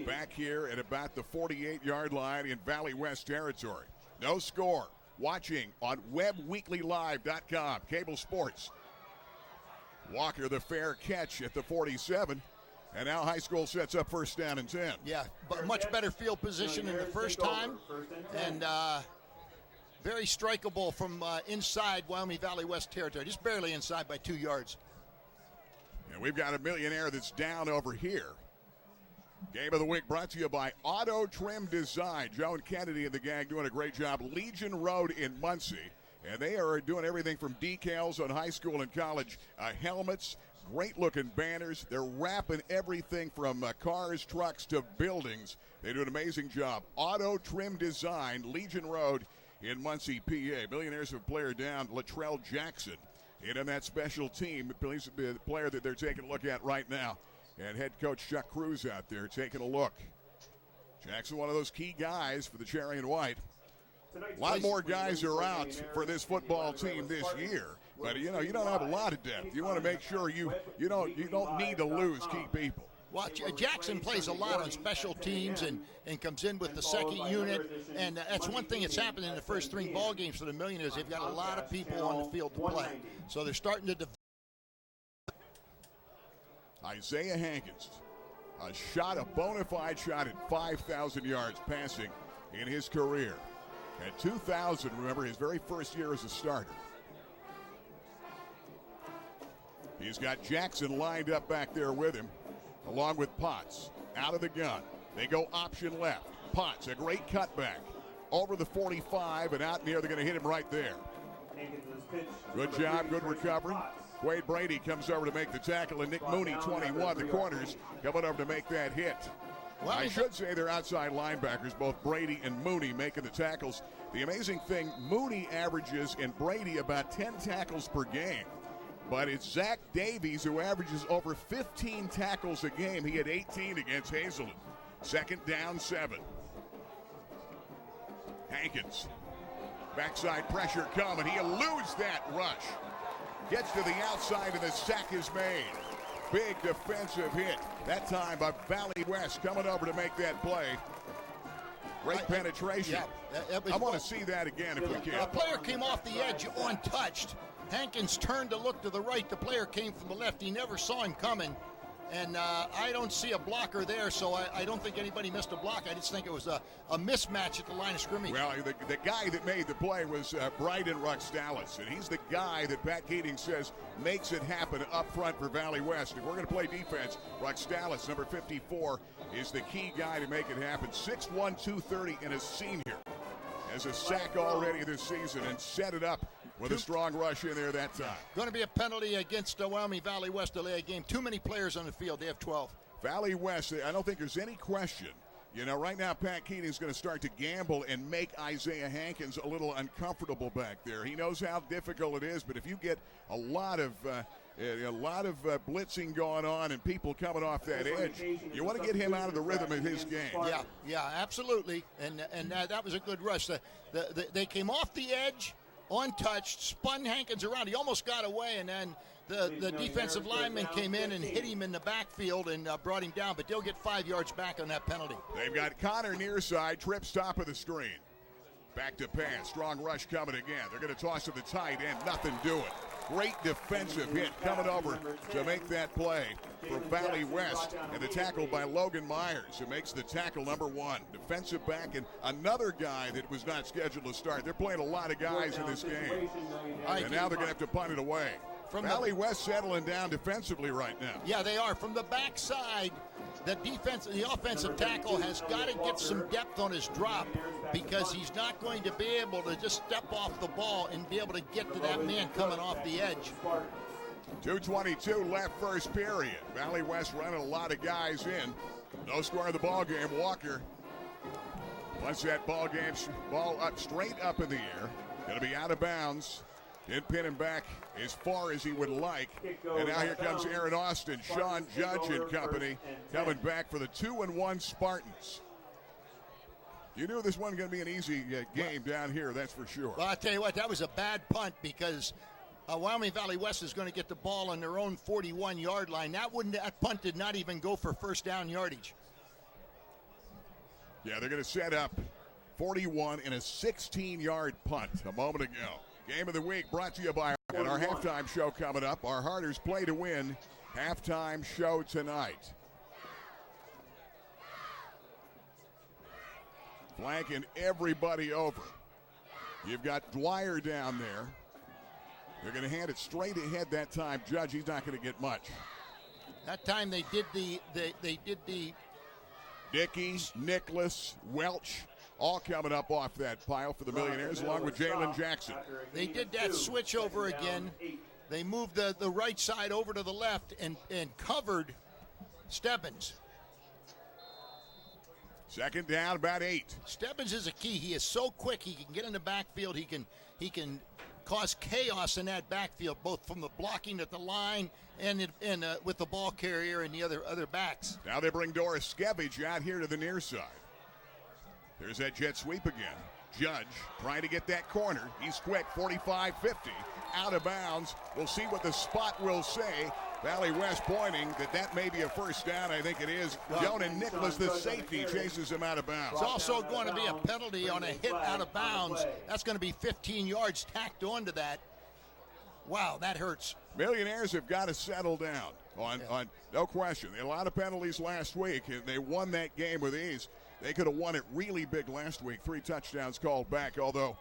back here at about the 48-yard line in Valley West territory. No score. Watching on WebbWeeklyLive.com. Cable Sports. Walker the fair catch at the 47. And now high school sets up first down and 10. Yeah, but much better field position in the first time. And very strikeable from inside Wyoming Valley West territory. Just barely inside by 2 yards. And we've got a millionaire that's down over here. Game of the week brought to you by Auto Trim Design. Joan Kennedy and the gang doing a great job. Legion Road in Muncie. And they are doing everything from decals on high school and college helmets, great-looking banners. They're wrapping everything from cars, trucks, to buildings. They do an amazing job. Auto Trim Design, Legion Road in Muncie, PA. Millionaires have a player down, Latrell Jackson. And on that special team, the player that they're taking a look at right now. And head coach Chuck Cruz out there taking a look. Jackson, one of those key guys for the Cherry and White. A lot more guys are out for this football team this year. But, you don't have a lot of depth. You want to make sure you don't need to lose key people. Well, Jackson plays a lot on special teams and comes in with the second unit. And that's one thing that's happened in the first 3 ball games for the Millionaires. They've got a lot of people on the field to play. So they're starting to develop. Isaiah Hankins, a bona fide shot at 5,000 yards passing in his career. At 2,000, remember, his very first year as a starter. He's got Jackson lined up back there with him, along with Potts. Out of the gun. They go option left. Potts, a great cutback. Over the 45 and out near. They're going to hit him right there. Good job, good recovery. Wade Brady comes over to make the tackle, and Nick Mooney, 21, the corners, coming over to make that hit. Well, I should say they're outside linebackers, both Brady and Mooney making the tackles. The amazing thing, Mooney averages and Brady about 10 tackles per game. But it's Zach Davies who averages over 15 tackles a game. He had 18 against Hazelton. Second down, 7. Hankins. Backside pressure coming. He eludes that rush. Gets to the outside and the sack is made. Big defensive hit. That time by Valley West coming over to make that play. Great penetration. Yeah, I want to see that again if we can. The player came off the edge untouched. Hankins turned to look to the right. The player came from the left. He never saw him coming. And I don't see a blocker there, so I don't think anybody missed a block. I just think it was a mismatch at the line of scrimmage. Well, the guy that made the play was Bryden Ruxtalis, and he's the guy that Pat Keating says makes it happen up front for Valley West. If we're going to play defense, Ruxtalis, number 54, is the key guy to make it happen. 6'1", 230, and a senior. Has a sack already this season and set it up with a strong rush in there that time. Going to be a penalty against Wyoming Valley West to lay a game. Too many players on the field. They have 12. Valley West, I don't think there's any question. Right now Pat Keating's going to start to gamble and make Isaiah Hankins a little uncomfortable back there. He knows how difficult it is, but if you get a lot of blitzing going on and people coming off that edge, you want to get him out of the rhythm of his game. Yeah, absolutely. And that was a good rush. They came off the edge, untouched, spun Hankins around. He almost got away, and then the defensive lineman came in and hit him in the backfield and brought him down, but they'll get 5 yards back on that penalty. They've got Connor near side, trips top of the screen. Back to pass, strong rush coming again. They're going to toss to the tight end, nothing doing. Great defensive hit coming over to make that play for Valley West, and the tackle by Logan Myers, who makes the tackle number 1. Defensive back and another guy that was not scheduled to start. They're playing a lot of guys in this game, and now they're going to have to punt it away. Valley West settling down defensively right now. Yeah, they are. From the backside, the offensive tackle has got to get some depth on his drop, because he's not going to be able to just step off the ball and be able to get to that man coming off the edge. 2:22 left first period. Valley West running a lot of guys in. No score in the ball game. Walker wants that ball up straight up in the air. Going to be out of bounds. Didn't pin him back as far as he would like. And now here comes Aaron Austin, Sean Judge and company coming back for the 2-1 Spartans. You knew this wasn't going to be an easy game down here, that's for sure. Well, I'll tell you what, that was a bad punt, because Wyoming Valley West is going to get the ball on their own 41-yard line. That punt did not even go for first down yardage. Yeah, they're going to set up 41 in a 16-yard punt a moment ago. Game of the week brought to you by our halftime show coming up. Our Harders play to win halftime show tonight. Flanking everybody over. You've got Dwyer down there. They're going to hand it straight ahead that time. Judge, he's not going to get much. That time they did the Dickey, Nicholas, Welch, all coming up off that pile for the Millionaires, along with Jalen Jackson. They did that switch over again. They moved the right side over to the left and covered Stebbins. Second down, about 8. Stebbins is a key. He is so quick. He can get in the backfield. He can cause chaos in that backfield, both from the blocking at the line and with the ball carrier and the other backs. Now they bring Doris Skevich out here to the near side. There's that jet sweep again. Judge trying to get that corner. He's quick, 45-50, out of bounds. We'll see what the spot will say. Valley West pointing that may be a first down. I think it is. Jonah Nicholas, the safety, chases him out of bounds. It's also going to be a penalty on a hit out of bounds. That's going to be 15 yards tacked onto that. Wow, that hurts. Millionaires have got to settle down on no question. They had a lot of penalties last week, and they won that game with ease. They could have won it really big last week. 3 touchdowns called back, although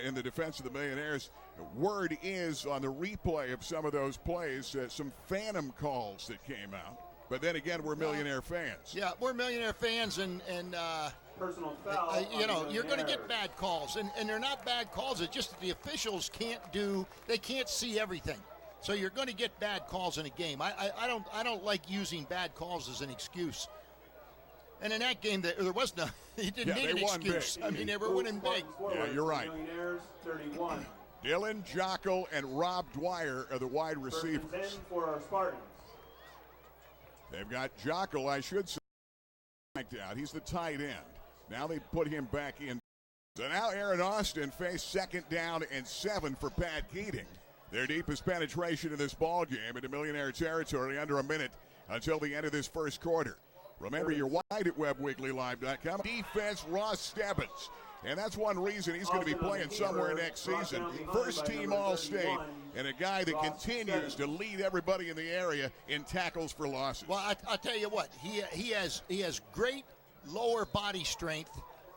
in the defense of the Millionaires, word is on the replay of some of those plays, some phantom calls that came out. But then again, we're Millionaire fans. Yeah, we're Millionaire fans, and personal foul. You're going to get bad calls, and they're not bad calls. It's just that the officials they can't see everything. So you're going to get bad calls in a game. I don't like using bad calls as an excuse. And in that game, there was no. He didn't need an excuse. Big. I mean, they were winning big. Yeah, you're right. 31. Dylan Jockel and Rob Dwyer are the wide receivers. For our Spartans. They've got Jockel, I should say, out. He's the tight end. Now they put him back in. So now Aaron Austin faced 2nd down and 7 for Pat Keating. Their deepest penetration in this ball game into Millionaire territory, under a minute until the end of this first quarter. Remember, you're wide at WebbWeeklyLive.com. Defense, Ross Stebbins. And that's one reason he's going to be playing somewhere next season. First team All-State, and a guy that continues to lead everybody in the area in tackles for losses. Well, I'll tell you what, he has great lower body strength.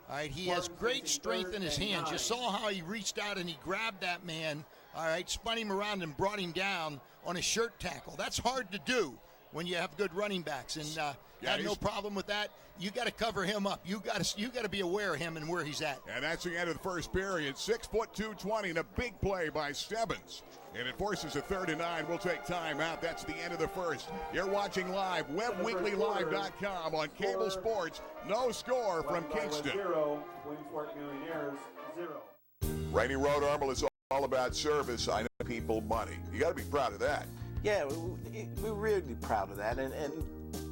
All right, he has great strength in his hands. You saw how he reached out and he grabbed that man, all right, spun him around and brought him down on a shirt tackle. That's hard to do when you have good running backs, and got no problem with that. You got to cover him up. You got to be aware of him and where he's at. And that's the end of the first period. 6 foot 220 and a big play by Stebbins. And it forces a 3rd and 9. We'll take time out. That's the end of the first. You're watching live, WebbWeeklyLive.com on Cable Sports. No score from Kingston. 0, Williamsport Millionaires 0. Rainy Road Armor is all about service. I know people money. You got to be proud of that. Yeah, we're really proud of that, and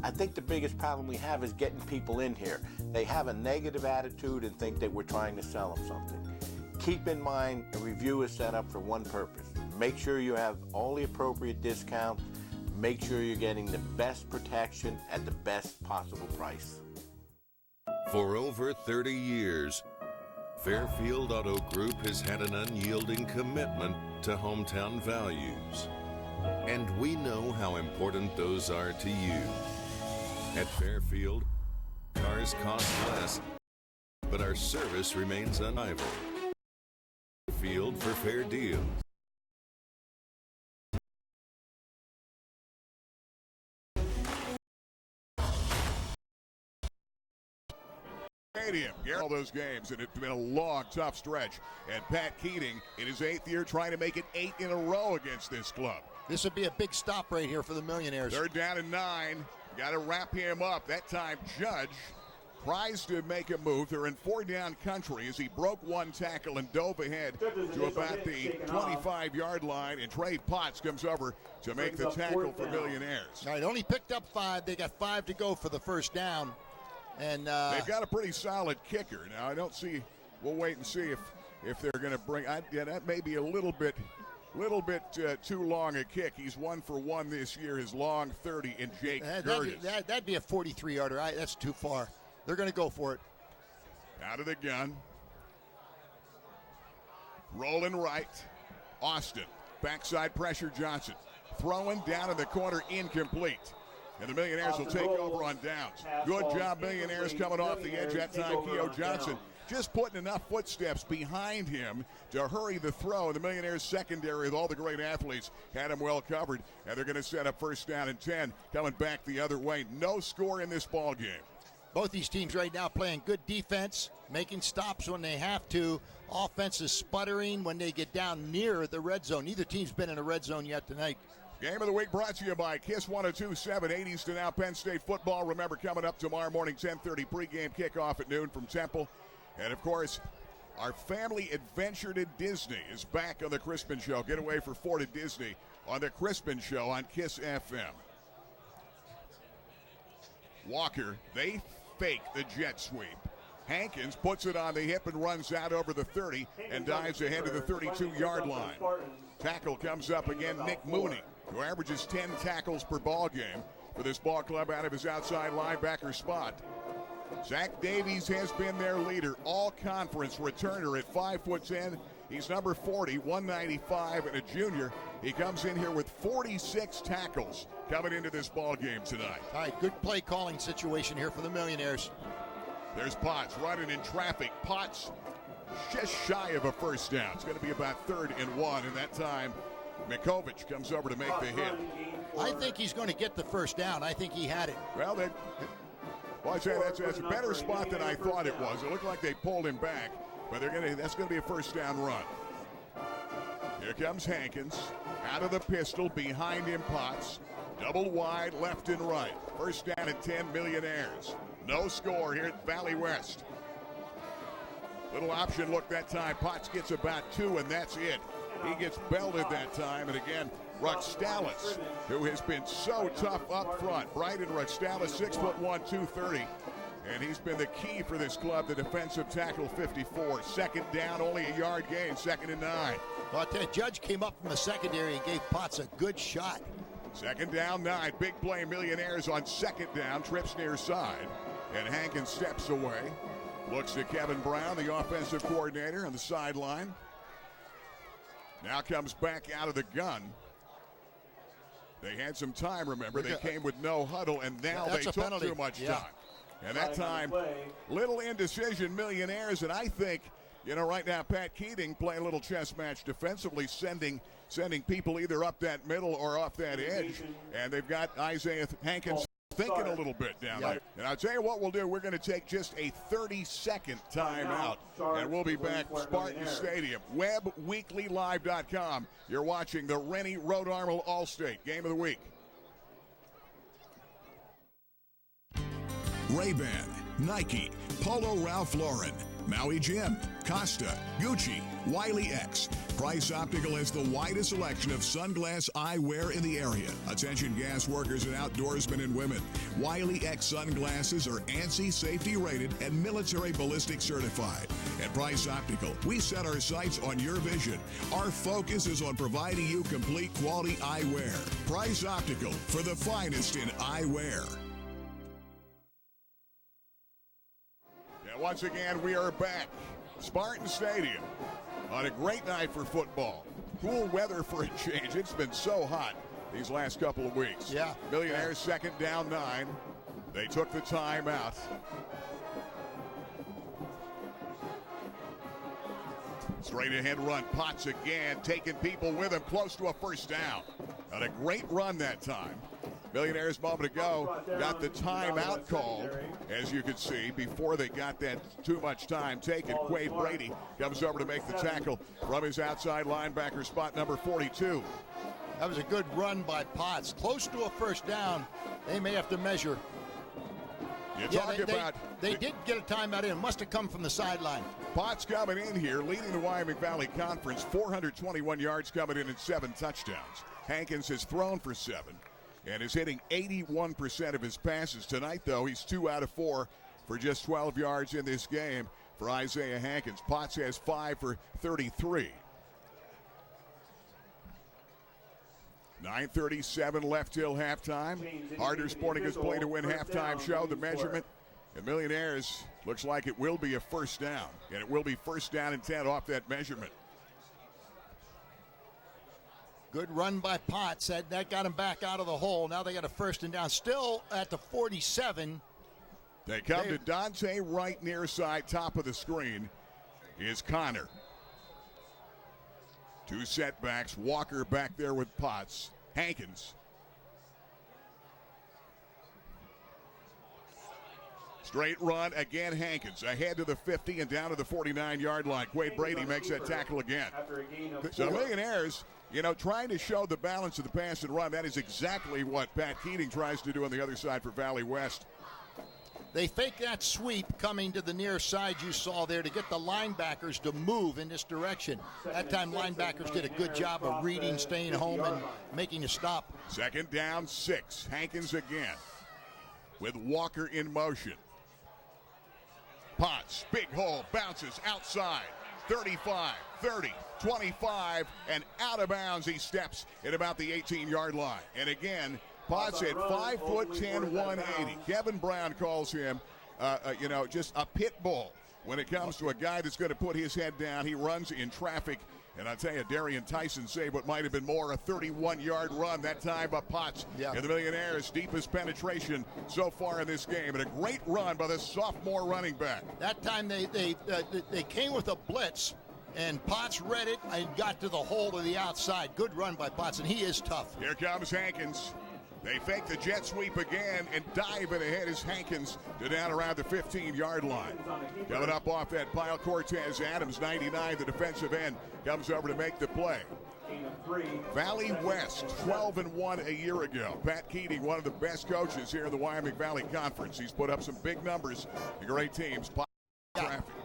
I think the biggest problem we have is getting people in here. They have a negative attitude and think that we're trying to sell them something. Keep in mind, a review is set up for one purpose. Make sure you have all the appropriate discounts. Make sure you're getting the best protection at the best possible price. For over 30 years, Fairfield Auto Group has had an unyielding commitment to hometown values. And we know how important those are to you. At Fairfield, cars cost less, but our service remains unrivaled. Fairfield for fair deals. Stadium. All those games, and it's been a long, tough stretch. And Pat Keating, in his 8th year, trying to make it 8 in a row against this club. This would be a big stop right here for the Millionaires. 3rd down and 9. Got to wrap him up. That time, Judge tries to make a move. They're in 4-down country as he broke one tackle and dove ahead to about the 25-yard line. And Trey Potts comes over to make the tackle for Millionaires. All right, only picked up 5. They got 5 to go for the first down. And they've got a pretty solid kicker. Now, I don't see. We'll wait and see if they're going to bring. That may be a little bit too long a kick. He's 1 for 1 this year. His long 30 in Jake Gerdes. That'd be a 43-yarder. That's too far. They're going to go for it. Out of the gun. Rolling right. Austin. Backside pressure Johnson. Throwing down in the corner, incomplete. And the Millionaires will take over on downs. Good job, Millionaires, coming off the edge that time. Keo Johnson just putting enough footsteps behind him to hurry the throw. And the Millionaires secondary with all the great athletes had him well covered. And they're going to set up first down and 10, coming back the other way. No score in this ball game. Both these teams right now playing good defense, making stops when they have to. Offense is sputtering when they get down near the red zone. Neither team's been in a red zone yet tonight. Game of the week brought to you by Kiss 102.7, 80s to now Penn State football. Remember, coming up tomorrow morning, 10:30 pregame kickoff at noon from Temple. And, of course, our family adventure to Disney is back on the Crispin Show. Get away for 4 to Disney on the Crispin Show on Kiss FM. Walker, they fake the jet sweep. Hankins puts it on the hip and runs out over the 30 and dives ahead to the 32-yard line. Tackle comes up again, Nick Mooney, who averages 10 tackles per ball game for this ball club out of his outside linebacker spot. Zach Davies has been their leader, all-conference returner at 5'10". He's number 40, 195, and a junior. He comes in here with 46 tackles coming into this ball game tonight. All right, good play calling situation here for the Millionaires. There's Potts running in traffic. Potts just shy of a first down. It's going to be about 3rd and 1, and that time Mikovic comes over to make the hit. I think he's going to get the first down. I think he had it. Well, I'd say that's a better spot than I thought it was. It looked like they pulled him back, but that's going to be a first down run. Here comes Hankins out of the pistol. Behind him, Potts. Double wide, left and right. First down and 10, Millionaires. No score here at Valley West. Little option look that time. Potts gets about 2, and that's it. He gets belted that time. And again, Ruxtalis, who has been so tough up front. Bryden Ruxtalis, 6'1", 230. And he's been the key for this club, the defensive tackle, 54. Second down, only a yard gain, 2nd and 9. Well, I tell you, Judge came up from the secondary and gave Potts a good shot. 2nd down, 9. Big play, Millionaires on 2nd down. Trips near side. And Hankins steps away. Looks to Kevin Brown, the offensive coordinator, on the sideline. Now comes back out of the gun. They had some time, remember. They came with no huddle, and now they took penalty. Too much time. And that time, little indecision, Millionaires. And I think, right now, Pat Keating playing a little chess match defensively, sending people either up that middle or off that edge. And they've got Isaiah Hankins thinking a little bit down there. And I'll tell you what we'll do. We're going to take just a 30-second timeout, and we'll be back Spartan Stadium. WebbWeeklyLive.com. You're watching the Rennie Rhode Armor All-State Game of the Week. Ray-Ban, Nike, Polo Ralph Lauren, Maui Jim, Costa, Gucci, Wiley X. Price Optical has the widest selection of sunglass eyewear in the area. Attention gas workers and outdoorsmen and women. Wiley X sunglasses are ANSI safety rated and military ballistic certified. At Price Optical, we set our sights on your vision. Our focus is on providing you complete quality eyewear. Price Optical, for the finest in eyewear. Once again, we are back. Spartan Stadium on a great night for football. Cool weather for a change. It's been so hot these last couple of weeks. Yeah. Millionaires 2nd down 9. They took the time out. Straight ahead run. Potts again, taking people with him close to a first down. And a great run that time. Millionaires, moment ago, got the timeout called, as you can see, before they got that too much time taken. Quade Brady comes over to make the tackle from his outside linebacker spot, number 42. That was a good run by Potts. Close to a first down. They may have to measure. They did get a timeout in. Must have come from the sideline. Potts coming in here, leading the Wyoming Valley Conference, 421 yards coming in and 7 touchdowns. Hankins has thrown for 7. And is hitting 81% of his passes. Tonight, though, he's 2 out of 4 for just 12 yards in this game for Isaiah Hankins. Potts has 5 for 33. 9:37 left till halftime. Harder Sporting Goods play to win halftime show. The measurement And Millionaires looks like it will be a first down. And it will be first down and 10 off that measurement. Good run by Potts. That got him back out of the hole. Now they got a first and down. Still at the 47. They come to Dante right near side, top of the screen is Connor. 2 setbacks. Walker back there with Potts. Hankins. Straight run again. Hankins ahead to the 50 and down to the 49-yard line. Quade Brady makes that tackle again. So Millionaires, trying to show the balance of the pass and run. That is exactly what Pat Keating tries to do on the other side for Valley West. They fake that sweep coming to the near side you saw there to get the linebackers to move in this direction. That time linebackers did a good job of reading, staying home, and making a stop. Second down, 6. Hankins again with Walker in motion. Potts, big hole, bounces outside. 35, 30, 25, and out of bounds. He steps at about the 18-yard line. And again, Potts at 5'10", 180. Kevin Brown calls him, just a pit bull when it comes to a guy that's going to put his head down. He runs in traffic. And I'll tell you, Darian Tyson saved what might have been more a 31-yard run that time by Potts. And the Millionaires' deepest penetration so far in this game. And a great run by the sophomore running back. That time they came with a blitz, and Potts read it and got to the hole to the outside. Good run by Potts, and he is tough. Here comes Hankins. They fake the jet sweep again and dive it ahead as Hankins to down around the 15-yard line. Coming up off that pile, Cortez Adams, 99, the defensive end, comes over to make the play. Valley West, 12-1 a year ago. Pat Keating, one of the best coaches here in the Wyoming Valley Conference. He's put up some big numbers to great teams.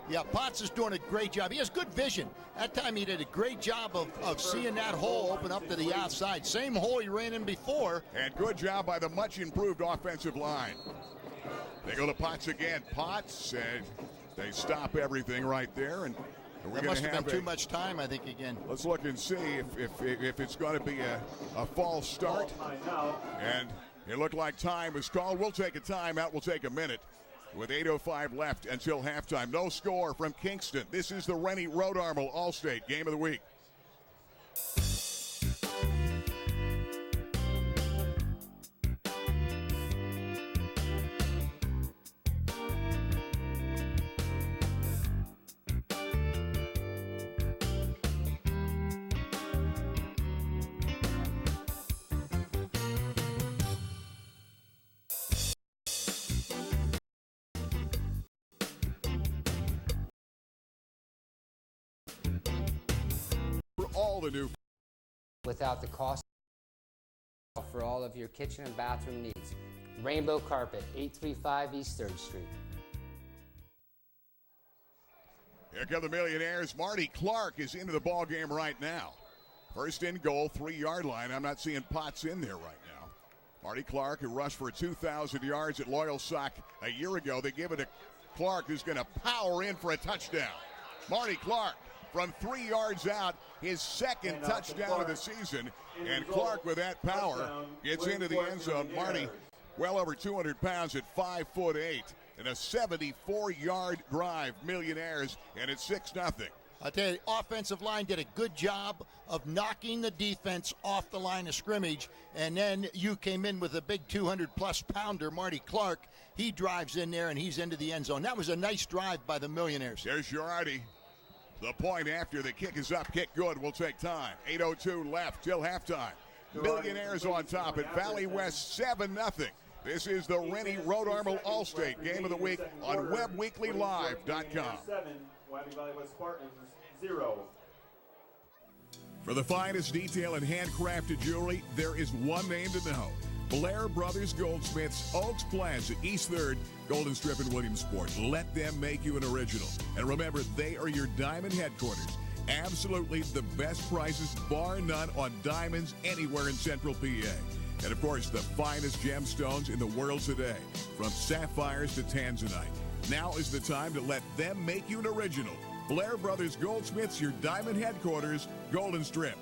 Yeah, Potts is doing a great job. He has good vision. That time he did a great job of seeing that hole open up to the outside. Same hole he ran in before. And good job by the much improved offensive line. They go to Potts again. Potts, they stop everything right there. And there must have been too much time, I think, again. Let's look and see if it's going to be a false start. And it looked like time was called. We'll take a timeout. We'll take a minute. With 8:05 left until halftime. No score from Kingston. This is the Rennie Road Armor All-State Game of the Week. All the new without the cost for all of your kitchen and bathroom needs. Rainbow Carpet, 835 East 3rd Street. Here come the Millionaires. Marty Clark is into the ball game right now. First and goal, 3-yard line. I'm not seeing Potts in there right now. Marty Clark, who rushed for 2,000 yards at Loyal Sock a year ago. They give it to Clark, who's going to power in for a touchdown. Marty Clark from 3 yards out, his second touchdown of the season. And Clark, with that power, gets into the end zone. Marty, well over 200 pounds at 5'8", and a 74-yard drive. Millionaires, and it's 6-0. I tell you, the offensive line did a good job of knocking the defense off the line of scrimmage, and then you came in with a big 200-plus pounder, Marty Clark. He drives in there, and he's into the end zone. That was a nice drive by the Millionaires. There's Girardi. The point after the kick is up, kick good, will take time. 8:02 left till halftime. Millionaires on top at Valley West, 7-0. This is the Rennie Road Armor All-State Game of the Week on WebWeeklyLive.com. For the finest detail in handcrafted jewelry, there is one name to know. Blair Brothers Goldsmiths, Oaks Plaza, East 3rd, Golden Strip in Williamsport. Let them make you an original. And remember, they are your diamond headquarters. Absolutely the best prices, bar none, on diamonds anywhere in Central PA. And, of course, the finest gemstones in the world today, from sapphires to tanzanite. Now is the time to let them make you an original. Blair Brothers Goldsmiths, your diamond headquarters, Golden Strip.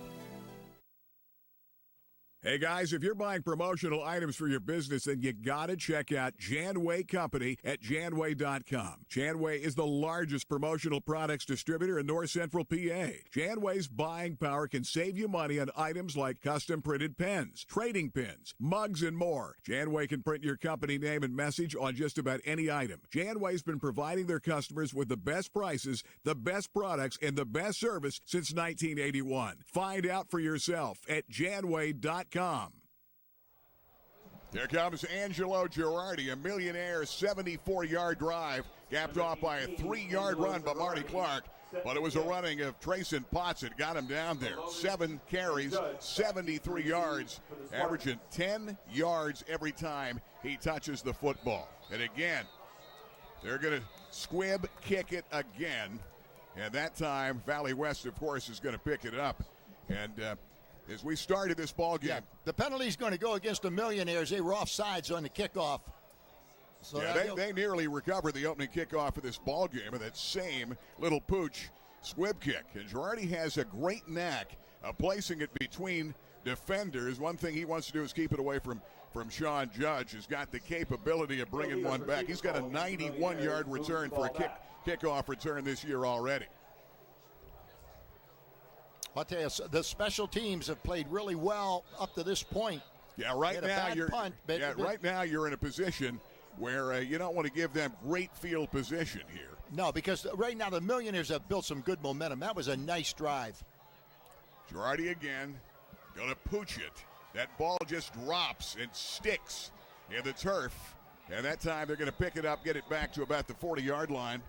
Hey guys, if you're buying promotional items for your business, then you gotta check out Janway Company at janway.com. Janway is the largest promotional products distributor in North Central PA. Janway's buying power can save you money on items like custom printed pens, trading pins, mugs, and more. Janway can print your company name and message on just about any item. Janway's been providing their customers with the best prices, the best products, and the best service since 1981. Find out for yourself at janway.com. Here comes Angelo Girardi, a millionaire 74-yard drive, gapped off by a 3-yard run by Marty Clark. But it was a running of Trayson Potts that got him down there. 7 carries, 73 yards, averaging 10 yards every time he touches the football. And again, they're going to squib kick it again. And that time, Valley West, of course, is going to pick it up. And as we started this ball game. Yeah, the penalty's going to go against the Millionaires. They were offsides on the kickoff. So yeah, they nearly recovered the opening kickoff of this ball game with that same little pooch squib kick. And Girardi has a great knack of placing it between defenders. One thing he wants to do is keep it away from Sean Judge, who's got the capability of bringing one back. He's got a 91-yard return for a kickoff return this year already. I'll tell you, the special teams have played really well up to this point. Yeah, right now you're in a position where you don't want to give them great field position here. No, because right now the Millionaires have built some good momentum. That was a nice drive. Girardi again, going to pooch it. That ball just drops and sticks in the turf. And that time they're going to pick it up, get it back to about the 40-yard line.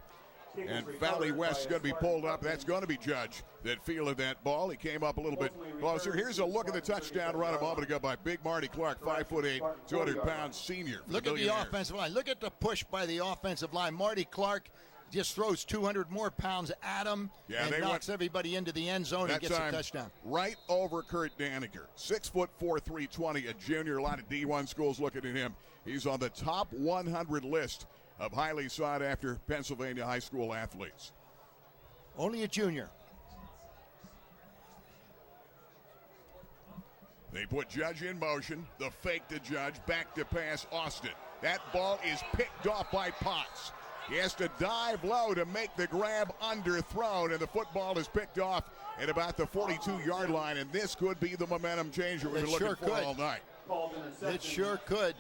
And Valley West is going to be pulled up. That's going to be Judge that fielded that ball. He came up a little bit closer. Here's a look at the touchdown run a moment ago by Big Marty Clark, 5'8", 200-pound senior. Look at the offensive line. Look at the push by the offensive line. Marty Clark just throws 200 more pounds at him and knocks everybody into the end zone and gets a touchdown. Right over Kurt Daniger. 6'4", 320, a junior. A lot of D1 schools looking at him. He's on the top 100 list of highly sought-after Pennsylvania high school athletes. Only a junior. They put Judge in motion. The fake to Judge. Back to pass Austin. That ball is picked off by Potts. He has to dive low to make the grab underthrown, and the football is picked off at about the 42-yard line, and this could be the momentum changer we've been looking for all night. It sure could.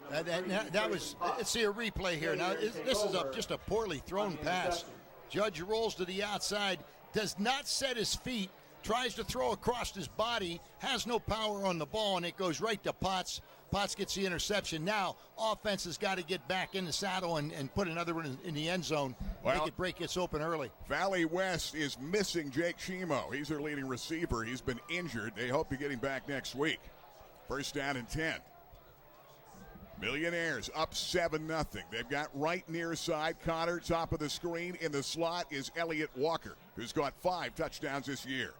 That was. Let's see a replay here. Now this is just a poorly thrown pass. Judge rolls to the outside, does not set his feet, tries to throw across his body, has no power on the ball, and it goes right to Potts. Potts gets the interception. Now offense has got to get back in the saddle and put another one in the end zone. Make it break its open early. Valley West is missing Jake Shimo. He's their leading receiver. He's been injured. They hope to get him back next week. First down and 10. Millionaires up 7-0. They've got right near side Connor, top of the screen. In the slot is Elliott Walker, who's got 5 touchdowns this year.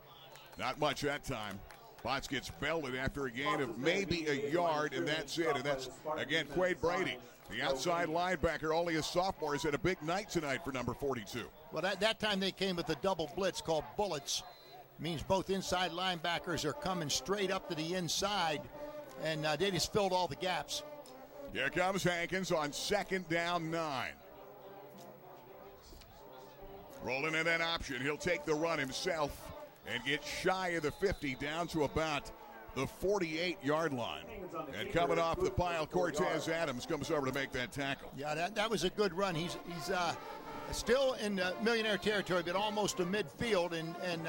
Not much that time. Potts gets belted after a gain of maybe a yard, and that's it. And that's, again, Quade Brady, the outside linebacker, only a sophomore, has had a big night tonight for number 42. Well, that time they came with a double blitz called bullets. Means both inside linebackers are coming straight up to the inside, and they just filled all the gaps. Here comes Hankins on 2nd down 9. Rolling in that option. He'll take the run himself and get shy of the 50 down to about the 48-yard line. And coming off the pile, Cortez Adams comes over to make that tackle. Yeah, that was a good run. He's still in Millionaire territory, but almost to midfield. And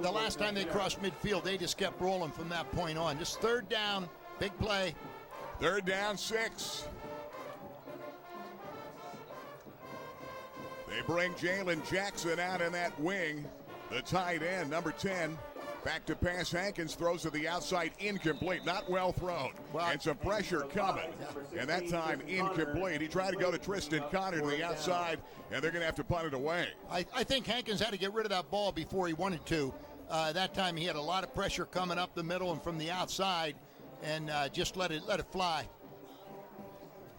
the last time they crossed midfield, they just kept rolling from that point on. Just 3rd down, big play. 3rd down 6. They bring Jalen Jackson out in that wing. The tight end, number 10. Back to pass. Hankins throws to the outside, incomplete. Not well thrown. And some pressure coming. And that time incomplete. He tried to go to Tristan Connor to the outside, and they're going to have to punt it away. I think Hankins had to get rid of that ball before he wanted to. That time he had a lot of pressure coming up the middle and from the outside, and just let it fly.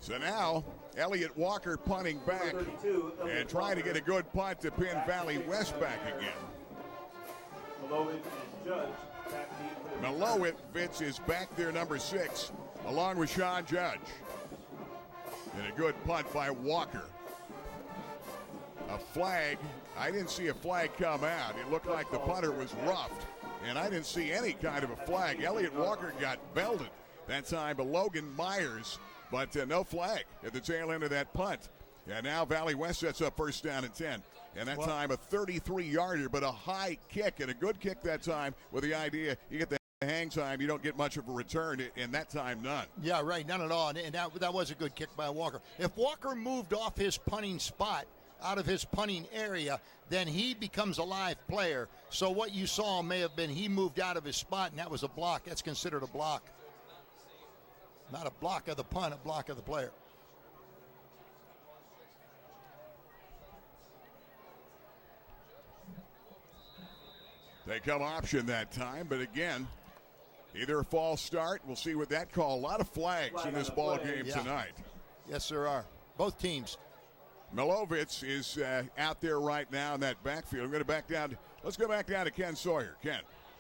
So now Elliott Walker punting back and trying to get a good punt to pin Valley West back again. Milowitz is back there, number 6, along with Sean Judge. And a good punt by Walker. A flag. I didn't see a flag come out. It looked like the punter was roughed, and I didn't see any kind of a flag. Elliott Walker got belted that time by Logan Myers, but no flag at the tail end of that punt. And now Valley West sets up first down and 10. And that time a 33-yarder, but a high kick, and a good kick that time with the idea you get the hang time, you don't get much of a return, and that time none. Yeah, right, none at all. And that was a good kick by Walker. If Walker moved off his punting spot, out of his punting area, then he becomes a live player. So what you saw may have been he moved out of his spot, and that was a block. That's considered a block. Not a block of the punt, a block of the player. They come option that time, but again, either a false start. We'll see what that call. A lot of flags in this ball game tonight. Yes, there are. Both teams. Milowitz is out there right now in that backfield. I'm going to back down. Let's go back down to Ken Sawyer. Ken.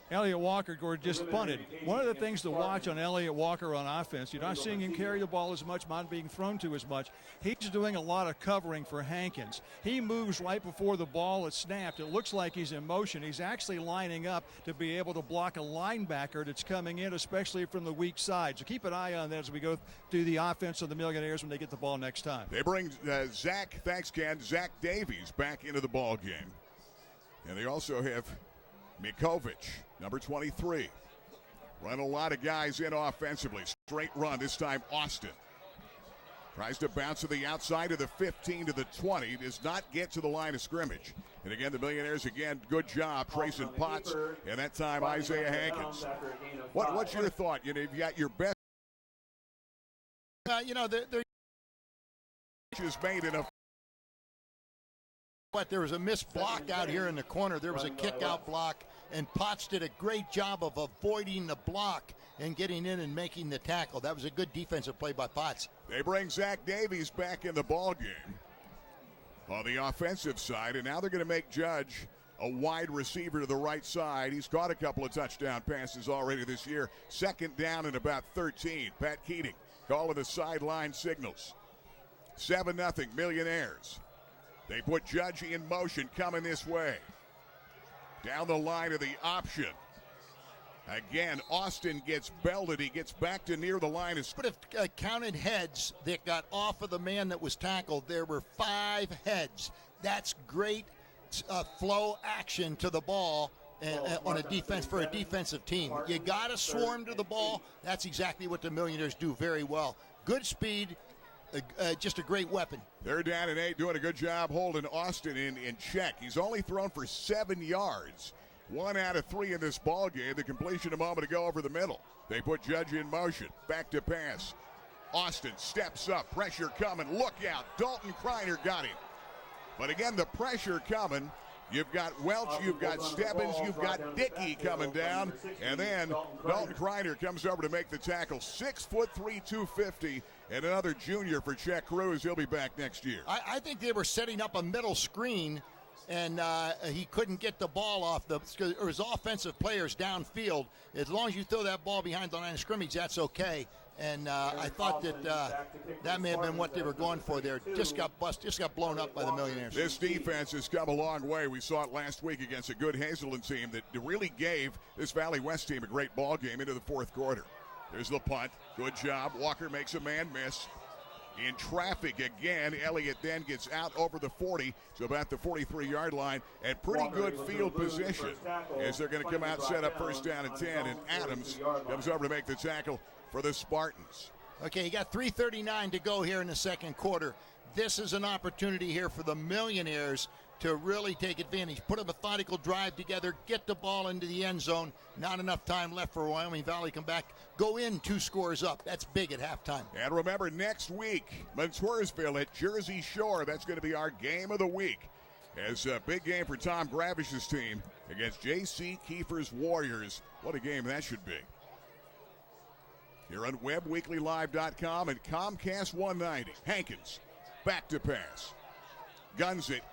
Elliott Walker just punted. One of the things to watch on Elliott Walker on offense, you're not seeing him carry the ball as much, not being thrown to as much. He's doing a lot of covering for Hankins. He moves right before the ball is snapped. It looks like he's in motion. He's actually lining up to be able to block a linebacker that's coming in, especially from the weak side. So keep an eye on that as we go through the offense of the Millionaires when they get the ball next time. They bring Zach Davies back into the ball game. And they also have Mikovic, number 23. Run a lot of guys in offensively. Straight run, this time Austin. Tries to bounce to the outside of the 15 to the 20. Does not get to the line of scrimmage. And again, the Millionaires, again, good job tracing Potts. And that time, Isaiah Hankins. What's your thought? You know, you've got your best. They're is made in a. But there was a missed block out here in the corner. There was a kick-out block, and Potts did a great job of avoiding the block and getting in and making the tackle. That was a good defensive play by Potts. They bring Zach Davies back in the ball game on the offensive side, and now they're going to make Judge a wide receiver to the right side. He's caught a couple of touchdown passes already this year. Second down and about 13. Pat Keating calling the sideline signals. 7-0 Millionaires. They put Judge in motion, coming this way. Down the line of the option. Again, Austin gets belted. He gets back to near the line. But if counted heads that got off of the man that was tackled, there were 5 heads. That's great flow action to the ball on a defense for a defensive team. You got to swarm to the ball. That's exactly what the Millionaires do very well. Good speed. Just a great weapon. They're down at 8, doing a good job holding Austin in check. He's only thrown for 7 yards. 1 out of 3 in this ball game. The completion a moment ago over the middle. They put Judge in motion. Back to pass. Austin steps up. Pressure coming. Look out. Dalton Kreiner got him. But again, the pressure coming. You've got Welch, you've got Stebbins, you've got Dickey coming down, and then Dalton Kreiner comes over to make the tackle. 6'3", 250, and another junior for Chet Cruz. He'll be back next year. I think they were setting up a middle screen, and he couldn't get the ball off or his offensive players downfield. As long as you throw that ball behind the line of scrimmage, that's okay. And I thought that may have been what they were going for there. Just got blown up by the Millionaires. This defense has come a long way. We saw it last week against a good Hazelton team that really gave this Valley West team a great ball game into the fourth quarter. There's the punt. Good job. Walker makes a man miss. In traffic again. Elliott then gets out over the 40 to about the 43-yard line, and pretty good field position as they're going to come out and set up first down and 10, and Adams comes over to make the tackle for the Spartans. Okay, you got 3:39 to go here in the second quarter. This is an opportunity here for the Millionaires to really take advantage. Put a methodical drive together, get the ball into the end zone. Not enough time left for Wyoming Valley. Come back, go in 2 scores up. That's big at halftime. And remember, next week, Montoursville at Jersey Shore. That's going to be our game of the week. As a big game for Tom Gravish's team against J.C. Kiefer's Warriors. What a game that should be. Here on WebbWeeklyLive.com and Comcast 190. Hankins, back to pass. Guns it.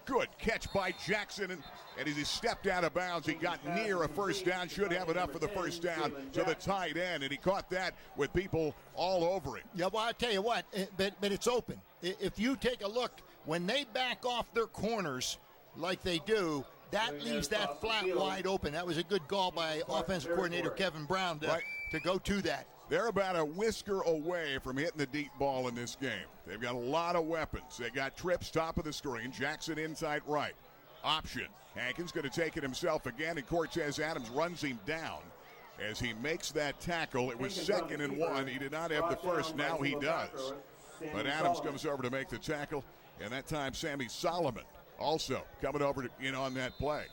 Good catch by Jackson, and as he stepped out of bounds, he got near a first down. Should have enough for the first down to the tight end, and he caught that with people all over him. Yeah, well, I tell you what, but it's open. If you take a look, when they back off their corners like they do, that leaves that flat wide open. That was a good call by offensive coordinator Kevin Brown to go to that. They're about a whisker away from hitting the deep ball in this game. They've got a lot of weapons. They got trips top of the screen. Jackson inside right. Option. Hankins going to take it himself again, and Cortez Adams runs him down as he makes that tackle. It was 2nd and 1. He did not have the first. Now he does. But Adams comes over to make the tackle, and that time Sammy Solomon also coming over in on that play.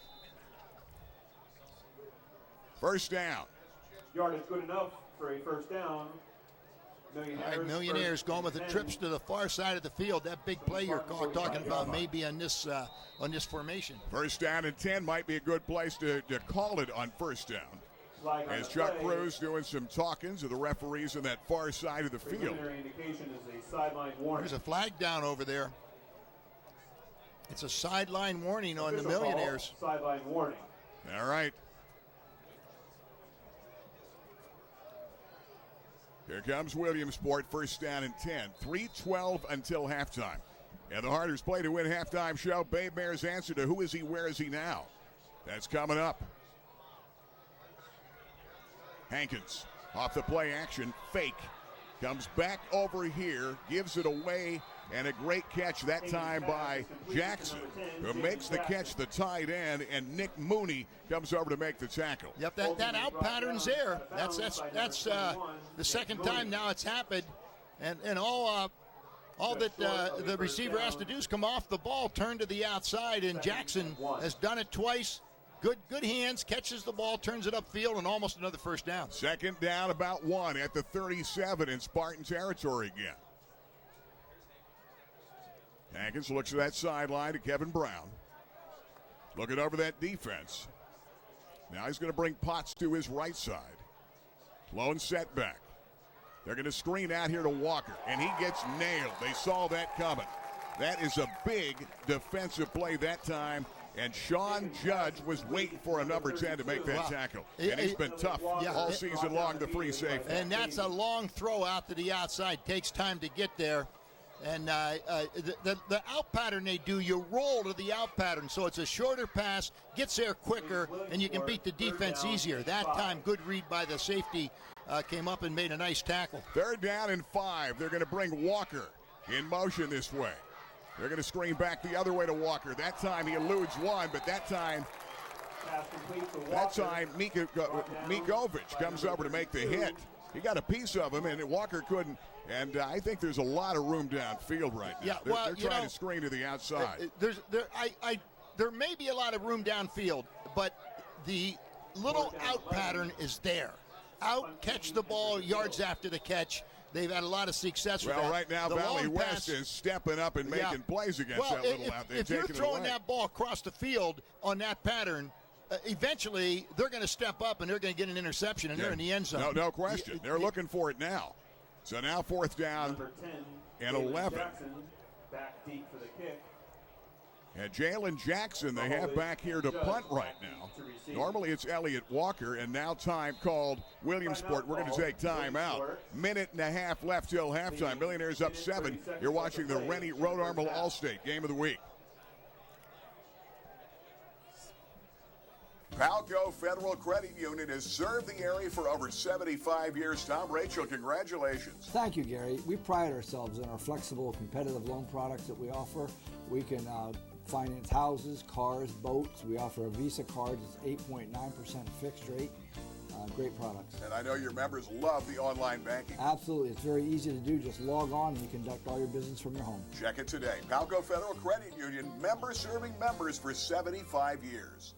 First down. Yardage good enough for a first down. Millionaires going with the trips to the far side of the field. That big play you're talking about may be on this formation. First down and 10 might be a good place to call it on first down. As Chuck Cruz doing some talking to the referees on that far side of the field. There's a flag down over there. It's a sideline warning on the Millionaires. Sideline warning. All right. Here comes Williamsport, first down and 10. 3:12 until halftime. And the Harders play to win halftime show. Babe Mare's answer to who is he, where is he now? That's coming up. Hankins off the play action, fake. Comes back over here, gives it away, and a great catch that time by Jackson, who makes the catch, the tight end, and Nick Mooney comes over to make the tackle. Yep, that out pattern's there. That's the second time now it's happened, and all that the receiver has to do is come off the ball, turn to the outside, and Jackson has done it twice. Good hands, catches the ball, turns it upfield, and almost another first down. Second down, about 1 at the 37 in Spartan territory again. Hankins looks at that sideline to Kevin Brown. Looking over that defense. Now he's going to bring Potts to his right side. Lone setback. They're going to screen out here to Walker, and he gets nailed. They saw that coming. That is a big defensive play that time. And Sean Judge was waiting for a number 10 to make that tackle. And he's been tough all season long, the free safety. And that's a long throw out to the outside. Takes time to get there. And the out pattern they do, you roll to the out pattern. So it's a shorter pass, gets there quicker, and you can beat the defense easier. That time, good read by the safety, came up and made a nice tackle. Third down and 5. They're going to bring Walker in motion this way. They're going to screen back the other way to Walker. That time he eludes one, but that time Mikovic comes over to make the hit. He got a piece of him, and Walker couldn't. And I think there's a lot of room downfield right now. Yeah, they're trying to screen to the outside. There may be a lot of room downfield, but the little out pattern is there. Out, catch the ball, yards after the catch. They've had a lot of success with that. Well, right now, Valley West is stepping up and making plays against that little out. If you're throwing that ball across the field on that pattern, eventually they're going to step up and they're going to get an interception, and they're in the end zone. No question. They're looking for it now. So now fourth down and 11. Jackson back deep for the kick. And Jalen Jackson, they have back here to punt right now. Normally it's Elliott Walker, and now time called Williamsport. We're going to take time out. Minute and a half left till halftime. Millionaires up 7. You're watching the Rennie Road Armor All-State Game of the Week. Palco Federal Credit Union has served the area for over 75 years. Tom, Rachel, congratulations. Thank you, Gary. We pride ourselves in our flexible, competitive loan products that we offer. We can finance houses, cars, boats. We offer a Visa card. It's 8.9% fixed rate. Great products. And I know your members love the online banking. Absolutely. It's very easy to do. Just log on and you conduct all your business from your home. Check it today. Palco Federal Credit Union, member serving members for 75 years.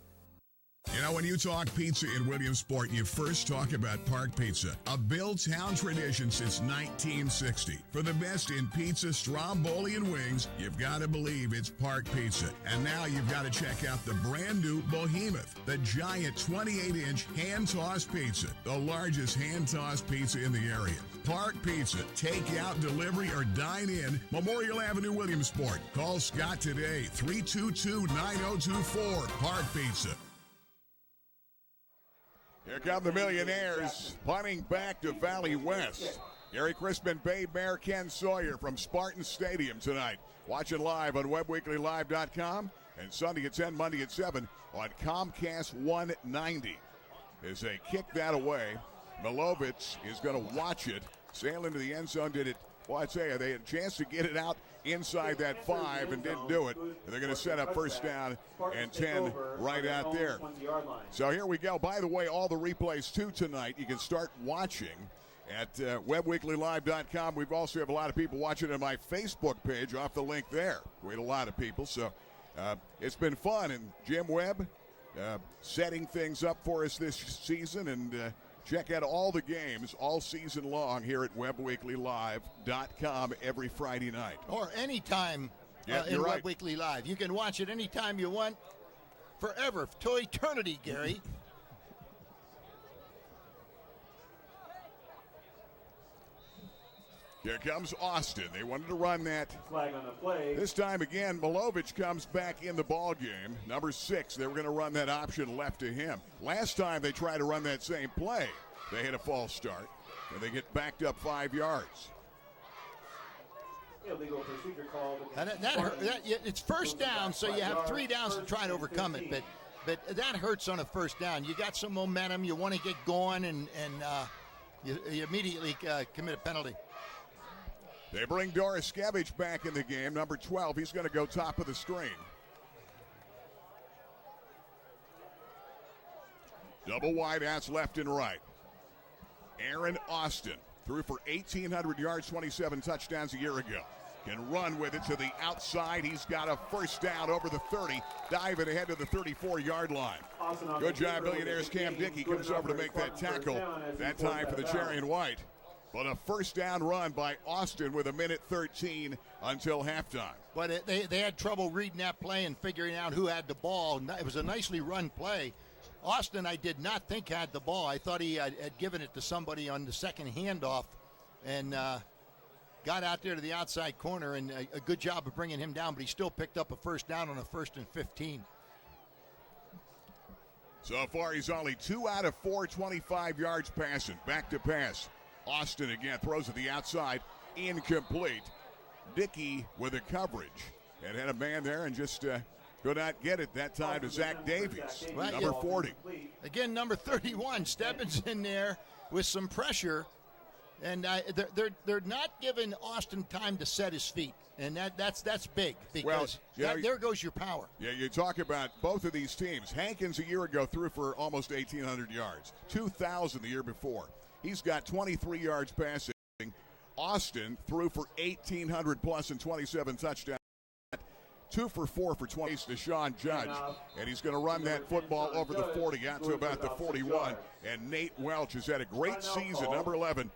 You know, when you talk pizza in Williamsport, you first talk about Park Pizza, a Billtown tradition since 1960. For the best in pizza, stromboli, and wings, you've got to believe it's Park Pizza. And now you've got to check out the brand new Behemoth, the giant 28-inch hand-tossed pizza, the largest hand-tossed pizza in the area. Park Pizza. Take out, delivery, or dine in. Memorial Avenue, Williamsport. Call Scott today, 322-9024. Park Pizza. Here come the Millionaires, punting back to Valley West. Gary Crispin, Babe Mayer, Ken Sawyer from Spartan Stadium tonight. Watching live on WebWeeklyLive.com and Sunday at 10, Monday at 7 on Comcast 190. As they kick that away, Milovic is going to watch it, sail into the end zone. Did it? Well, I tell you, they had a chance to get it out inside that 5 and didn't do it. And they're going to set up first down and 10 right out there. So here we go. By the way, all the replays too tonight, you can start watching at WebWeeklyLive.com. We've also have a lot of people watching on my Facebook page off the link there. We had a lot of people, so it's been fun. And Jim Webb setting things up for us this season, and check out all the games all season long here at WebWeeklyLive.com every Friday night. Or anytime in Web Weekly Live. You can watch it anytime you want, forever, till eternity, Gary. Here comes Austin. They wanted to run that. Flag on the play. This time again, Milovic comes back in the ball game. Number 6, they were going to run that option left to him. Last time they tried to run that same play, they hit a false start, and they get backed up 5 yards. Illegal procedure called. It's first down, so you have 3 downs to try and overcome it. But that hurts on a first down. You got some momentum. You want to get going, and you immediately commit a penalty. They bring Doriskevich back in the game, number 12. He's going to go top of the screen. Double wideouts left and right. Aaron Austin threw for 1,800 yards, 27 touchdowns a year ago. Can run with it to the outside. He's got a first down over the 30, diving ahead to the 34-yard line. Good job, Millionaires. Cam Dickey comes over to make that tackle, that time for the cherry and white. But a first down run by Austin with 1:13 until halftime. But they had trouble reading that play and figuring out who had the ball. It was a nicely run play. Austin, I did not think had the ball. I thought he had given it to somebody on the second handoff, and got out there to the outside corner, and a good job of bringing him down, but he still picked up a first down on a 1st and 15. So far, he's only 2 out of 4, 25 yards passing. Back to pass. Austin again throws at the outside, incomplete. Dickey with a coverage and had a man there and just could not get it that time to Zach Davies, number 40. Again, number 31, Stebbins in there with some pressure, and they're not giving Austin time to set his feet, and that's big because there goes your power. Yeah, you talk about both of these teams. Hankins a year ago threw for almost 1,800 yards, 2,000 the year before. He's got 23 yards passing. Austin threw for 1,800 plus and 27 touchdowns. 2 for 4 for 20 to Sean Judge. And he's going to run that football over the 40 out to about the 41. And Nate Welch has had a great season, number 11.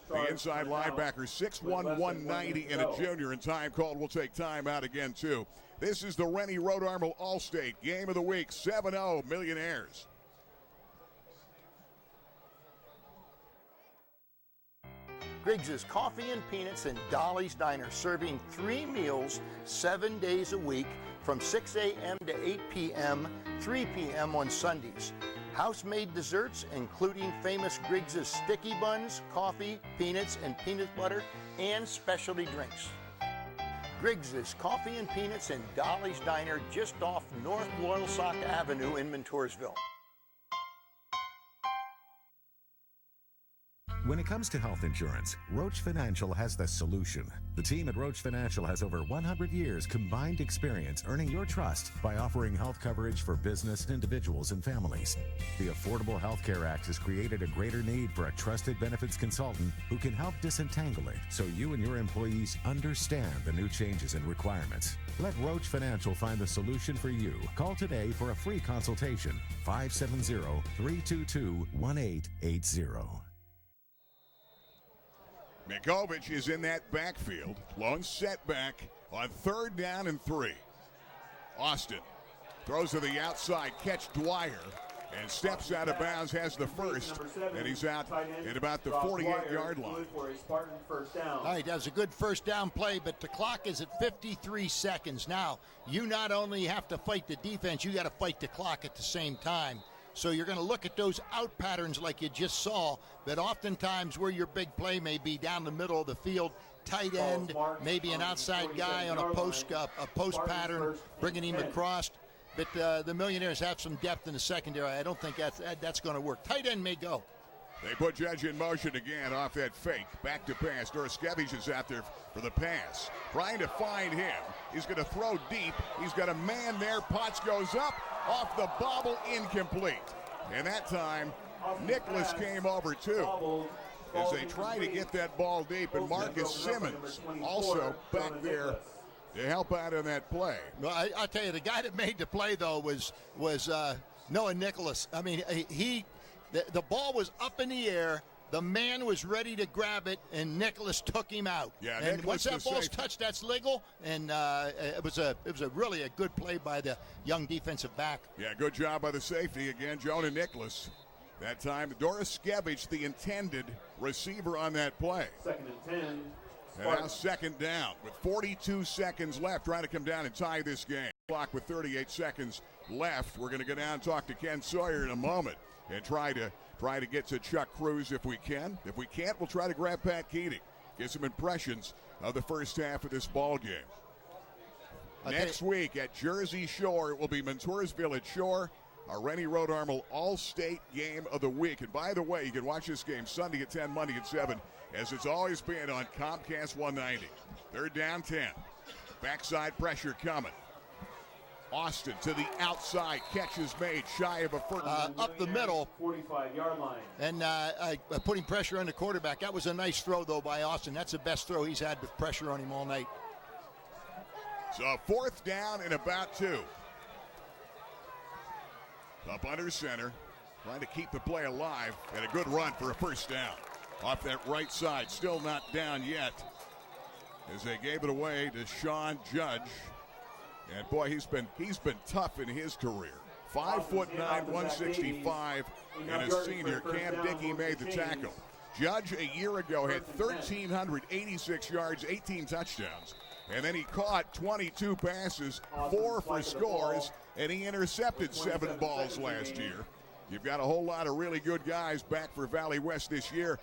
The inside linebacker, 6'1", 190, and a junior. And time called. We'll take time out again, too. This is the Rennie Road Armor Allstate Game of the Week, 7-0 Millionaires. Griggs' Coffee and Peanuts and Dolly's Diner, serving 3 meals 7 days a week from 6 a.m. to 8 p.m., 3 p.m. on Sundays. House-made desserts, including famous Griggs' sticky buns, coffee, peanuts, and peanut butter, and specialty drinks. Griggs' Coffee and Peanuts and Dolly's Diner, just off North Loyalsock Avenue in Montoursville. When it comes to health insurance, Roach Financial has the solution. The team at Roach Financial has over 100 years combined experience earning your trust by offering health coverage for business, individuals, and families. The Affordable Health Care Act has created a greater need for a trusted benefits consultant who can help disentangle it so you and your employees understand the new changes and requirements. Let Roach Financial find the solution for you. Call today for a free consultation. 570-322-1880. Mikovic is in that backfield. Lone setback on 3rd down and 3. Austin throws to the outside, catch Dwyer, and steps out of bounds, has the first, and he's out at about the 48-yard line. All right, that was a good first down play, but the clock is at 53 seconds. Now, you not only have to fight the defense, you got to fight the clock at the same time. So you're going to look at those out patterns like you just saw, that oftentimes where your big play may be down the middle of the field, tight end, maybe an outside guy on a post pattern, bringing him across. But the Millionaires have some depth in the secondary. I don't think that's going to work. Tight end may go. They put Judge in motion again off that fake. Back to pass. Doroskevich is out there for the pass. Trying to find him. He's going to throw deep. He's got a man there. Potts goes up. Off the bobble, incomplete. And that time, Nicholas came over too, as they try to get that ball deep. And Marcus Simmons also back there to help out on that play. Well, I'll tell you, the guy that made the play, though, was Noah Nicholas. I mean, the ball was up in the air. The man was ready to grab it, and Nicholas took him out. Yeah, and Nicholas, once that ball's touched, that's legal. And it was really a good play by the young defensive back. Yeah, good job by the safety again, Jonah Nicholas. That time, Doroskevich, the intended receiver on that play. 2nd and 10. And now second down with 42 seconds left, trying to come down and tie this game. Clock with 38 seconds left. We're going to go down and talk to Ken Sawyer in a moment and try to get to Chuck Cruz if we can. If we can't, we'll try to grab Pat Keating. Get some impressions of the first half of this ball game. Next week at Jersey Shore, it will be Mentors Village Shore, our Rennie Road Armel All-State Game of the Week. And by the way, you can watch this game Sunday at 10, Monday at 7, as it's always been on Comcast 190. Third down 10. Backside pressure coming. Austin to the outside, catch is made, shy of a first. Up the middle. 45-yard line. And putting pressure on the quarterback. That was a nice throw, though, by Austin. That's the best throw he's had with pressure on him all night. So fourth down and about 2. Up under center, trying to keep the play alive, and a good run for a first down. Off that right side, still not down yet, as they gave it away to Sean Judge. And boy, he's been tough in his career. 5'9", 165, and a senior. Cam Dickey made the tackle. Judge a year ago had 1,386 yards, 18 touchdowns, and then he caught 22 passes, 4 for scores, and he intercepted 7 balls last year. You've got a whole lot of really good guys back for Valley West this year.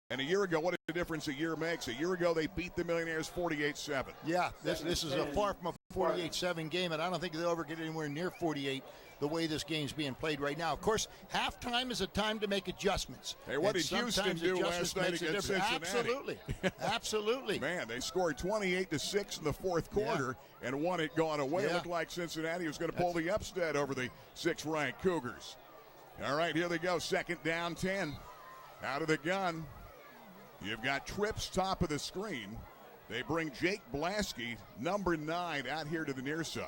And a year ago, what a difference a year makes. A year ago, they beat the Millionaires 48-7. Yeah, this is a far from a 48-7 game, and I don't think they'll ever get anywhere near 48 the way this game's being played right now. Of course, halftime is a time to make adjustments. Hey, what did Houston do last night against Cincinnati? Absolutely. Absolutely. Man, they scored 28-6 in the fourth quarter and won it gone away. It looked like Cincinnati was going to pull the upset over the 6th-ranked Cougars. All right, here they go. Second down 10. Out of the gun. You've got Trips top of the screen. They bring Jake Blasky, number 9, out here to the near side.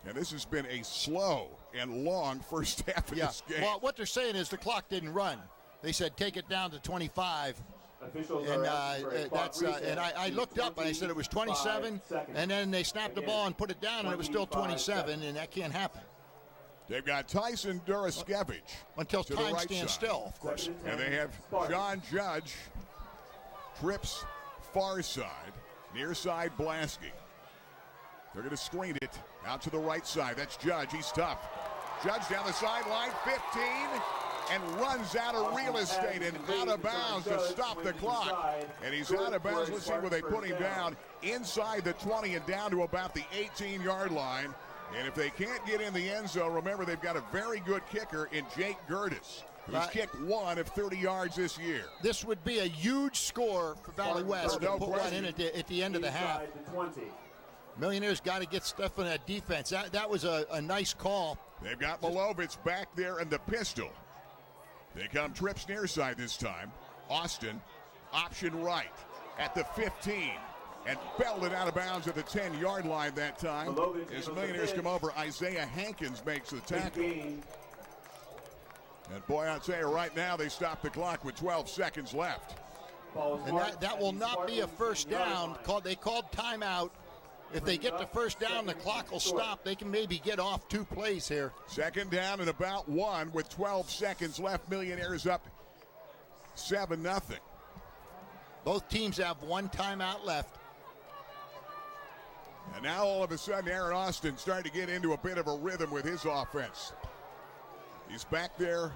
And this has been a slow and long first half of this game. Well, what they're saying is the clock didn't run. They said take it down to 25. And I looked up and I said it was 27, and then they snapped the ball and put it down, and it was still 27, and that can't happen. They've got Tyson Doroskevich until to time the right stands side. still, of course. And they have Sean Judge, Trips far side, near side Blasky. They're going to screen it out to the right side. That's Judge. He's tough. Judge down the sideline, 15, and runs out of real estate and out of bounds to stop the clock. And he's out of bounds. Let's see where they put him down. Inside the 20 and down to about the 18-yard line. And if they can't get in the end zone, remember they've got a very good kicker in Jake Gertis, who's kicked 1 of 30 yards this year. This would be a huge score for Valley West to put one in at the end of the half. Millionaires got to get stuff in that defense. That was a nice call. They've got Milovich back there in the pistol. They come Trips near side this time. Austin, option right at the 15. And belted out of bounds at the 10-yard line that time. As the Millionaires come over, Isaiah Hankins makes the tackle. And boy, I'll tell you right now, they stop the clock with 12 seconds left. And that will not be a first down. They called timeout if they get the first down, the clock will stop. They can maybe get off 2 plays here. Second down and about 1 with 12 seconds left. Millionaires up 7-0. Both teams have 1 timeout left. And now all of a sudden Aaron Austin starting to get into a bit of a rhythm with his offense. He's back there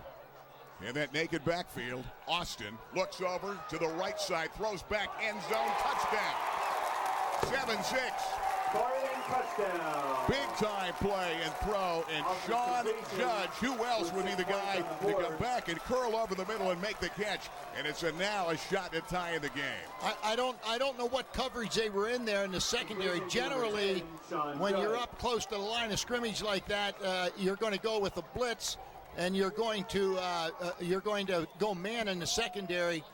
in that naked backfield. Austin looks over to the right side, throws back, end zone, touchdown. 7-6. Touchdown. Big time play and throw, and Sean Judge, who else would be the guy to come back and curl over the middle and make the catch? And it's now a shot at tying the game. I don't know what coverage they were in there in the secondary. Generally, when you're up close to the line of scrimmage like that, you're going to go with the blitz, and you're going to go man in the secondary.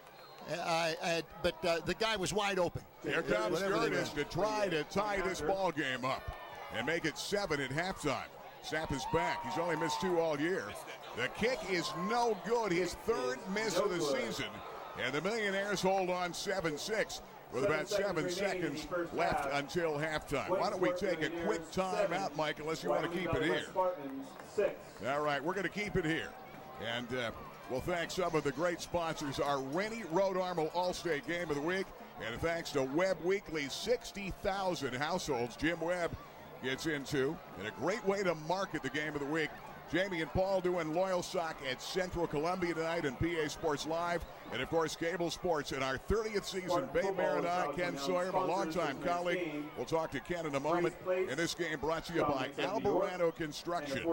But the guy was wide open. Here comes Curtis to try to tie this ball game up and make it 7 at halftime. Sapp is back. He's only missed 2 all year. The kick is no good. His 3rd miss of the season. And the Millionaires hold on 7-6 with about 7 seconds left until halftime. Why don't we take a quick time out, Mike, unless you want to keep it here. All right, we're going to keep it here. And we'll thank some of the great sponsors. Our Rennie Road Armor All-State Game of the Week. And thanks to Webb Weekly, 60,000 households Jim Webb gets into. And a great way to market the Game of the Week. Jamie and Paul doing Loyal Sock at Central Columbia tonight and PA Sports Live. And, of course, Cable Sports in our 30th season. Babe Bear and I, Ken Sawyer, my longtime colleague. We'll talk to Ken in a moment. And this game brought to you by Albarano Construction.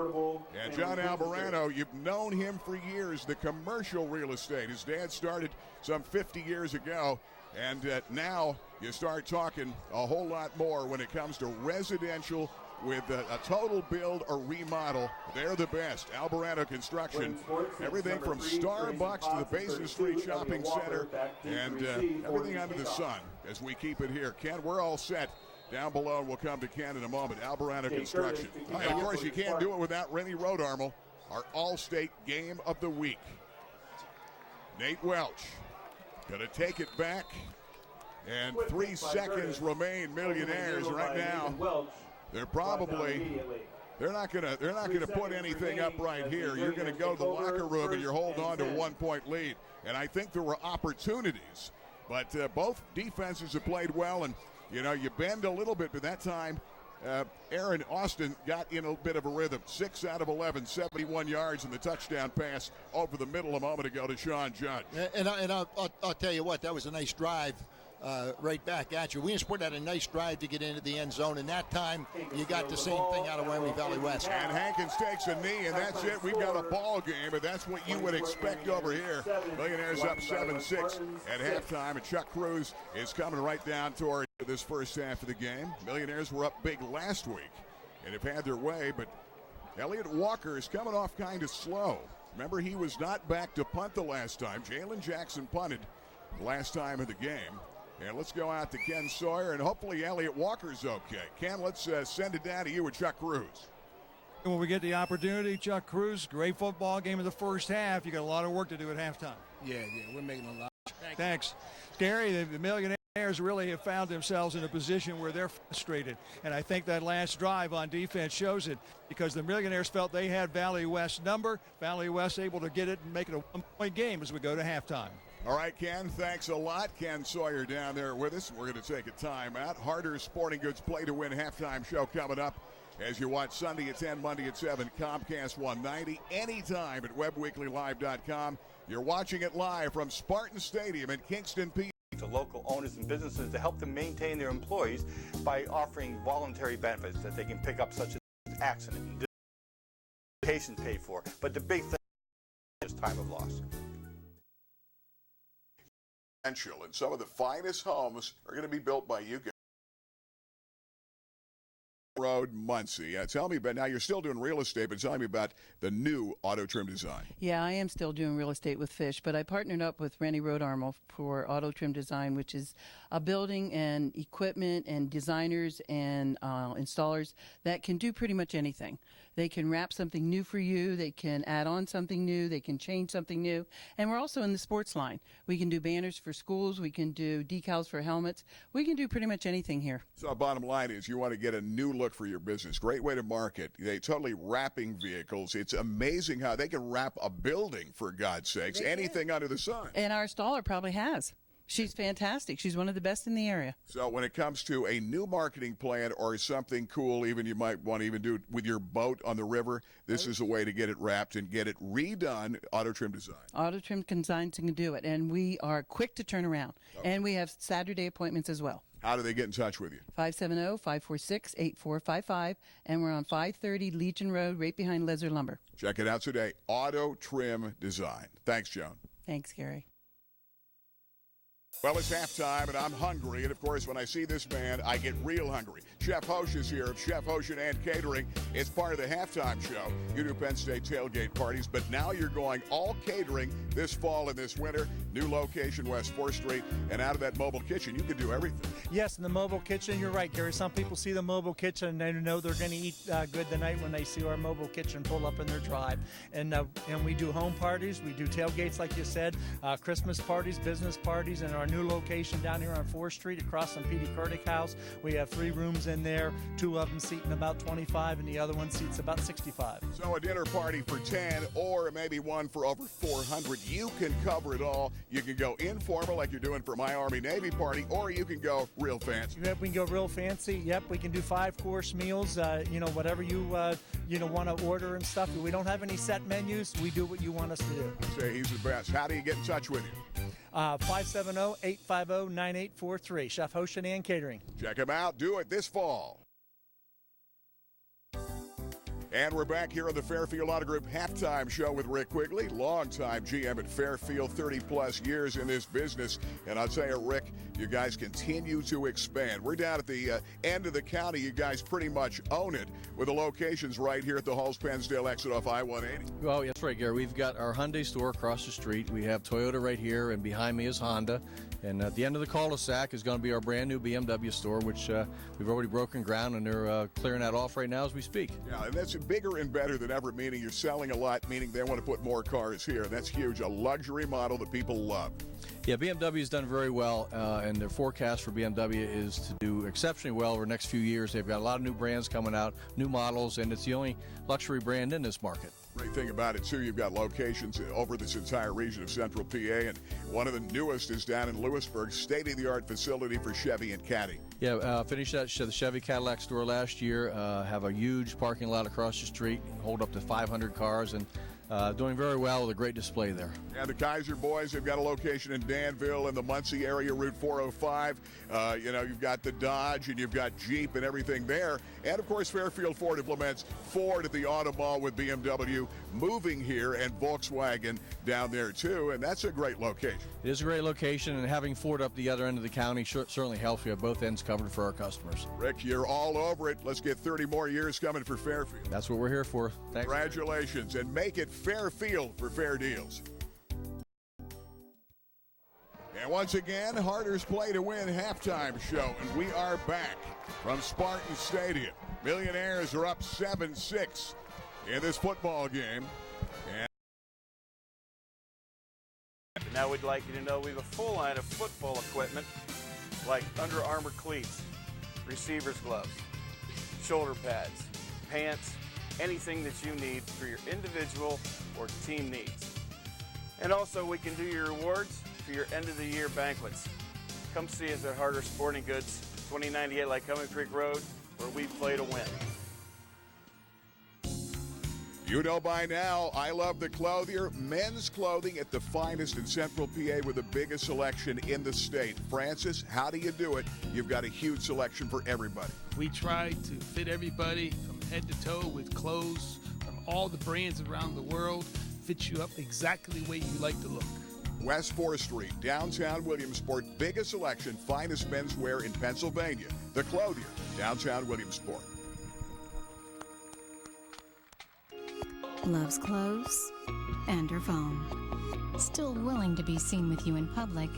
And John Albarano, you've known him for years, the commercial real estate. His dad started some 50 years ago. And now you start talking a whole lot more when it comes to residential with a total build or remodel. They're the best. Albarano Construction. Everything from Starbucks to the Basin Street Shopping Center and everything under the sun as we keep it here. Ken, we're all set. Down below, we'll come to Ken in a moment. Albarano Construction. And, of course, you can't do it without Rennie Road Armor, our All-State Game of the Week. Nate Welch going to take it back. And 3 seconds remain. Millionaires right now. They're not gonna put anything up right here. You're gonna go to the locker room and you're holding on to a 1-point lead. And I think there were opportunities, but both defenses have played well. And you bend a little bit, but that time Aaron Austin got in a bit of a rhythm. 6 out of 11, 71 yards, and the touchdown pass over the middle a moment ago to Sean Judge. And I'll tell you what, that was a nice drive. Right back at you. Williamsport had a nice drive to get into the end zone, and that time you got the same thing out of Wyoming Valley West. And Hankins takes a knee, and that's it. We've got a ball game, and that's what you would expect over here. Millionaires up 7-6 at halftime, and Chuck Cruz is coming right down toward this first half of the game. Millionaires were up big last week and have had their way, but Elliott Walker is coming off kind of slow. Remember, he was not back to punt the last time. Jalen Jackson punted last time of the game. And let's go out to Ken Sawyer, and hopefully Elliott Walker's okay. Ken, let's send it down to you with Chuck Cruz. When we get the opportunity, Chuck Cruz, great football game in the first half. You got a lot of work to do at halftime. Yeah, we're making a lot. Thanks. Gary, the Millionaires really have found themselves in a position where they're frustrated. And I think that last drive on defense shows it, because the Millionaires felt they had Valley West number. Valley West able to get it and make it a 1-point game as we go to halftime. All right, Ken, thanks a lot. Ken Sawyer down there with us. We're going to take a timeout. Harder Sporting Goods Play to Win halftime show coming up as you watch Sunday at 10, Monday at 7, Comcast 190, anytime at WebWeeklyLive.com. You're watching it live from Spartan Stadium in Kingston, PA. To local owners and businesses to help them maintain their employees by offering voluntary benefits that they can pick up, such as accident and vacation paid for. But the big thing is time of loss. And some of the finest homes are going to be built by you guys. Road, Muncie. Tell me about, now you're still doing real estate, but tell me about the new auto trim design. Yeah, I am still doing real estate with Fish, but I partnered up with Rennie Road Armo for auto trim design, which is a building and equipment and designers and installers that can do pretty much anything. They can wrap something new for you. They can add on something new. They can change something new. And we're also in the sports line. We can do banners for schools. We can do decals for helmets. We can do pretty much anything here. So bottom line is you want to get a new look for your business. Great way to market. They totally wrapping vehicles. It's amazing how they can wrap a building, for God's sakes, anything under the sun. And our installer probably has. She's fantastic. She's one of the best in the area. So when it comes to a new marketing plan or something cool, even you might want to even do it with your boat on the river, this is a way to get it wrapped and get it redone. Auto Trim Design. Auto Trim Design can do it, and we are quick to turn around. Okay. And we have Saturday appointments as well. How do they get in touch with you? 570-546-8455, and we're on 530 Legion Road, right behind Lezer Lumber. Check it out today. Auto Trim Design. Thanks, Joan. Thanks, Gary. Well, it's halftime, and I'm hungry. And, of course, when I see this man, I get real hungry. Chef Hosh is here of Chef Hosh and Catering. It's part of the halftime show. You do Penn State tailgate parties, but now you're going all catering this fall and this winter. New location, West 4th Street. And out of that mobile kitchen, you can do everything. Yes, in the mobile kitchen, you're right, Gary. Some people see the mobile kitchen and they know they're going to eat good the night when they see our mobile kitchen pull up in their drive. And we do home parties. We do tailgates, like you said, Christmas parties, business parties, and our new location down here on 4th Street across from P.D. Kurdick House. We have 3 rooms in there, 2 of them seating about 25 and the other one seats about 65. So a dinner party for 10 or maybe one for over 400. You can cover it all. You can go informal like you're doing for my Army Navy party, or you can go real fancy. Yep, we can go real fancy. Yep, we can do 5-course meals, whatever you want to order and stuff. We don't have any set menus. We do what you want us to do. Say he's the best. How do you get in touch with you? 570-850-9843. Chef Hoshin and Catering. Check him out. Do it this fall. And we're back here on the Fairfield Auto Group halftime show with Rick Quigley, longtime GM at Fairfield, 30-plus years in this business. And I'll tell you, Rick, you guys continue to expand. We're down at the end of the county. You guys pretty much own it with the locations right here at the Halls-Pennsdale exit off I-180. Well, that's right, Gary. We've got our Hyundai store across the street. We have Toyota right here, and behind me is Honda. And at the end of the cul-de-sac is going to be our brand new BMW store, which we've already broken ground, and they're clearing that off right now as we speak. Yeah, and that's bigger and better than ever, meaning you're selling a lot, meaning they want to put more cars here. That's huge. A luxury model that people love. Yeah, BMW has done very well, and their forecast for BMW is to do exceptionally well over the next few years. They've got a lot of new brands coming out, new models, and it's the only luxury brand in this market. Great thing about it, too, you've got locations over this entire region of central PA, and one of the newest is down in Lewisburg, state-of-the-art facility for Chevy and Caddy. Yeah, finished the Chevy Cadillac store last year, have a huge parking lot across the street, hold up to 500 cars, and doing very well with a great display there. And the Kaiser boys, they've got a location in Danville in the Muncie area, Route 405. You've got the Dodge and you've got Jeep and everything there. And, of course, Fairfield Ford implements Ford at the Auto Mall with BMW moving here and Volkswagen down there, too. And that's a great location. It is a great location, and having Ford up the other end of the county certainly helps. We have both ends covered for our customers. Rick, you're all over it. Let's get 30 more years coming for Fairfield. That's what we're here for. Thanks. Congratulations, and make it Fairfield for fair deals. And once again, Harder's Play to Win halftime show, and we are back from Spartan Stadium. Millionaires are up 7-6 in this football game. And now we'd like you to know we have a full line of football equipment like Under Armour cleats, receiver's gloves, shoulder pads, pants, anything that you need for your individual or team needs. And also we can do your rewards for your end of the year banquets. Come see us at Harder Sporting Goods, 2098 Lycoming Creek Road, where we play to win. You know by now, I love the Clothier. Men's clothing at the finest in Central PA with the biggest selection in the state. Francis, how do you do it? You've got a huge selection for everybody. We try to fit everybody from head to toe with clothes from all the brands around the world. Fit you up exactly the way you like to look. West 4th Street, downtown Williamsport. Biggest selection, finest menswear in Pennsylvania. The Clothier, downtown Williamsport. loves clothes and her phone. Still willing to be seen with you in public,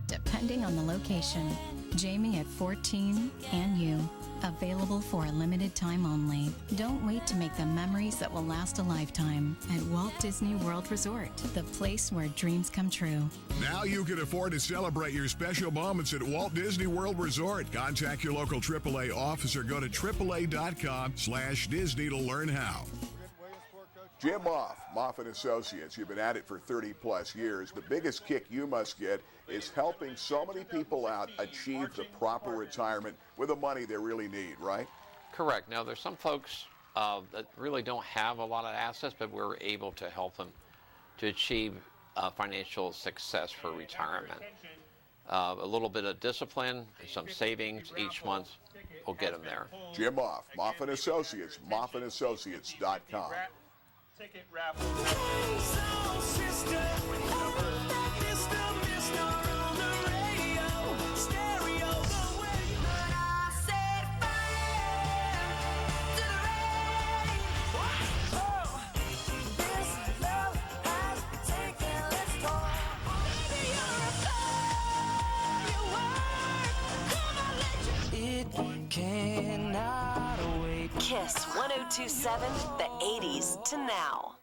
depending on the location. Jamie at 14 and you. Available for a limited time only. Don't wait to make the memories that will last a lifetime at Walt Disney World Resort, the place where dreams come true. Now you can afford to celebrate your special moments at Walt Disney World Resort. Contact your local AAA office or go to AAA.com/Disney to learn how. Jim Moff & Associates. You've been at it for 30-plus years. The biggest kick you must get is helping so many people out achieve the proper retirement with the money they really need, right? Correct. Now, there's some folks that really don't have a lot of assets, but we're able to help them to achieve financial success for retirement. A little bit of discipline, some savings each month will get them there. Jim Moff & Associates, moffandassociates.com. Ticket raffle. Kiss 1027, the 80s to now.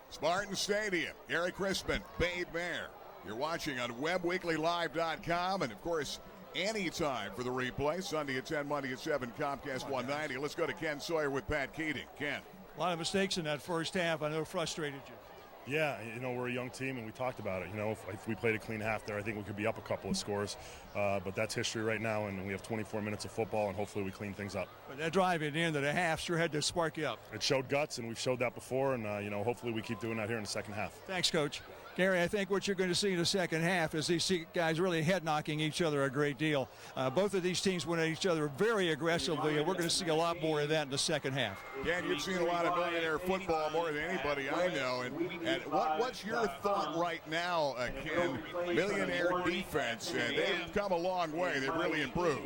Spartan Stadium, Gary Crispin, Babe Mayer. You're watching on WebWeeklyLive.com, and of course, anytime for the replay. Sunday at 10, Monday at 7, Comcast 190. Let's go to Ken Sawyer with Pat Keating. Ken. A lot of mistakes in that first half. I know frustrated you. Yeah, we're a young team, and we talked about it. If we played a clean half there, I think we could be up a couple of scores. But that's history right now, and we have 24 minutes of football, and hopefully we clean things up. But that drive at the end of the half sure had to spark you up. It showed guts, and we've showed that before, and, hopefully we keep doing that here in the second half. Thanks, Coach. Gary, I think what you're going to see in the second half is these guys really head-knocking each other a great deal. Both of these teams went at each other very aggressively, and we're going to see a lot more of that in the second half. Ken, you've seen a lot of millionaire football more than anybody I know. And what's your thought right now, Ken? Millionaire defense, and they've come a long way. They've really improved.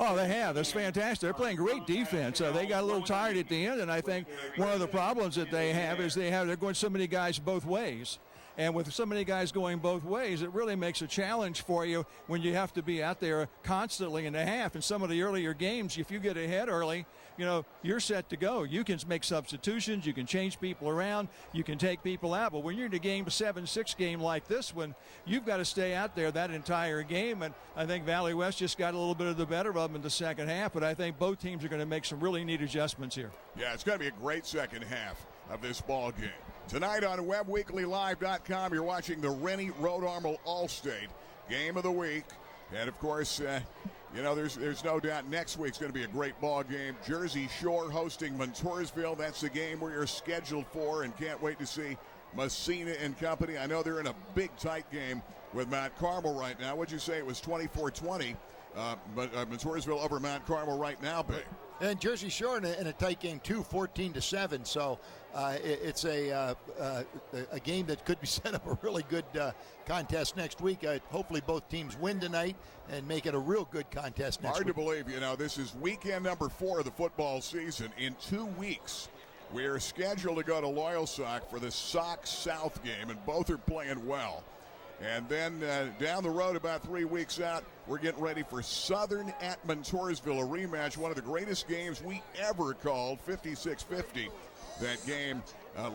Oh, they have. That's fantastic. They're playing great defense. They got a little tired at the end, and I think one of the problems that they have is they're going so many guys both ways. And with so many guys going both ways, it really makes a challenge for you when you have to be out there constantly in the half. In some of the earlier games, if you get ahead early, you're set to go. You can make substitutions. You can change people around. You can take people out. But when you're in a 7-6 game like this one, you've got to stay out there that entire game. And I think Valley West just got a little bit of the better of them in the second half. But I think both teams are going to make some really neat adjustments here. Yeah, it's going to be a great second half of this ball game. Tonight on WebWeeklyLive.com, you're watching the Rennie Road Armor All-State Game of the Week. And, of course, there's no doubt next week's going to be a great ball game. Jersey Shore hosting Montoursville. That's the game we are scheduled for, and can't wait to see Messina and company. I know they're in a big, tight game with Mount Carmel right now. What'd you say? It was 24-20. Montoursville over Mount Carmel right now, Bay. And Jersey Shore in a tight game, too, 14-7. So it's a game that could be set up a really good contest next week. Hopefully both teams win tonight and make it a real good contest next week. Hard to believe, this is weekend number 4 of the football season. In 2 weeks, we are scheduled to go to Loyalsock for the Sox South game, and both are playing well. And then down the road, about 3 weeks out, we're getting ready for Southern at Montoursville, a rematch, one of the greatest games we ever called, 56-50. That game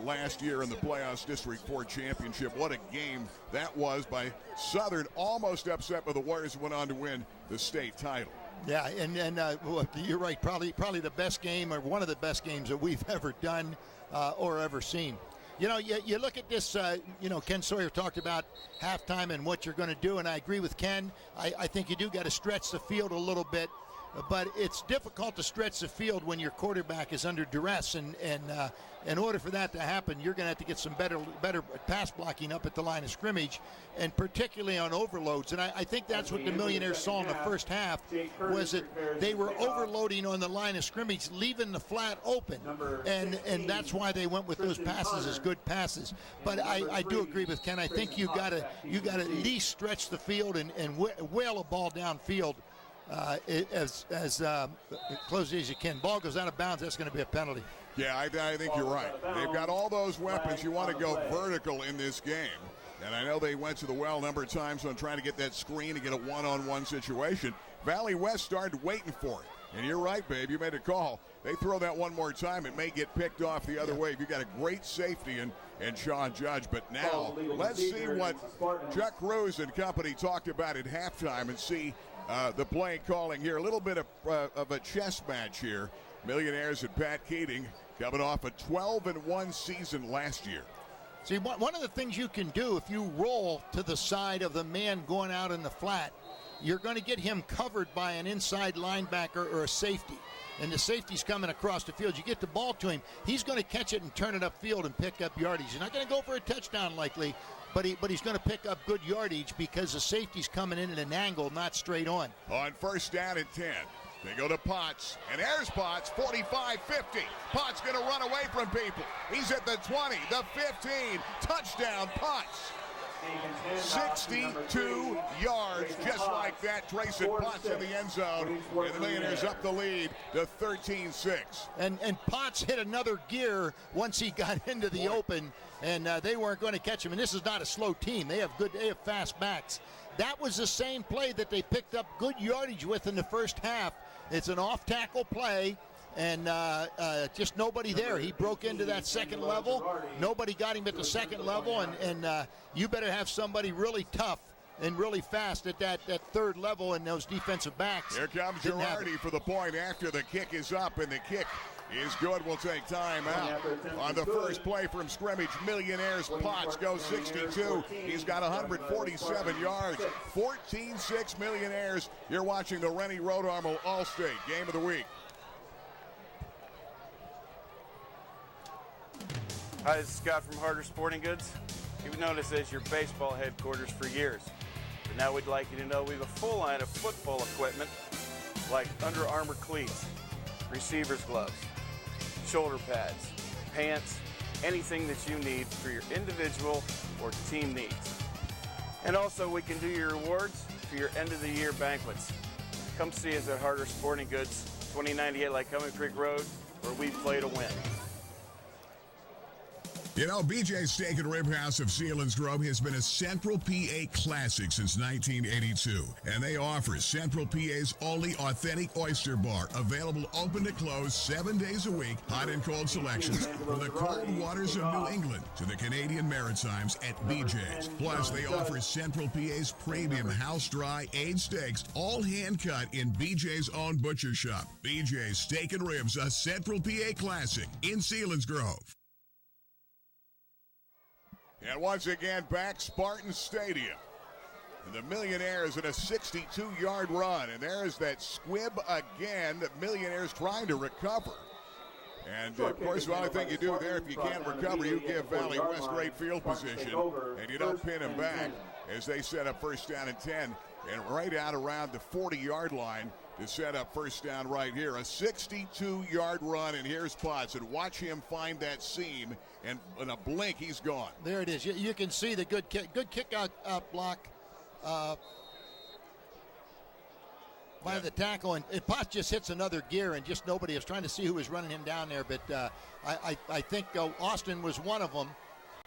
last year in the playoffs, District 4 championship. What a game that was by Southern, almost upset by the Warriors, who went on to win the state title. Yeah, and you're right, probably the best game or one of the best games that we've ever done or ever seen. You look at this, Ken Sawyer talked about halftime and what you're going to do, and I agree with Ken. I think you do got to stretch the field a little bit, but it's difficult to stretch the field when your quarterback is under duress, and in order for that to happen, you're going to have to get some better pass blocking up at the line of scrimmage, and particularly on overloads. And I think that's what the Millionaires saw in the first half, was that they were overloading on the line of scrimmage, leaving the flat open, and that's why they went with those passes as good passes. But I do agree with Ken. I think you got to at least stretch the field and whale a ball downfield as closely as you can. Ball goes out of bounds, that's going to be a penalty. Yeah, I think you're right. They've got all those weapons. You want to go vertical in this game. And I know they went to the well a number of times on trying to get that screen and get a one-on-one situation. Valley West started waiting for it. And you're right, babe. You made a call. They throw that one more time, it may get picked off the other way. You've got a great safety in Sean Judge. But now let's see what Chuck Cruz and company talked about at halftime and see the play calling here. A little bit of a chess match here. Millionaires and Pat Keating coming off a 12-1 season last year. See, one of the things you can do if you roll to the side of the man going out in the flat, you're going to get him covered by an inside linebacker or a safety. And the safety's coming across the field. You get the ball to him, he's going to catch it and turn it upfield and pick up yardage. He's not going to go for a touchdown likely, but he's going to pick up good yardage because the safety's coming in at an angle, not straight on. On first down and 10. They go to Potts, and there's Potts, 45-50. Potts going to run away from people. He's at the 20, the 15. Touchdown, Potts. 62 yards, just like that. Trayson Potts in the end zone, and the Millionaires up the lead to 13-6. And Potts hit another gear once he got into the open, and they weren't going to catch him. And this is not a slow team. They have fast backs. That was the same play that they picked up good yardage with in the first half. It's an off-tackle play, and just nobody there. He broke into that second level. Nobody got him at the second level, and you better have somebody really tough and really fast at that third level in those defensive backs. Here comes Girardi for the point after the kick is up, and the kick is good. We'll take time out. On the first play from scrimmage, Millionaires Potts goes 62. He's got 147 yards. 14-6 Millionaires. You're watching the Rennie Road Armor All-State Game of the Week. Hi, this is Scott from Harder Sporting Goods. You've known us as your baseball headquarters for years. But now we'd like you to know we have a full line of football equipment like Under Armour cleats, receivers gloves, shoulder pads, pants, anything that you need for your individual or team needs. And also we can do your rewards for your end of the year banquets. Come see us at Harder Sporting Goods, 2098 Lycoming Creek Road, where we play to win. You know, BJ's Steak and Rib House of Selinsgrove has been a Central PA classic since 1982. And they offer Central PA's only authentic oyster bar, available open to close 7 days a week, hot and cold selections from the cold waters of New England to the Canadian Maritimes at BJ's. Plus, they offer Central PA's premium house-dry aged steaks, all hand-cut in BJ's own butcher shop. BJ's Steak and Ribs, a Central PA classic in Selinsgrove. And once again, back Spartan Stadium. And the Millionaires in a 62-yard run. And there's that squib again. The Millionaires trying to recover. And, of course, the only thing you do there, if you can't recover, you give Valley West great field position. And you don't pin them back as they set up first down and 10. And right out around the 40-yard line to set up first down right here. A 62-yard run, and here's Potts. And watch him find that seam, and in a blink, he's gone. There it is. You can see the good kick out block by the tackle. And Potts just hits another gear, and just nobody is trying to see who was running him down there. But I think Austin was one of them.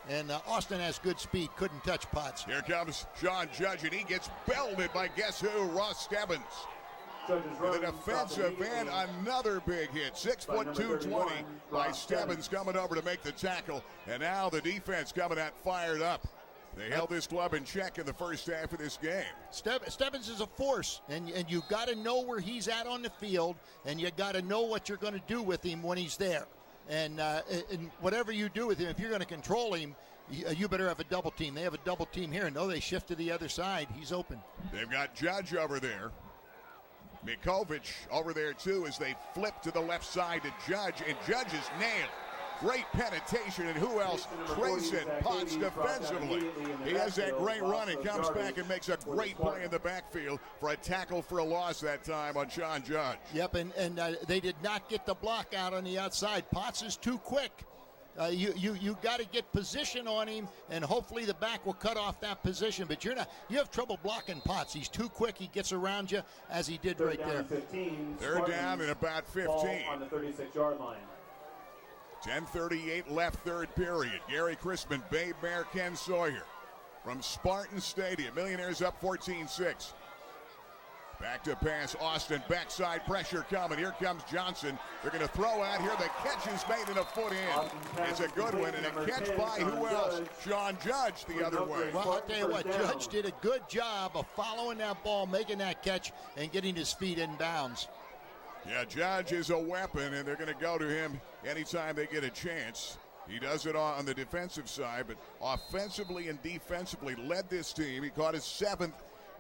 And Austin has good speed, couldn't touch Potts. Here comes Sean Judge, and he gets belted by guess who? Ross Stebbins. With an defensive end, another big hit. 6 foot 220 by Stebbins coming over to make the tackle. And now the defense coming out fired up. They held this club in check in the first half of this game. Stebbins is a force, and you got to know where he's at on the field, and you got to know what you're going to do with him when he's there. And whatever you do with him, if you're going to control him, you better have a double team. They have a double team here. No, they shift to the other side. He's open. They've got Judge over there. Mikovic over there, too, as they flip to the left side to Judge, and Judge is nailed. Great penetration, and who else? Trayson Potts defensively. He has that great run and comes back and makes a great play in the backfield for a tackle for a loss that time on Sean Judge. Yep, and they did not get the block out on the outside. Potts is too quick. You got to get position on him, and hopefully the back will cut off that position. But you have trouble blocking Potts. He's too quick. He gets around you as he did right there. 15, Third down and about 15 on the 36-yard line. 10:38 left, third period. Gary Crispin, Babe Bear, Ken Sawyer from Spartan Stadium. Millionaires up 14-6. Back to pass, Austin, backside pressure coming. Here comes Johnson. They're going to throw out here. The catch is made and a foot in. It's a good one, and a catch by who else? Sean Judge the other way. Well, I'll tell you what, Judge did a good job of following that ball, making that catch, and getting his feet in bounds. Yeah, Judge is a weapon, and they're going to go to him anytime they get a chance. He does it on the defensive side, but offensively and defensively led this team. He caught his 7th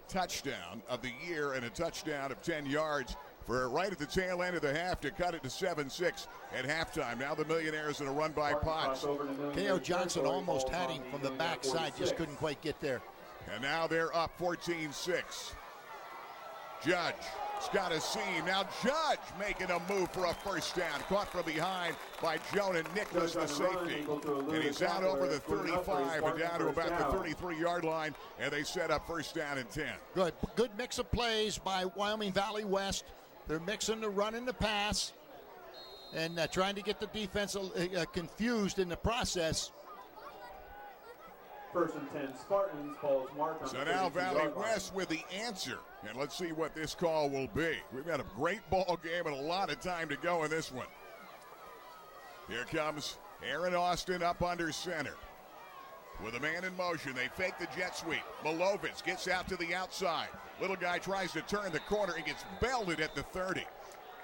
touchdown of the year and a touchdown of 10 yards for right at the tail end of the half to cut it to 7-6 at halftime. Now the Millionaires in a run by Potts. K.O. Johnson almost had him from the backside, just couldn't quite get there. And now they're up 14-6. Judge has got a seam. Now Judge making a move for a first down. Caught from behind by Jonah Nicholas, the safety. And he's out over the 35 and down to about the 33-yard line. And they set up first down and 10. Good mix of plays by Wyoming Valley West. They're mixing the run and the pass and trying to get the defense confused in the process. First and 10 Spartans, Paul's mark on So now Valley West with the answer. And let's see what this call will be. We've got a great ball game and a lot of time to go in this one. Here comes Aaron Austin up under center. With a man in motion, they fake the jet sweep. Milovich gets out to the outside. Little guy tries to turn the corner and gets belted at the 30.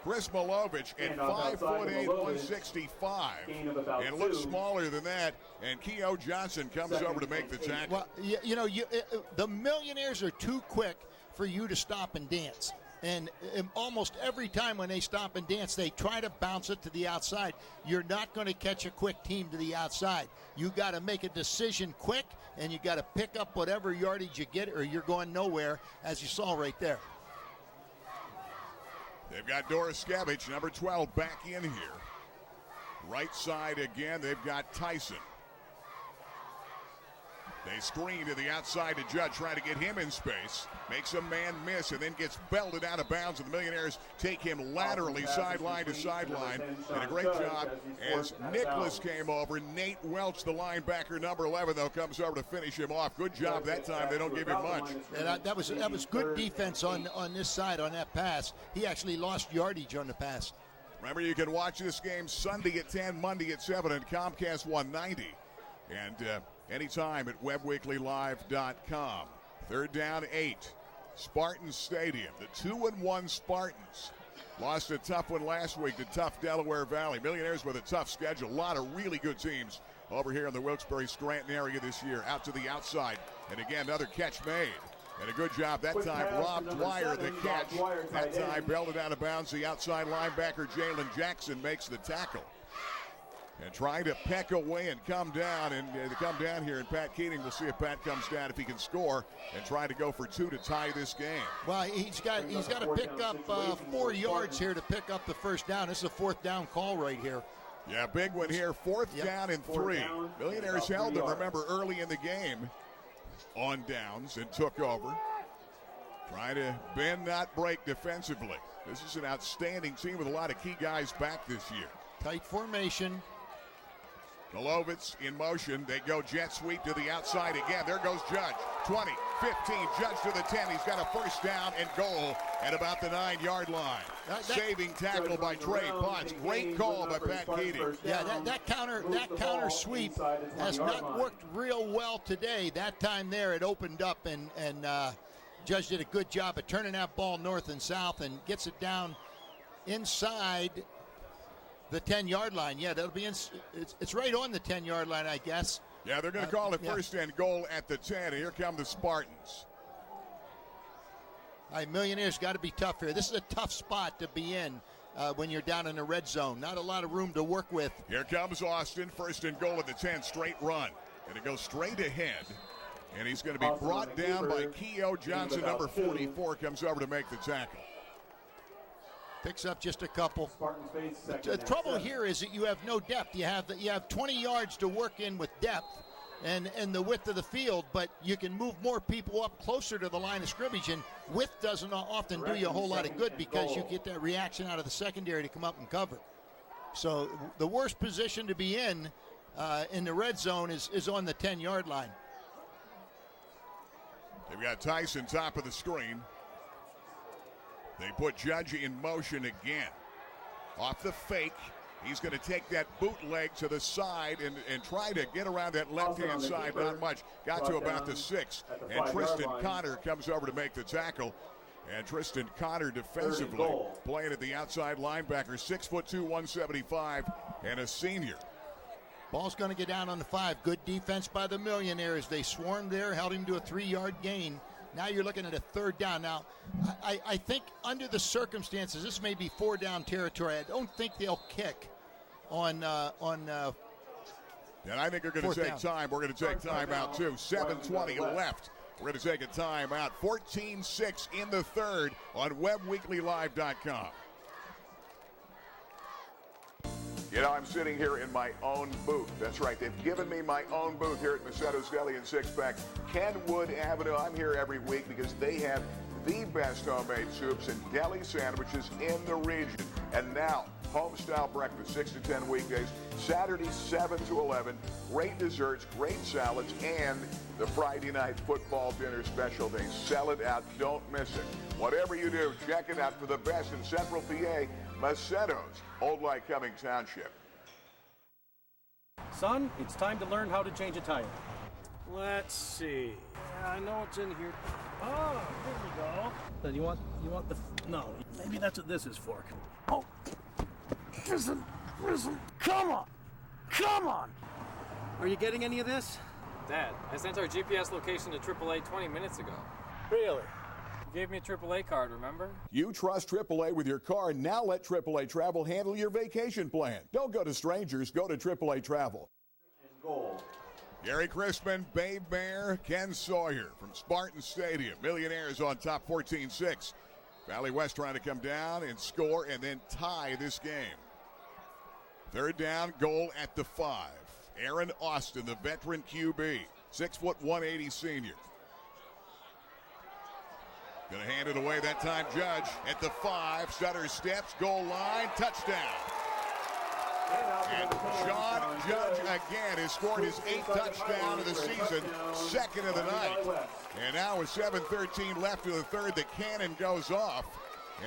Chris Milovich at 5'8", 165, and looks smaller than that. And K.O. Johnson comes over to make the tackle. Well, the Millionaires are too quick for you to stop and dance. And almost every time when they stop and dance, they try to bounce it to the outside. You're not going to catch a quick team to the outside. You got to make a decision quick, and you got to pick up whatever yardage you get, or you're going nowhere, as you saw right there. They've got Doris Skavich, number 12, back in here. Right side again, they've got Tyson. They screen to the outside to Judge, trying to get him in space. Makes a man miss and then gets belted out of bounds. And the Millionaires take him laterally, sideline to sideline. And a great job as Nicholas came over. Nate Welch, the linebacker, number 11, though, comes over to finish him off. Good job that time. They don't give him much. And that was good defense on this side on that pass. He actually lost yardage on the pass. Remember, you can watch this game Sunday at 10, Monday at 7 on Comcast 190. And anytime at webweeklylive.com. Third down 8. Spartan Stadium. The 2-1 Spartans lost a tough one last week to tough Delaware Valley. Millionaires with a tough schedule. A lot of really good teams over here in the Wilkes-Barre-Scranton area this year. Out to the outside. And again, another catch made. And a good job that time. Rob Dwyer, the catch. That time belted out of bounds. The outside linebacker, Jalen Jackson, makes the tackle. And trying to peck away and come down, and to come down here, and Pat Keating, we'll see if Pat comes down, if he can score, and try to go for 2 to tie this game. Well, he's got to pick up 4 yards here to pick up the first down. This is a 4th down call right here. Yeah, big one here, 4th down and 3. Millionaires held them, remember, early in the game on downs and took over. Trying to bend, not break defensively. This is an outstanding team with a lot of key guys back this year. Tight formation. Milovich in motion. They go jet sweep to the outside again. There goes Judge. 20, 15, Judge to the 10. He's got a first down and goal at about the 9-yard line. Saving tackle by Trey Potts. Great call by Pat Keating. Yeah, that counter sweep has not worked real well today. That time there it opened up, and Judge did a good job of turning that ball north and south and gets it down inside the 10-yard line. Yeah, that'll be it's right on the 10-yard line, I guess. Yeah, they're going to call it first and goal at the 10. Here come the Spartans. All right, Millionaires got to be tough here. This is a tough spot to be in when you're down in the red zone. Not a lot of room to work with. Here comes Austin. First and goal at the 10. Straight run. And it goes straight ahead. And he's going to be brought down by K.O. Johnson, number 44, comes over to make the tackle. Picks up just a couple. The trouble here is that you have no depth. You have 20 yards to work in with depth and the width of the field, but you can move more people up closer to the line of scrimmage, and width doesn't often do you a whole lot of good because you get that reaction out of the secondary to come up and cover. So the worst position to be in the red zone is on the 10-yard line. They've got Tyson top of the screen. They put Judge in motion again. Off the fake. He's going to take that bootleg to the side and try to get around that left-hand side. Not much. Got to about the 6. And Tristan Connor comes over to make the tackle. And Tristan Connor defensively playing at the outside linebacker. 6'2", 175, and a senior. Ball's going to get down on the 5. Good defense by the Millionaires. They swarmed there, held him to a 3-yard gain. Now you're looking at a 3rd down. Now, I think under the circumstances, this may be 4-down territory. I don't think they'll kick on. And I think they're going to take time. We're going to take time out too. 7:20 left. We're going to take a time out. 14-6 in the 3rd on WebWeeklyLive.com. You know, I'm sitting here in my own booth. That's right. They've given me my own booth here at Macetto's Deli and Sixpack, Kenwood Avenue. I'm here every week because they have the best homemade soups and deli sandwiches in the region. And now, home-style breakfast, 6 to 10 weekdays, Saturday 7 to 11, great desserts, great salads, and the Friday night football dinner special. They sell it out. Don't miss it. Whatever you do, check it out for the best in Central PA, Macetto's, Old Lycoming Township. Son, it's time to learn how to change a tire. Let's see. I know it's in here. Oh, here we go. Then you want the, no, maybe that's what this is for. Oh, listen, come on. Are you getting any of this? Dad, I sent our GPS location to AAA 20 minutes ago. Really? You gave me a AAA card, remember? You trust AAA with your car. Now let AAA Travel handle your vacation plan. Don't go to strangers. Go to AAA Travel. Gary Crispin, Babe Bear, Ken Sawyer from Spartan Stadium. Millionaires on top 14-6. Valley West trying to come down and score and then tie this game. 3rd down, goal at the 5. Aaron Austin, the veteran QB, 6', 180 senior. Going to hand it away that time, Judge at the 5. Sutter steps, goal line, touchdown. And John Judge again has scored his 8th touchdown of the season, 2nd of the night. And now with 7:13 left in the 3rd, the cannon goes off.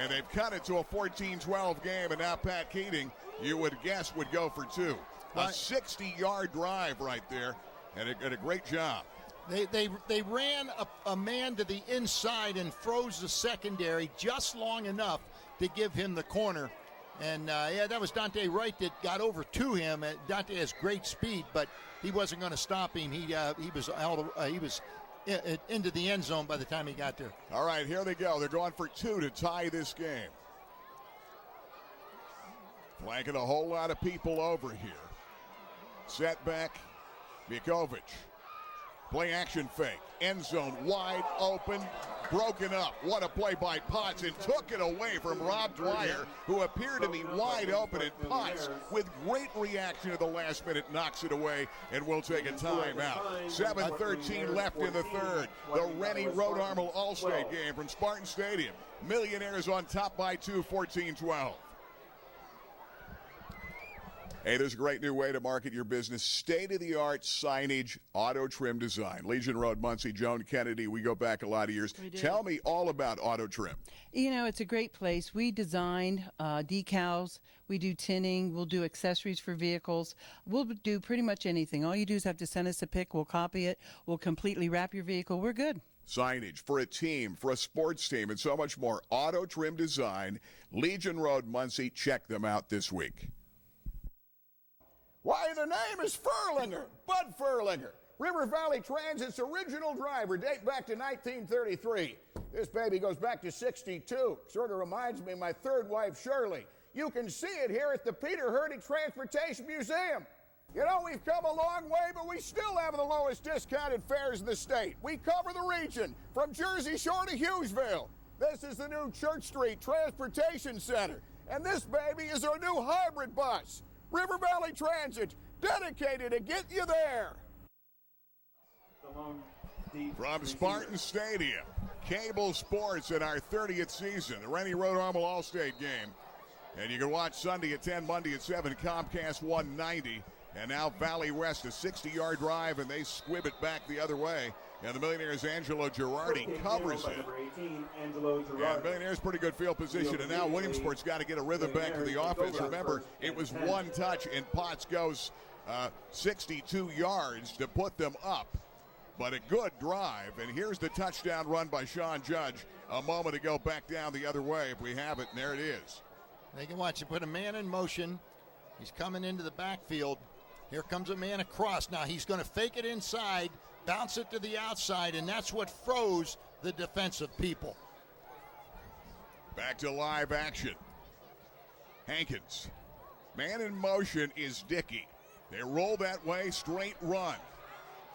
And they've cut it to a 14-12 game. And now Pat Keating, you would guess, would go for 2. A 60-yard drive right there, and it did a great job. They ran a man to the inside and froze the secondary just long enough to give him the corner. And, that was Dante Wright that got over to him. Dante has great speed, but he wasn't going to stop him. He was into the end zone by the time he got there. All right, here they go. They're going for 2 to tie this game. Flanking a whole lot of people over here. Setback, Mikovic. Play action fake. End zone wide open. Broken up. What a play by Potts, and took it away from Rob Dwyer, who appeared to be wide open, and Potts, with great reaction at the last minute, knocks it away, and we'll take a timeout. 7:13 left in the 3rd. The Rennie Rhode Armor All-State game from Spartan Stadium. Millionaires on top by 2, 14-12. Hey, there's a great new way to market your business. State-of-the-art signage, auto trim design. Legion Road, Muncie, Joan Kennedy. We go back a lot of years. Tell me all about auto trim. You know, it's a great place. We design decals. We do tinning. We'll do accessories for vehicles. We'll do pretty much anything. All you do is have to send us a pic. We'll copy it. We'll completely wrap your vehicle. We're good. Signage for a team, for a sports team, and so much more. Auto trim design. Legion Road, Muncie. Check them out this week. Why, the name is Furlinger, Bud Furlinger. River Valley Transit's original driver, date back to 1933. This baby goes back to 62. Sort of reminds me of my 3rd wife, Shirley. You can see it here at the Peter Hurdig Transportation Museum. You know, we've come a long way, but we still have the lowest discounted fares in the state. We cover the region, from Jersey Shore to Hughesville. This is the new Church Street Transportation Center, and this baby is our new hybrid bus. River Valley Transit, dedicated to get you there. From Spartan Stadium, Cable Sports in our 30th season, the Rennie Road Armel All-State game. And you can watch Sunday at 10, Monday at 7, Comcast 190. And now Valley West, a 60-yard drive, and they squib it back the other way. And the Millionaires' Angelo Girardi covers it. And the Millionaires' pretty good field position. And now Williamsport's got to get a rhythm back to the offense. Remember, it was one touch, and Potts goes 62 yards to put them up. But a good drive. And here's the touchdown run by Sean Judge a moment ago, back down the other way if we have it. And there it is. They can watch it. Put a man in motion. He's coming into the backfield. Here comes a man across. Now he's going to fake it inside, bounce it to the outside, and that's what froze the defensive people. Back to live action. Hankins. Man in motion is Dickey. They roll that way, straight run.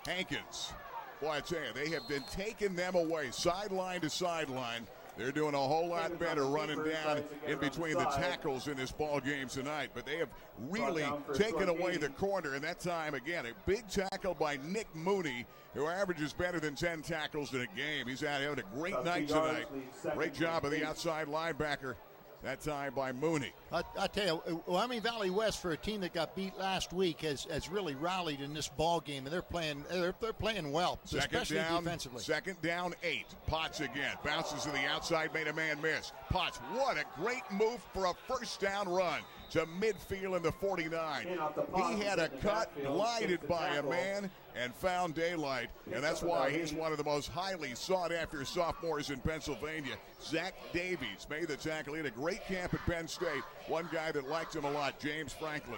Hankins. Boy, I tell you, they have been taking them away, sideline to sideline. They're doing a whole lot better running down in between the tackles in this ball game tonight. But they have really taken away the corner. And that time, again, a big tackle by Nick Mooney, who averages better than 10 tackles in a game. He's out having a great night tonight. Great job of the outside linebacker. That time by Mooney. I tell you, Wyoming Valley West, for a team that got beat last week, has really rallied in this ball game, and they're playing well, especially defensively. Second down 8. Potts again bounces to the outside, made a man miss. Potts, what a great move for a first down run to midfield in the 49. He had a cut, glided by a man, and found daylight, and that's why he's one of the most highly sought-after sophomores in Pennsylvania. Zach Davies made the tackle. He had a great camp at Penn State. One guy that liked him a lot, James Franklin.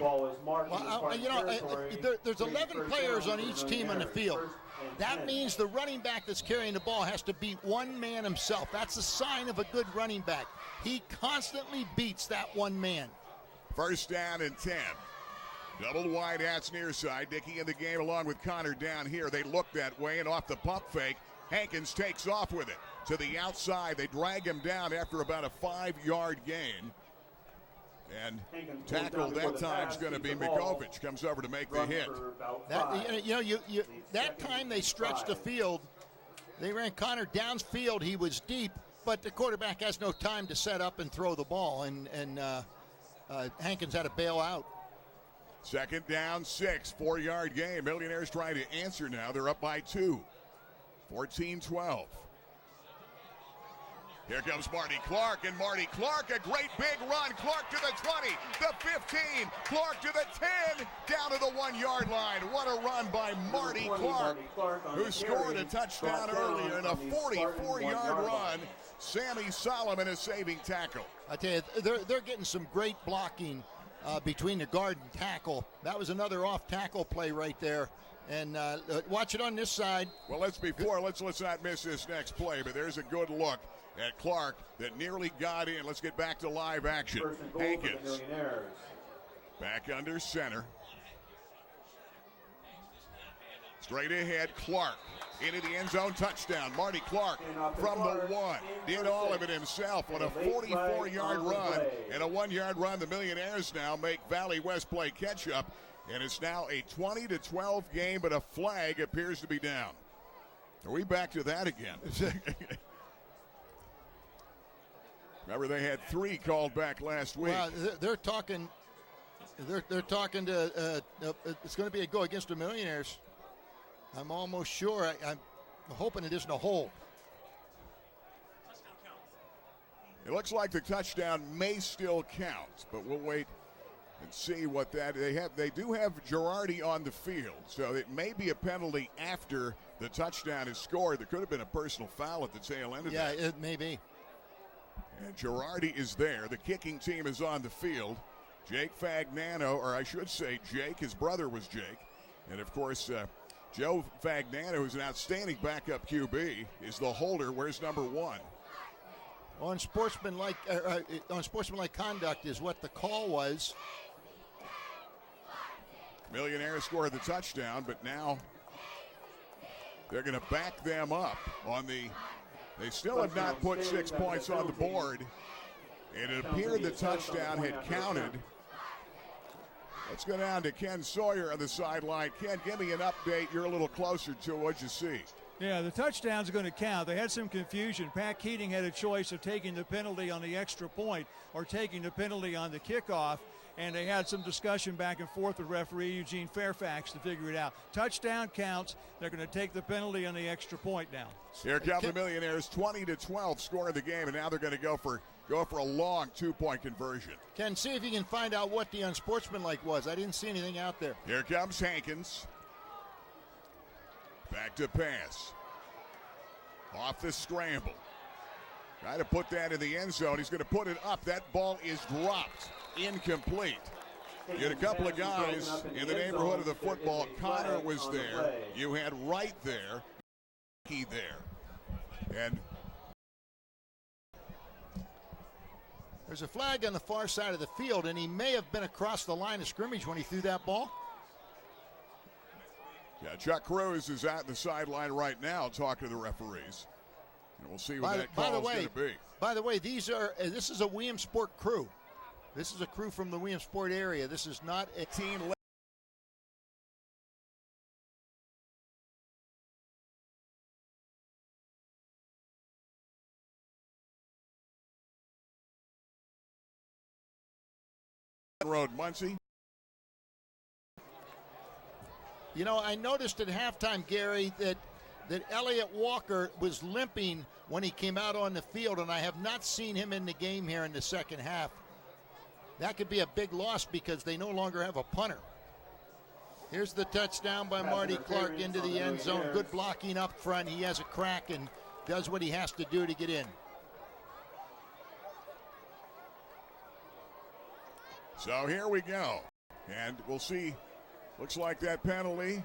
There's 11 players on each team on the field. That means the running back that's carrying the ball has to beat one man himself. That's a sign of a good running back. He constantly beats that one man. First down and 10. Double wide hats near side. Dickey in the game along with Connor down here. They look that way, and off the pump fake, Hankins takes off with it. To the outside, they drag him down after about a 5-yard gain. And tackle that time is going to be Mikovich. Comes over to make the hit. That time they stretched the field. They ran Connor downfield. He was deep, but the quarterback has no time to set up and throw the ball, and Hankins had to bail out. Second down 6, 4-yard game. Millionaires trying to answer now. They're up by 2. 14-12. Here comes Marty Clark, and Marty Clark, a great big run. Clark to the 20, the 15, Clark to the 10, down to the 1-yard line. What a run by Marty Clark, who scored a touchdown earlier in a 44-yard run. Sammy Solomon, a saving tackle. I tell you, they're getting some great blocking between the guard and tackle. That was another off-tackle play right there. And watch it on this side. Well, let's not miss this next play, but there's a good look at Clark that nearly got in. Let's get back to live action. Hankins back under center. Straight ahead, Clark into the end zone, touchdown. Marty Clark from the 1 did all of it himself on a 44-yard run and a 1-yard run. The Millionaires now make Valley West play catch up, and it's now a 20-12 game, but a flag appears to be down. Are we back to that again? Remember, they had 3 called back last week. Well, they're talking. They're talking to. It's going to be a go against the Millionaires. I'm almost sure. I'm hoping it isn't a hold. It looks like the touchdown may still count, but we'll wait and see what that. They do have Girardi on the field, so it may be a penalty after the touchdown is scored. There could have been a personal foul at the tail end of that. Yeah, it may be. And Girardi is there. The kicking team is on the field. Jake Fagnano, or I should say Jake, his brother was Jake. And, of course, Joe Fagnano, who's an outstanding backup QB, is the holder. Where's number 1? On sportsmanlike conduct is what the call was. Millionaires scored the touchdown, but now they're going to back them up on the They still have not put 6 points on the board. And it appeared the touchdown had counted. Let's go down to Ken Sawyer on the sideline. Ken, give me an update. You're a little closer to it. What'd you see? Yeah, the touchdown's going to count. They had some confusion. Pat Keating had a choice of taking the penalty on the extra point or taking the penalty on the kickoff, and they had some discussion back and forth with referee Eugene Fairfax to figure it out. Touchdown counts. They're going to take the penalty on the extra point now. Here come the Millionaires, 20-12 score of the game, and now they're going to go for a long 2-point conversion. Ken, see if you can find out what the unsportsmanlike was. I didn't see anything out there. Here comes Hankins. Back to pass. Off the scramble. Try to put that in the end zone. He's going to put it up. That ball is dropped. Incomplete. You had a couple of guys in the neighborhood of the football. Connor was there. You had Wright there. He there. And there's a flag on the far side of the field, and he may have been across the line of scrimmage when he threw that ball. Yeah, Chuck Cruz is at the sideline right now talking to the referees. And we'll see what that call is going to be. By the way, this is a Williamsport crew. This is a crew from the Williamsport area. This is not a team. Road, Muncie. You know, I noticed at halftime, Gary, that Elliott Walker was limping when he came out on the field, and I have not seen him in the game here in the second half. That could be a big loss because they no longer have a punter. Here's the touchdown by Marty Clark into the end zone. Good blocking up front. He has a crack and does what he has to do to get in. So here we go. And we'll see. Looks like that penalty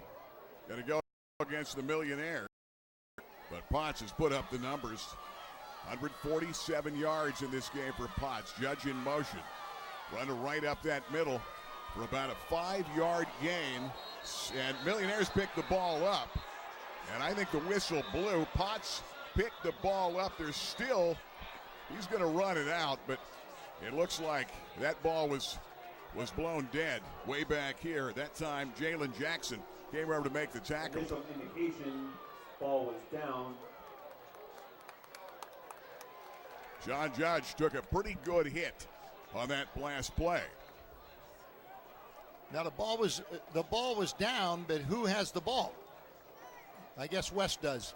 going to go against the Millionaires. But Potts has put up the numbers. 147 yards in this game for Potts. Judge in motion. Running right up that middle for about a 5-yard gain. And Millionaires picked the ball up. And I think the whistle blew. Potts picked the ball up. He's going to run it out. But it looks like that ball was blown dead way back here. At that time, Jalen Jackson came over to make the tackle. Initial indication, ball was down. John Judge took a pretty good hit on that last play. Now the ball was down, but who has the ball? I guess West does.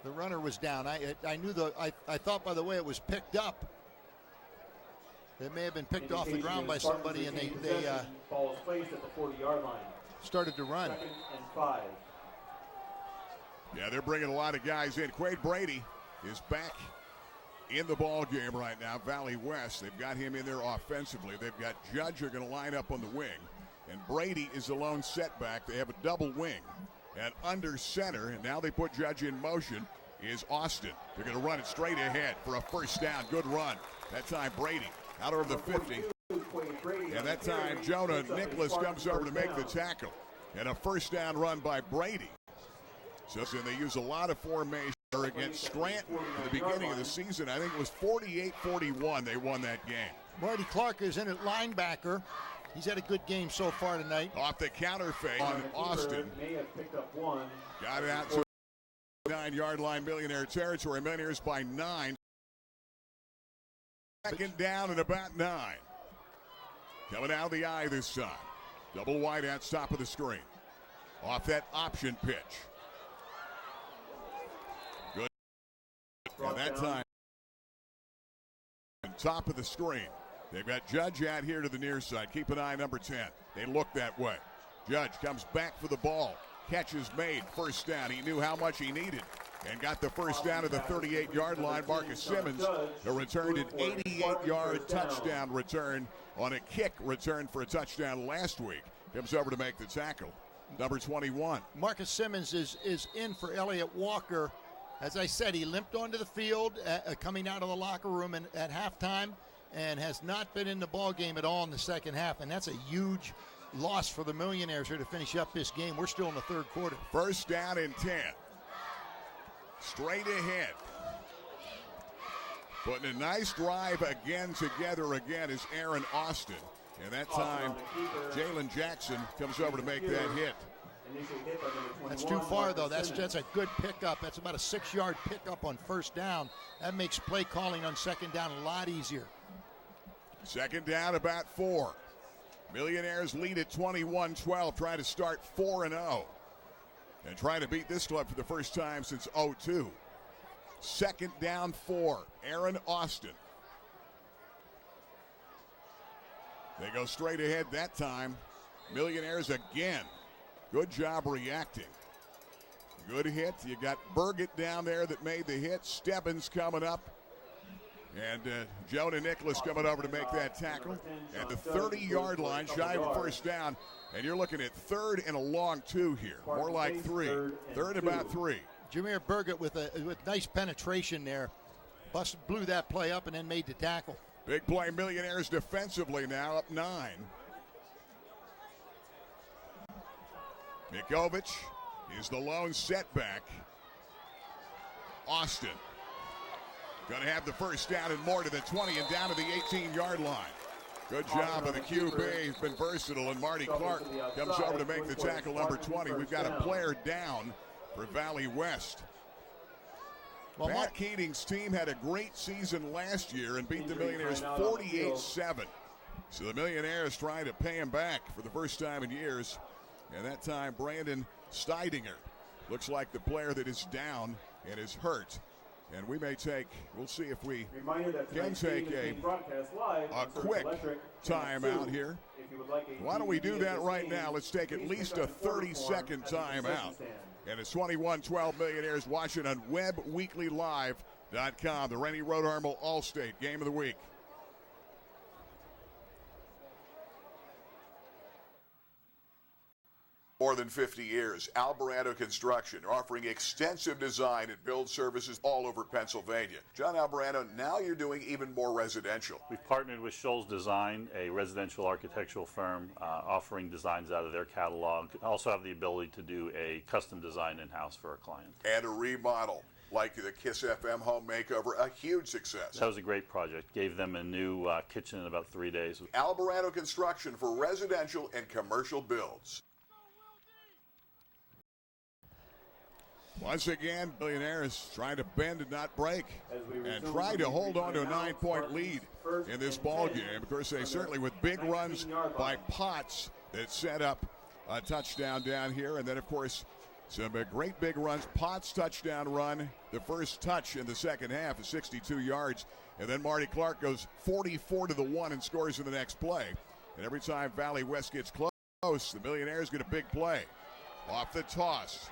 The runner was down. I thought, by the way, it was picked up. It may have been picked off the ground by somebody, and they ball was placed at the 40-yard line. Started to run. 2nd and 5. Yeah, they're bringing a lot of guys in. Quade Brady is back in the ball game right now. Valley West, they've got him in there offensively. They've got Judge who are going to line up on the wing, and Brady is the lone setback. They have a double wing, and under center, and now they put Judge in motion, is Austin. They're going to run it straight ahead for a first down. Good run. That time Brady out over the 50. And that time Jonah Nicholas comes over to make the tackle. And a first down run by Brady. So they use a lot of formation against Scranton at the beginning of the season. I think it was 48-41 they won that game. Marty Clark is in at linebacker. He's had a good game so far tonight. Off the counter fake on Austin. May have picked up one. Got it out to 9-yard line, Millionaire territory. Millionaires by 9. Second down and about 9. Coming out of the eye this time. Double wide outs, top of the screen. Off that option pitch. Good. And that time, top of the screen. They've got Judge out here to the near side. Keep an eye, number 10. They look that way. Judge comes back for the ball. Catch is made. First down. He knew how much he needed and got the first down at the 38-yard line. Marcus Simmons returned an 88-yard touchdown return on a kick return for a touchdown last week. Comes over to make the tackle. Number 21. Marcus Simmons is in for Elliott Walker. As I said, he limped onto the field coming out of the locker room at halftime and has not been in the ball game at all in the second half. And that's a huge loss for the Millionaires here to finish up this game. We're still in the third quarter. First down and 10. Straight ahead. Putting a nice drive again together is Aaron Austin. And that time, Jalen Jackson comes over to make that hit. That's too far, though. That's a good pickup. That's about a 6-yard pickup on first down. That makes play calling on second down a lot easier. Second down, about 4. Millionaires lead at 21-12, trying to start 4-0. And trying to beat this club for the first time since 2002. Second down, 4. Aaron Austin. They go straight ahead that time. Millionaires again. Good job reacting. Good hit. You got Burgett down there that made the hit. Stebbins coming up. And Jonah Nicholas coming over to make that tackle. At the 30-yard line, shy of a first down. And you're looking at 3rd and a long 2 here. More like 3. 3rd about 3. Jameer Burgett with nice penetration there. Blew that play up and then made the tackle. Big play Millionaires defensively now, up 9. Mikovic is the lone setback. Austin going to have the first down and more to the 20 and down to the 18-yard line. Good job of the QB. He's been versatile, and Marty Clark comes over to make the tackle, number 20. We've got a player down for Valley West. Well, Pat Keating's team had a great season last year and beat the Millionaires 48-7. So the Millionaires trying to pay him back for the first time in years. And that time, Brandon Steidinger looks like the player that is down and is hurt. And we'll see if we can take a quick timeout here. Why don't we do that right now? Let's take at least a 30-second timeout. And it's 21-12 Millionaires watching on WebWeeklyLive.com. The Rennie Road Armel All-State Game of the Week. More than 50 years, Alvarado Construction, offering extensive design and build services all over Pennsylvania. John Alvarado, now you're doing even more residential. We've partnered with Scholl's Design, a residential architectural firm, offering designs out of their catalog. Also have the ability to do a custom design in-house for our clients. And a remodel, like the Kiss FM home makeover, a huge success. That was a great project. Gave them a new kitchen in about 3 days. Alvarado Construction for residential and commercial builds. Once again, Millionaires trying to bend and not break and try to hold on to a 9-point lead in this ball game. Of course, they certainly with big runs by Potts that set up a touchdown down here. And then, of course, some great big runs. Potts touchdown run, the first touch in the second half is 62 yards. And then Marty Clark goes 44-1 and scores in the next play. And every time Valley West gets close, the Millionaires get a big play. Off the toss.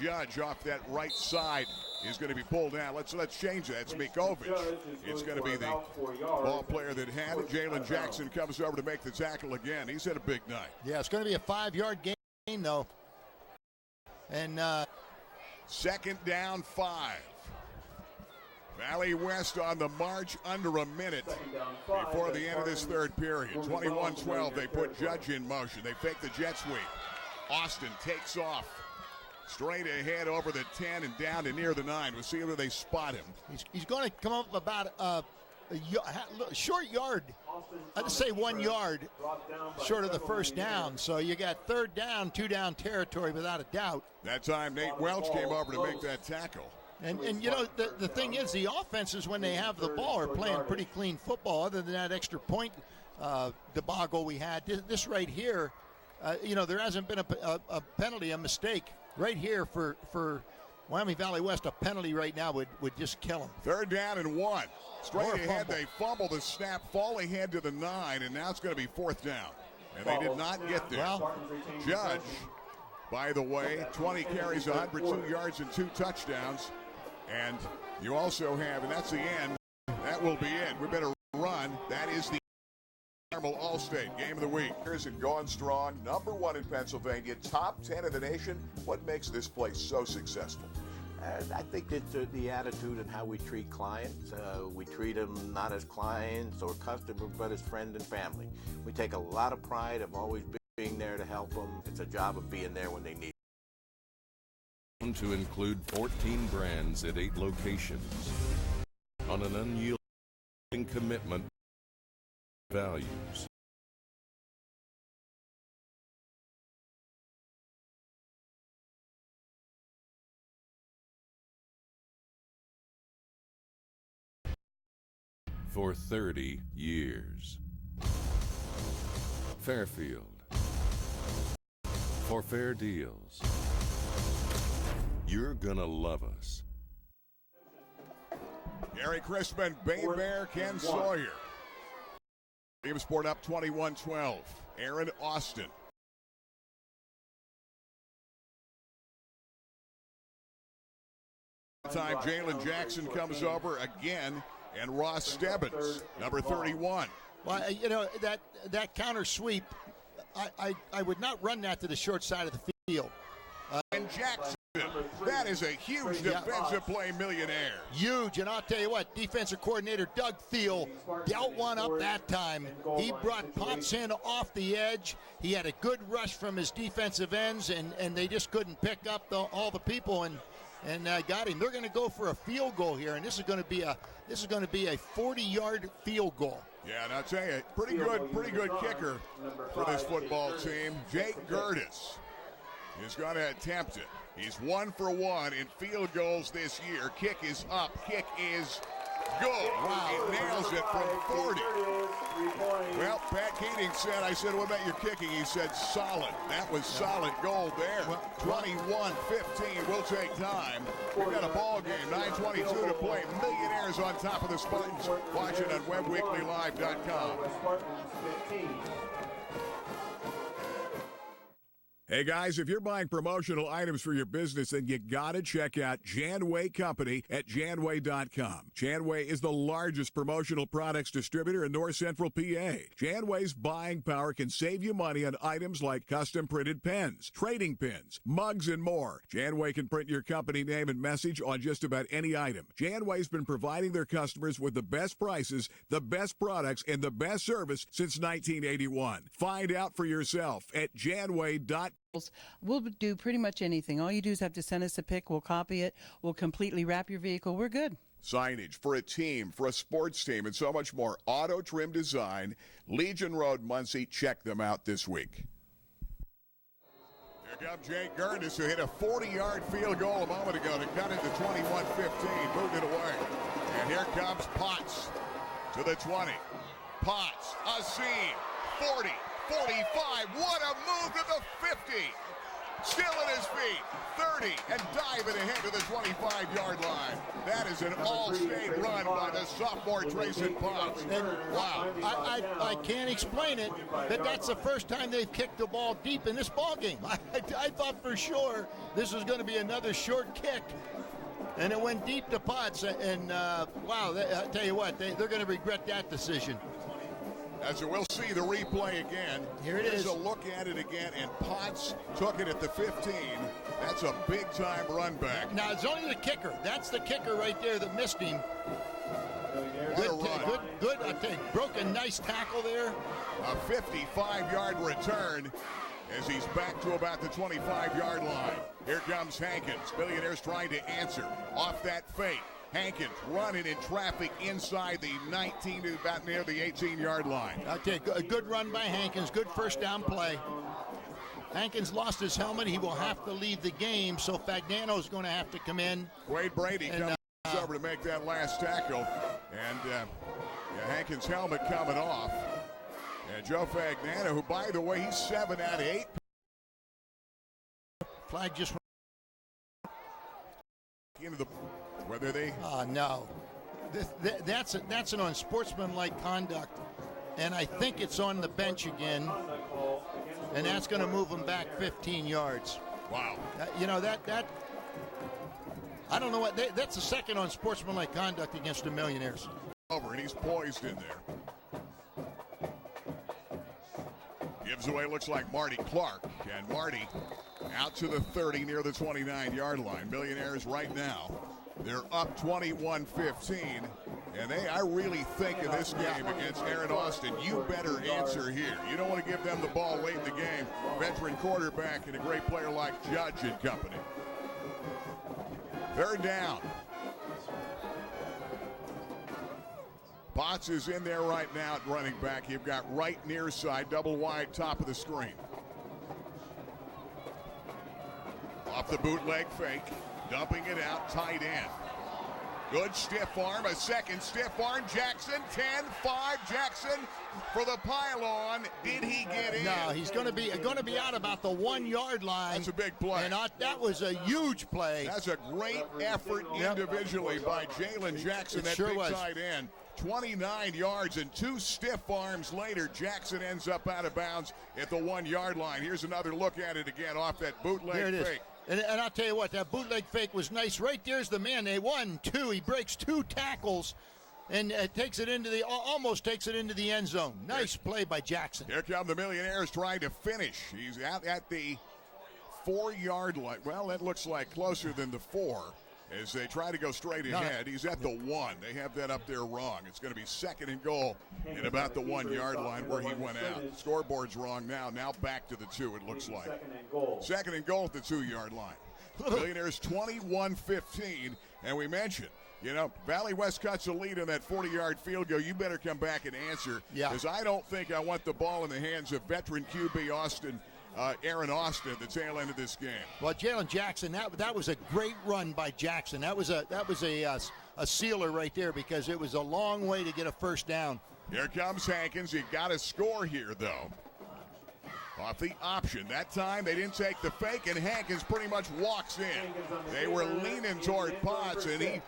Judge off that right side is going to be pulled down. Let's change that. It's Mikovic. It's going to be the ball player that had it. Jalen Jackson comes over to make the tackle again. He's had a big night. Yeah, it's going to be a 5-yard gain, though. And second down, 5. Valley West on the march under a minute before the end of this third period. 21-12, they put Judge in motion. They fake the jet sweep. Austin takes off. Straight ahead over the 10 and down to near the 9. We'll see whether they spot him. He's going to come up about a short yard. I'd say 1 yard short of the first down. So you got third down, 2-down territory without a doubt. That time Nate Welch came over to make that tackle. And you know, the thing is, the offenses, when they have the ball, are playing pretty clean football, other than that extra point debacle we had. This right here, you know, there hasn't been a penalty, a mistake. Right here for Wyoming Valley West, a penalty right now would just kill them. Third down and 1. Straight ahead, they fumble the snap, fall ahead to the 9, and now it's going to be fourth down. And they did not get there. Well, Judge, by the way, 20 carries, 102 yards, and 2 touchdowns. And you also have, and that's the end, that will be it. We better run. That is the All-State Game of the Week. And going strong, number 1 in Pennsylvania, top 10 in the nation. What makes this place so successful? I think it's the attitude and how we treat clients. We treat them not as clients or customers, but as friends and family. We take a lot of pride of always being there to help them. It's a job of being there when they need it. to include 14 brands at 8 locations on an unyielding commitment to values. For 30 years. Fairfield. For fair deals. You're gonna love us. Gary Crispin, Bay Bear, Ken Sawyer. Williamsport up 21-12. Aaron Austin. Time Jalen Jackson comes over again, and Ross Stebbins, number 31. Well, that counter sweep, I would not run that to the short side of the field. And Jackson, that is a huge defensive play, millionaire. Huge, and I'll tell you what, defensive coordinator Doug Thiel dealt one up that time. He brought Potts in off the edge. He had a good rush from his defensive ends, and they just couldn't pick up all the people and got him. They're going to go for a field goal here, and this is going to be a 40-yard field goal. Yeah, and I'll tell you, pretty good kicker for this football team. Jake Gertis is going to attempt it. He's 1 for 1 in field goals this year. Kick is up. Kick is good. Wow. He nails it from 40. Well, Pat Keating said, I said, what about your kicking? He said, solid. That was solid gold there. 21-15. We'll take time. We've got a ball game. 9:22 to play. Millionaires on top of the Spartans. Watch it on WebWeeklyLive.com. Hey guys, if you're buying promotional items for your business, then you gotta check out Janway Company at Janway.com. Janway is the largest promotional products distributor in North Central PA. Janway's buying power can save you money on items like custom printed pens, trading pins, mugs, and more. Janway can print your company name and message on just about any item. Janway's been providing their customers with the best prices, the best products, and the best service since 1981. Find out for yourself at Janway.com. We'll do pretty much anything. All you do is have to send us a pic. We'll copy it. We'll completely wrap your vehicle. We're good. Signage for a team, for a sports team, and so much more. Auto Trim Design, Legion Road, Muncie. Check them out this week. Here comes Jake Gertis, who hit a 40-yard field goal a moment ago to cut it to 21-15. Moved it away. And here comes Potts to the 20. Potts, a seam, 40. 45, what a move to the 50. Still at his feet, 30, and diving ahead to the 25-yard line. That is an all-state run by the sophomore Trayson Potts. Wow. I can't explain it, but that's the first time they've kicked the ball deep in this ballgame. I thought for sure this was going to be another short kick. And it went deep to Potts, and wow, I tell you what, they're going to regret that decision. As we'll see the replay again. Here it is. Here's a look at it again, and Potts took it at the 15. That's a big-time run back. Now, it's only the kicker. That's the kicker right there that missed him. Good. I think broke a nice tackle there. A 55-yard return as he's back to about the 25-yard line. Here comes Hankins. Millionaires trying to answer off that fake. Hankins running in traffic inside the 19 to about near the 18-yard line. Okay, a good run by Hankins. Good first down play. Hankins lost his helmet. He will have to leave the game, so Fagnano's going to have to come in. Wade Brady comes over to make that last tackle. And Hankins' helmet coming off. And Joe Fagnano, who, by the way, he's 7 out of 8. Flag just into the... Whether they... no. That's an unsportsmanlike conduct. And I think it's on the bench again. And that's going to move him back 15 yards. Wow. That I don't know what... That's the second unsportsmanlike conduct against the Millionaires. Over, and he's poised in there. Gives away, looks like Marty Clark. And Marty out to the 30 near the 29-yard line. Millionaires right now. They're up 21-15, and I really think in this game against Aaron Austin, you better answer here. You don't want to give them the ball late in the game. Veteran quarterback and a great player like Judge and company. Third down. Potts is in there right now at running back. You've got right near side, double wide, top of the screen. Off the bootleg fake, dumping it out, tight end. Good stiff arm, a second stiff arm. Jackson, 10-5. Jackson for the pylon. Did he get in? No, he's going to be out about the 1 yard line. That's a big play. And that was a huge play. That's a great effort individually by Jalen Jackson, that sure big was. tight end. 29 yards, and 2 stiff arms later, Jackson ends up out of bounds at the 1 yard line. Here's another look at it again off that bootleg There it fake. is. And I'll tell you what, that bootleg fake was nice. Right there's the man. They 1, 2. He breaks 2 tackles and almost takes it into the end zone. Nice play by Jackson. Here come the Millionaires trying to finish. He's out at the 4 yard line. Well, that looks like closer than the 4 as they try to go straight ahead. He's at the 1. They have that up there wrong. It's going to be 2nd and goal at about the 1 yard line where he went out. Scoreboard's wrong now. Now back to the 2, it looks like. 2nd and goal at the 2 yard line. Millionaires 21-15. And we mentioned, Valley West cuts a lead on that 40 yard field goal. You better come back and answer. Because I don't think I want the ball in the hands of veteran QB Aaron Austin at the tail end of this game. Well, Jalen Jackson, that was a great run by Jackson. That was a sealer right there because it was a long way to get a first down. Here comes Hankins. You've got to score here, though. Off the option. That time they didn't take the fake, and Hankins pretty much walks in. They were leaning toward Potts, and he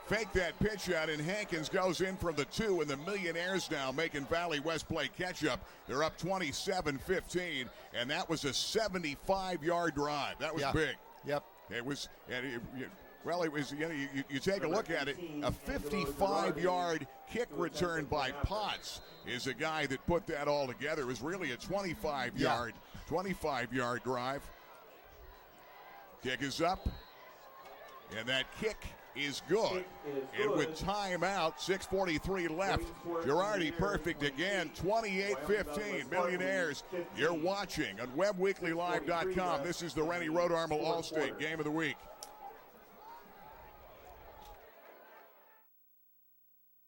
faked that pitch out, and Hankins goes in from the 2, and the Millionaires now making Valley West play catch-up. They're up 27-15, and that was a 75-yard drive. That was big. Yep. It was, you take a look at it, a 55-yard kick return by Potts is a guy that put that all together. It was really a 25-yard drive. Kick is up, and that kick is good. And with timeout, 6:43 left. Girardi perfect again, 28-15. Millionaires, you're watching on WebbWeeklyLive.com. This is the Rennie Road Armor All-State Game of the Week.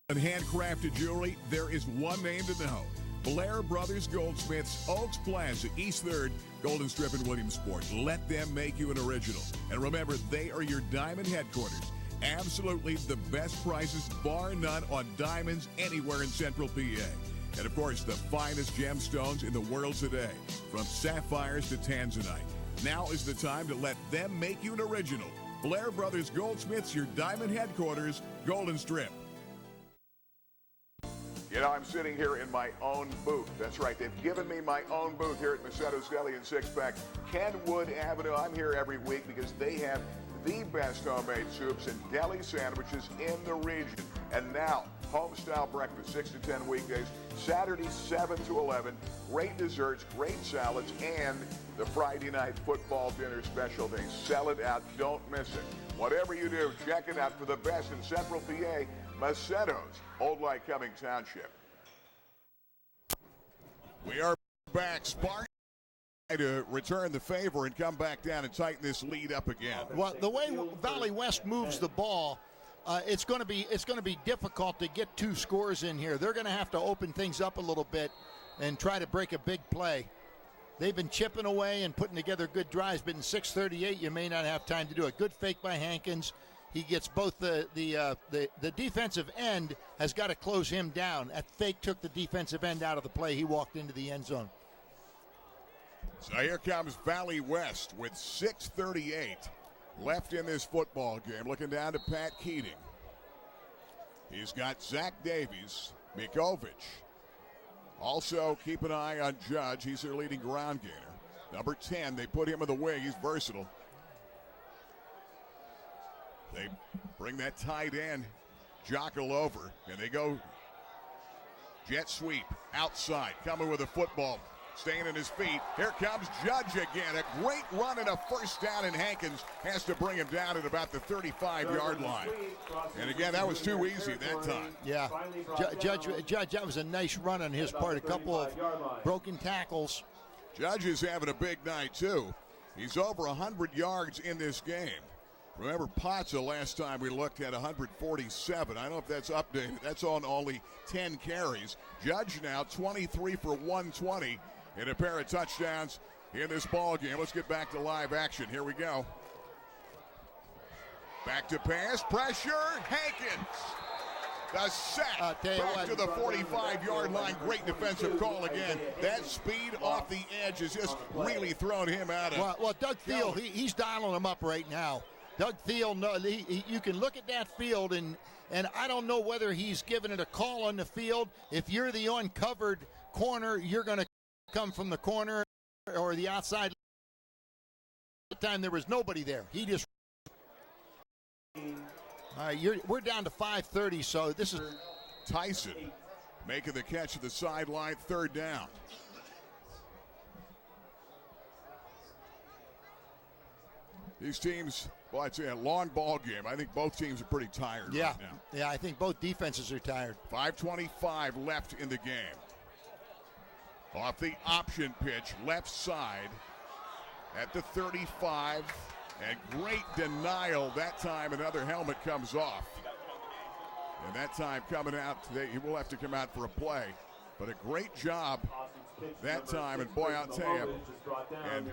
In handcrafted jewelry, there is one name to know. Blair Brothers Goldsmiths, Oaks Plaza, East 3rd, Golden Strip in Williamsport. Let them make you an original. And remember, they are your diamond headquarters. Absolutely the best prices, bar none, on diamonds anywhere in Central PA. And of course, the finest gemstones in the world today, from sapphires to tanzanite. Now is the time to let them make you an original. Blair Brothers Goldsmiths, your diamond headquarters, Golden Strip. I'm sitting here in my own booth. That's right. They've given me my own booth here at Macetto's Deli and Six Pack, Kenwood Avenue. I'm here every week because they have the best homemade soups and deli sandwiches in the region. And now, home-style breakfast, 6 to 10 weekdays, Saturday 7 to 11, great desserts, great salads, and the Friday night football dinner special. They sell it out. Don't miss it. Whatever you do, check it out for the best in Central PA, Macetto's, Old Lycoming Township. We are back. Sparks to return the favor and come back down and tighten this lead up again. Well, the way Valley West moves the ball, it's going to be difficult to get 2 scores in here. They're going to have to open things up a little bit and try to break a big play. They've been chipping away and putting together good drives, but in 6:38 you may not have time to do it. Good fake by Hankins. He gets both the defensive end has got to close him down. That fake took the defensive end out of the play. He walked into the end zone. So here comes Valley West with 6:38 left in this football game. Looking down to Pat Keating. He's got Zach Davies, Mikovic. Also keep an eye on Judge. He's their leading ground gainer. Number 10, they put him in the wing. He's versatile. They bring that tight end, Jockle, over, and they go jet sweep outside, coming with a football, staying on his feet. Here comes Judge again. A great run and a first down, and Hankins has to bring him down at about the 35-yard line. And again, that was too easy that time. Yeah, Judge, that was a nice run on his part. A couple of broken tackles. Judge is having a big night, too. He's over 100 yards in this game. Remember, Potts, the last time we looked at 147. I don't know if that's updated. That's on only 10 carries. Judge now 23 for 120 and a pair of touchdowns in this ball game. Let's get back to live action. Here we go. Back to pass, pressure, Hankins. The sack back to the 45-yard line. Great defensive call again. That speed off the edge has just really thrown him out of. Well, Doug Thiel, he's dialing him up right now. Doug Thiel, you can look at that field, and I don't know whether he's given it a call on the field. If you're the uncovered corner, you're going to come from the corner or the outside. At the time, there was nobody there. He just. All right, we're down to 5:30, so this is Tyson making the catch at the sideline, third down. These teams, well, I'd say a long ball game. I think both teams are pretty tired right now. Yeah, I think both defenses are tired. 5:25 left in the game. Off the option pitch, left side at the 35. And great denial that time. Another helmet comes off. And that time coming out, he will have to come out for a play. But a great job that time. And boy, I'll tell you, and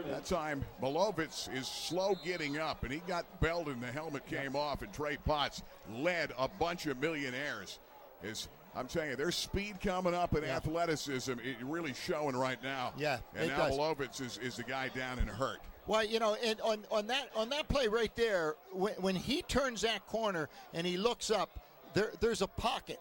that time Milovitz is slow getting up. And he got belted and the helmet came off. And Trey Potts led a bunch of millionaires. I'm telling you, there's speed coming up and athleticism really showing right now. Yeah, and now Milovitz is the guy down and hurt. Well, you know, and on that play right there, when he turns that corner and he looks up, there's a pocket,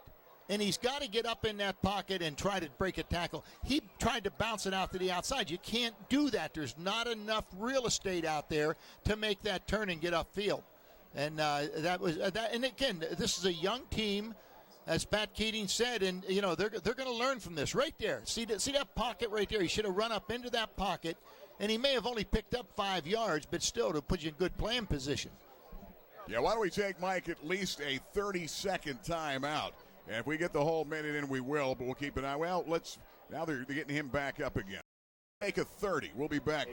and he's got to get up in that pocket and try to break a tackle. He tried to bounce it out to the outside. You can't do that. There's not enough real estate out there to make that turn and get upfield. And that was that. And again, this is a young team, as Pat Keating said, and you know they're going to learn from this right there. See that pocket right there. He should have run up into that pocket. And he may have only picked up 5 yards, but still to put you in good playing position. Yeah, why don't we take, Mike, at least a 30-second timeout? And if we get the whole minute in, we will, but we'll keep an eye. Well, now they're getting him back up again. Take a 30. We'll be back.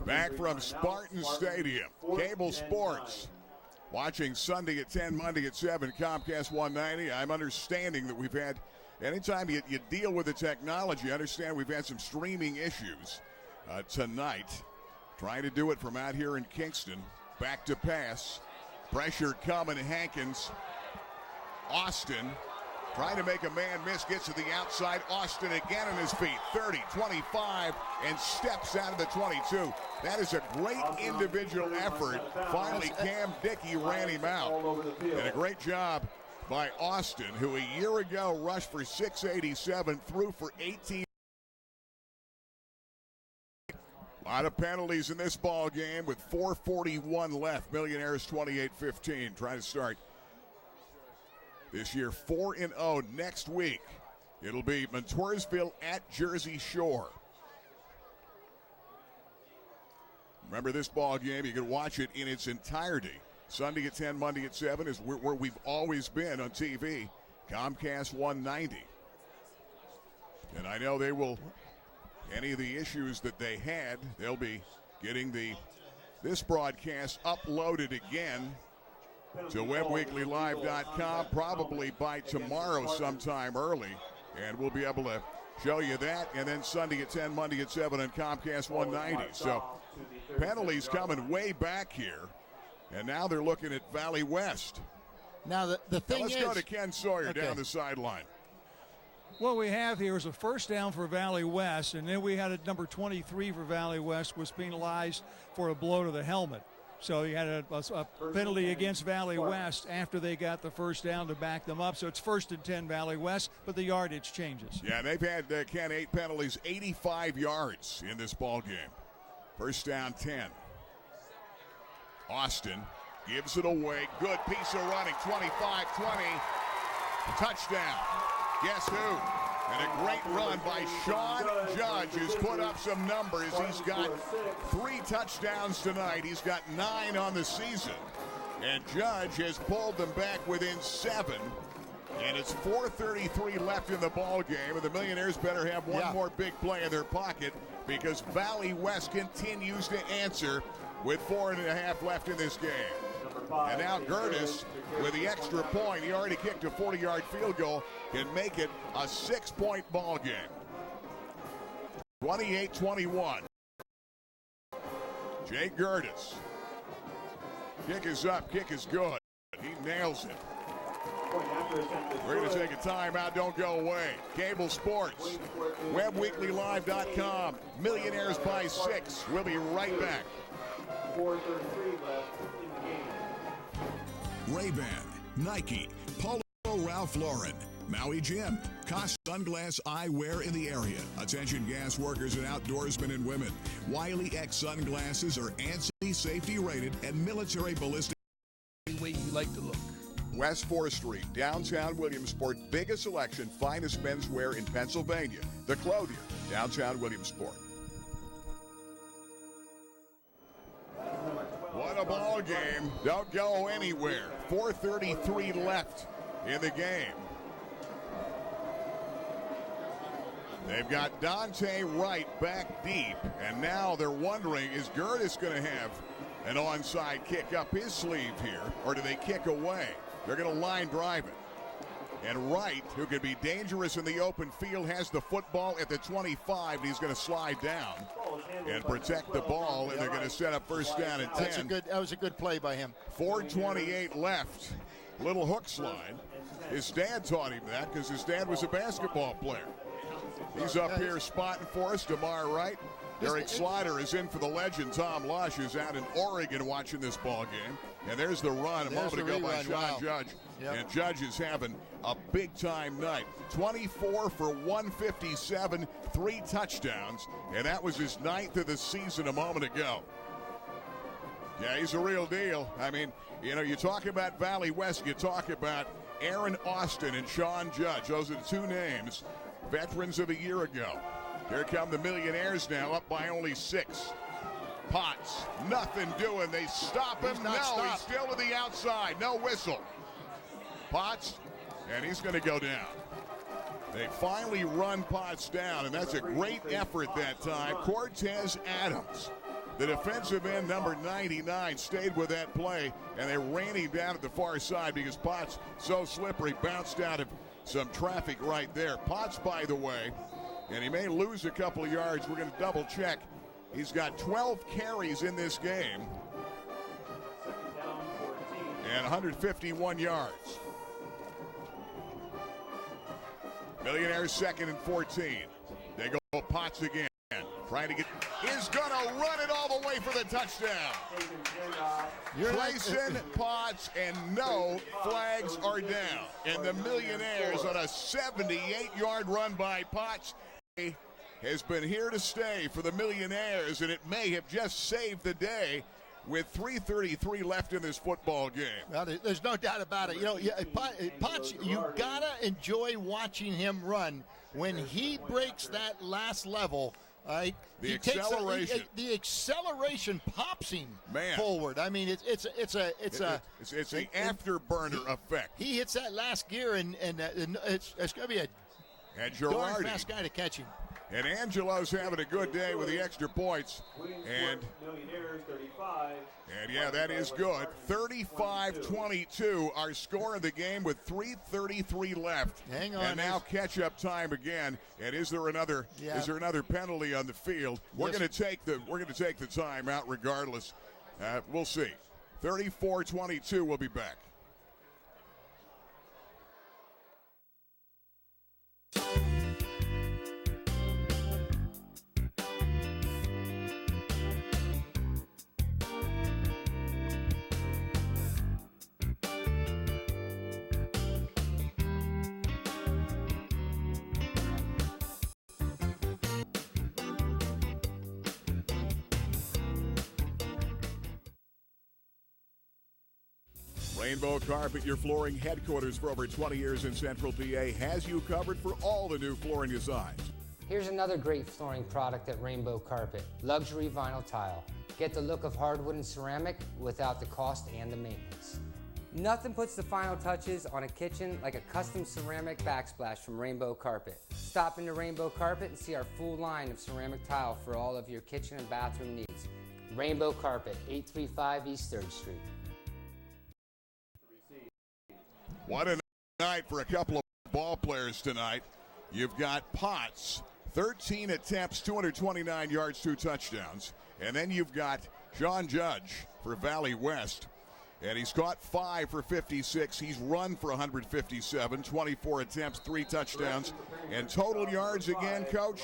Back from Spartan Stadium, Cable Sports. Watching Sunday at 10, Monday at 7, Comcast 190. I'm understanding that we've had, anytime you deal with the technology, I understand we've had some streaming issues tonight. Trying to do it from out here in Kingston. Back to pass. Pressure coming, Hankins. Austin trying to make a man miss, gets to the outside. Austin again on his feet, 30, 25, and steps out of the 22. That is a great individual effort. Finally, Cam Dickey ran him out. And a great job by Austin, who a year ago rushed for 687, threw for 18. A lot of penalties in this ball game with 4:41 left. Millionaires 28-15, trying to start this year 4-0 next week. It'll be Montoursville at Jersey Shore. Remember this ball game, you can watch it in its entirety. Sunday at 10, Monday at 7 is where we've always been on TV. Comcast 190. And I know they will, any of the issues that they had, they'll be getting this broadcast uploaded again to WebbWeeklyLive.com probably by tomorrow sometime early. And we'll be able to show you that. And then Sunday at 10, Monday at 7 on Comcast 190. So penalties coming way back here. And now they're looking at Valley West. Now the thing let's go to Ken Sawyer down the sideline. What we have here is a first down for Valley West, and then we had a number 23 for Valley West was penalized for a blow to the helmet. So he had a penalty against Valley West after they got the first down to back them up. So it's 1st and 10 Valley West, but the yardage changes. Yeah, they've had, Ken, 8 penalties, 85 yards in this ball game. First down 10. Austin Gives it away. Good piece of running. 25-20. Touchdown. Guess who? And a great run by Sean Judge, who's put up some numbers. He's got 3 touchdowns tonight. He's got 9 on the season. And Judge has pulled them back within 7. And it's 4:33 left in the ball game. And the Millionaires better have one more big play in their pocket, because Valley West continues to answer with 4.5 left in this game. And now Gertis, with the extra point, he already kicked a 40-yard field goal, can make it a 6-point ball game. 28-21. Jay Gertis. Kick is up, kick is good. He nails it. We're going to take a timeout. Don't go away. Cable Sports, WebbWeeklyLive.com. Millionaires by 6. We'll be right back. 4:33 left in the game. Ray-Ban, Nike, Polo Ralph Lauren, Maui Jim, Cost Sunglass Eyewear in the area. Attention gas workers and outdoorsmen and women. Wiley X sunglasses are ANSI safety rated and military ballistic. The way you like to look. West 4th Street, downtown Williamsport. Biggest selection, finest menswear in Pennsylvania. The Clothier, downtown Williamsport. What a ball game. Don't go anywhere. 4:33 left in the game. They've got Dante Wright back deep, and now they're wondering, is Gertis going to have an onside kick up his sleeve here, or do they kick away? They're going to line drive it. And Wright, who can be dangerous in the open field, has the football at the 25, and he's going to slide down and protect the ball, and they're going to set up first down and 10. That was a good play by him. 4:28 left. Little hook slide. His dad taught him that, because his dad was a basketball player. He's up here spotting for us. Damar Wright. Eric Slider is in for the legend. Tom Lush is out in Oregon watching this ball game. And there's the run a moment ago by Sean Judge. Yep. And Judge is having a big-time night. 24 for 157, 3 touchdowns. And that was his 9th of the season a moment ago. Yeah, he's a real deal. I mean, you know, you talk about Valley West, you talk about Aaron Austin and Sean Judge. Those are the 2 names, veterans of a year ago. Here come the Millionaires now, up by only 6. Potts, nothing doing. They stop him. He's still to the outside. No whistle. Potts, and he's going to go down. They finally run Potts down, and that's a great effort that time. Cortez Adams, the defensive end, number 99, stayed with that play, and they ran him down at the far side because Potts, so slippery, bounced out of some traffic right there. Potts, by the way, and he may lose a couple of yards. We're going to double check. He's got 12 carries in this game and 151 yards. Millionaires 2nd and 14. They go Potts again. Trying to get, is going to run it all the way for the touchdown. Clayson Potts, and no flags are down. And the Millionaires on a 78-yard run by Potts has been here to stay for the Millionaires, and it may have just saved the day with 3:33 left in this football game. Well, there's no doubt about it. You know, Potts, you gotta enjoy watching him run. When he breaks that last level, the acceleration, the acceleration pops him forward. I mean, it's the afterburner effect. He hits that last gear, and it's going to be a darn fast guy to catch him. And Angelo's having a good day with the extra points. And yeah, that is good. 35-22, our score of the game with 3:33 left. Hang on. And now catch-up time again. And is there another penalty on the field? We're going to take the timeout regardless. We'll see. 34-22. We'll be back. Rainbow Carpet, your flooring headquarters for over 20 years in Central PA, has you covered for all the new flooring designs. Here's another great flooring product at Rainbow Carpet, luxury vinyl tile. Get the look of hardwood and ceramic without the cost and the maintenance. Nothing puts the final touches on a kitchen like a custom ceramic backsplash from Rainbow Carpet. Stop into Rainbow Carpet and see our full line of ceramic tile for all of your kitchen and bathroom needs. Rainbow Carpet, 835 East 3rd Street. What a night for a couple of ball players tonight. You've got Potts, 13 attempts, 229 yards, 2 touchdowns. And then you've got John Judge for Valley West. And he's caught 5 for 56. He's run for 157, 24 attempts, 3 touchdowns. And total yards again, Coach?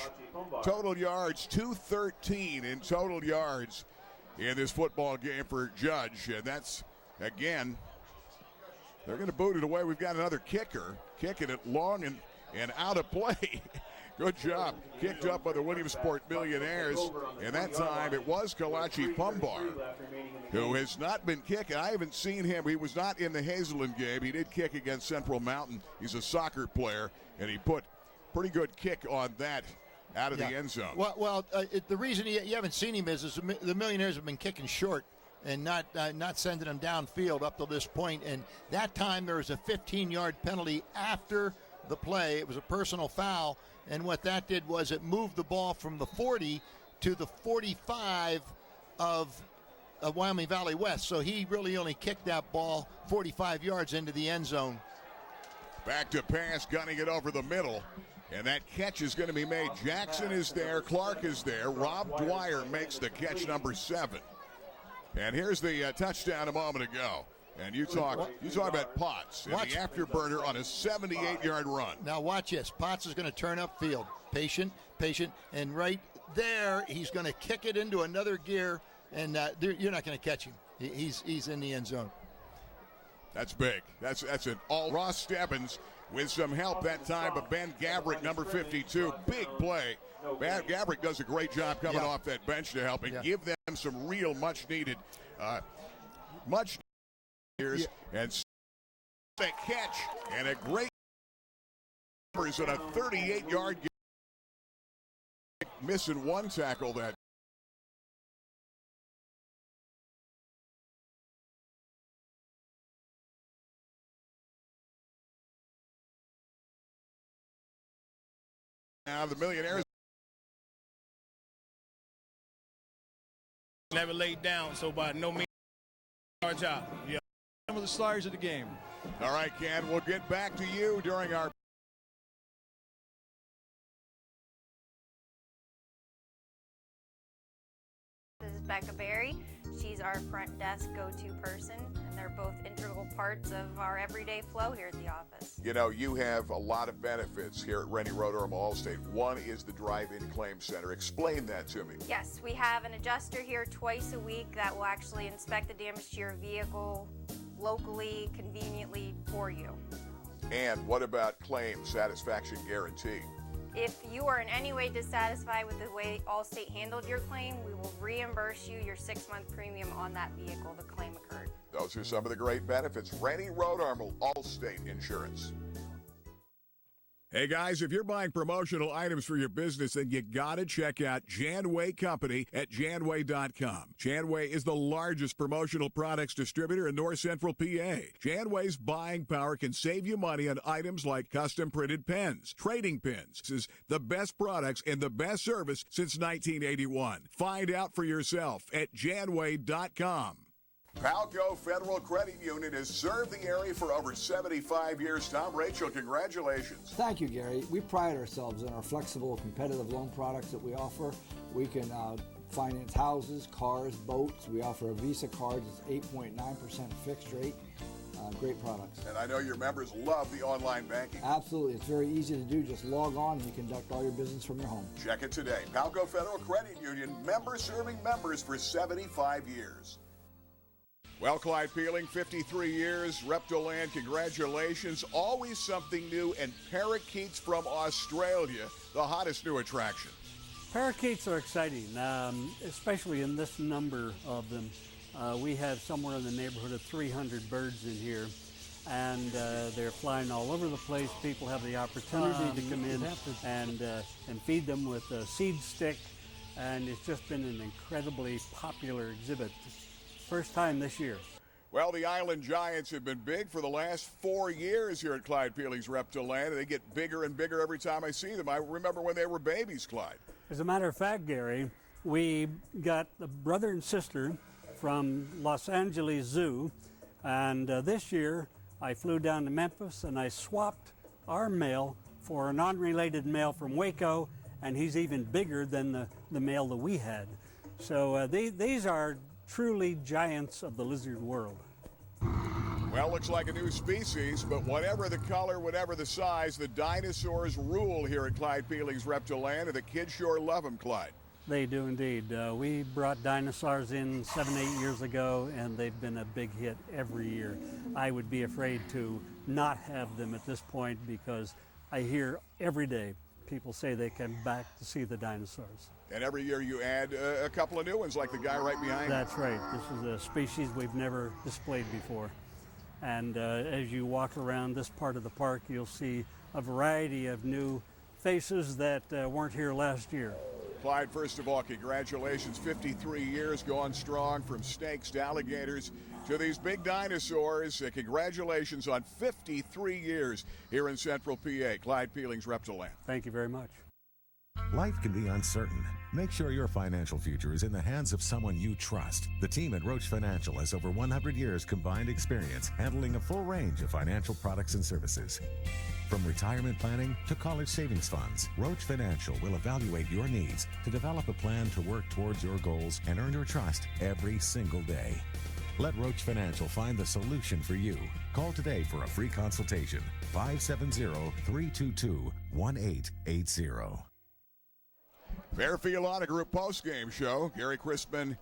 Total yards, 213 in total yards in this football game for Judge. And that's, again, they're going to boot it away. We've got another kicker kicking it long and out of play. Good job. Kicked up by the Williamsport Millionaires. And that time it was Kalachi Pumbar, who has not been kicking. I haven't seen him. He was not in the Hazelland game. He did kick against Central Mountain. He's a soccer player, and he put pretty good kick on that out of the end zone. Well, the reason you haven't seen him is the Millionaires have been kicking short and not sending them downfield up to this point. And that time there was a 15-yard penalty after the play. It was a personal foul. And what that did was it moved the ball from the 40 to the 45 of Wyoming Valley West. So he really only kicked that ball 45 yards into the end zone. Back to pass, gunning it over the middle. And that catch is going to be made. Jackson is there. Clark is there. Rob Dwyer makes the catch, number 7. And here's the touchdown a moment ago. And you talk about Potts in the afterburner on a 78-yard run. Now watch this. Potts is going to turn upfield. Patient, and right there he's going to kick it into another gear, and you're not going to catch him. He's in the end zone. That's big. That's an all. Ross Stebbins with some help that time, but Ben Gabrick, number 52, big play. Ben Gabrick does a great job coming off that bench to help and give them some real much-needed years, and that catch and a great numbers on a 38-yard game, missing one tackle that. Now the Millionaires never laid down, so by no means our job. Yeah. Some of the stars of the game. All right, Ken, we'll get back to you during our This is Becca Berry. She's our front desk go-to person, and they're both integral parts of our everyday flow here at the office. You know, you have a lot of benefits here at Rennie Road Armor Allstate. One is the drive-in claim center. Explain that to me. Yes, we have an adjuster here twice a week that will actually inspect the damage to your vehicle locally, conveniently for you. And what about claim satisfaction guarantee? If you are in any way dissatisfied with the way Allstate handled your claim, we will reimburse you your 6-month premium on that vehicle the claim occurred. Those are some of the great benefits. Rennie Road Armor, Allstate Insurance. Hey guys, if you're buying promotional items for your business, then you gotta check out Janway Company at janway.com. Janway is the largest promotional products distributor in North Central PA. Janway's buying power can save you money on items like custom printed pens, trading pins. This is the best products and the best service since 1981. Find out for yourself at janway.com. Palco Federal Credit Union has served the area for over 75 years. Tom, Rachel, congratulations. Thank you, Gary. We pride ourselves in our flexible, competitive loan products that we offer. We can finance houses, cars, boats. We offer a Visa card that's 8.9% fixed rate. Great products. And I know your members love the online banking. Absolutely. It's very easy to do. Just log on and you conduct all your business from your home. Check it today. Palco Federal Credit Union, member serving members for 75 years. Well, Clyde Peeling, 53 years, Reptiland, congratulations. Always something new, and parakeets from Australia, the hottest new attraction. Parakeets are exciting, especially in this number of them. We have somewhere in the neighborhood of 300 birds in here, and they're flying all over the place. People have the opportunity to come in and feed them with a seed stick, and it's just been an incredibly popular exhibit. First time this year. Well, the Island Giants have been big for the last 4 years here at Clyde Peeling's Reptiland, and they get bigger and bigger every time I see them. I remember when they were babies, Clyde. As a matter of fact, Gary, we got a brother and sister from Los Angeles Zoo, and this year I flew down to Memphis and I swapped our male for an unrelated male from Waco, and he's even bigger than the male that we had. So these are truly giants of the lizard world. Well, looks like a new species, but whatever the color, whatever the size, the dinosaurs rule here at Clyde Peeling's Reptiland, and the kids sure love them, Clyde. They do indeed. We brought dinosaurs in 7-8 years ago, and they've been a big hit every year. I would be afraid to not have them at this point because I hear every day people say they come back to see the dinosaurs. And every year you add a couple of new ones, like the guy right behind you. That's right. This is a species we've never displayed before. And as you walk around this part of the park, you'll see a variety of new faces that weren't here last year. Clyde, first of all, congratulations. 53 years going strong, from snakes to alligators to these big dinosaurs. Congratulations on 53 years here in Central PA. Clyde Peeling's Reptiland. Thank you very much. Life can be uncertain. Make sure your financial future is in the hands of someone you trust. The team at Roach Financial has over 100 years combined experience handling a full range of financial products and services. From retirement planning to college savings funds, Roach Financial will evaluate your needs to develop a plan to work towards your goals and earn your trust every single day. Let Roach Financial find the solution for you. Call today for a free consultation. 570-322-1880. Fairfield Auto Group postgame show. Gary Crispin,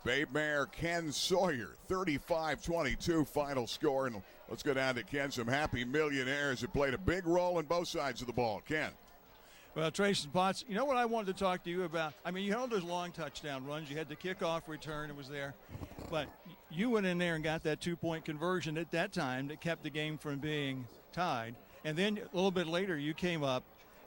Babe Mayer, Ken Sawyer, 35-22 final score. And let's go down to Ken. Some happy millionaires that played a big role in both sides of the ball. Ken. Well, Tracy Potts, you know what I wanted to talk to you about? I mean, you held those long touchdown runs. You had the kickoff return. It was there. But you went in there and got that two-point conversion at that time that kept the game from being tied. And then a little bit later, you came up,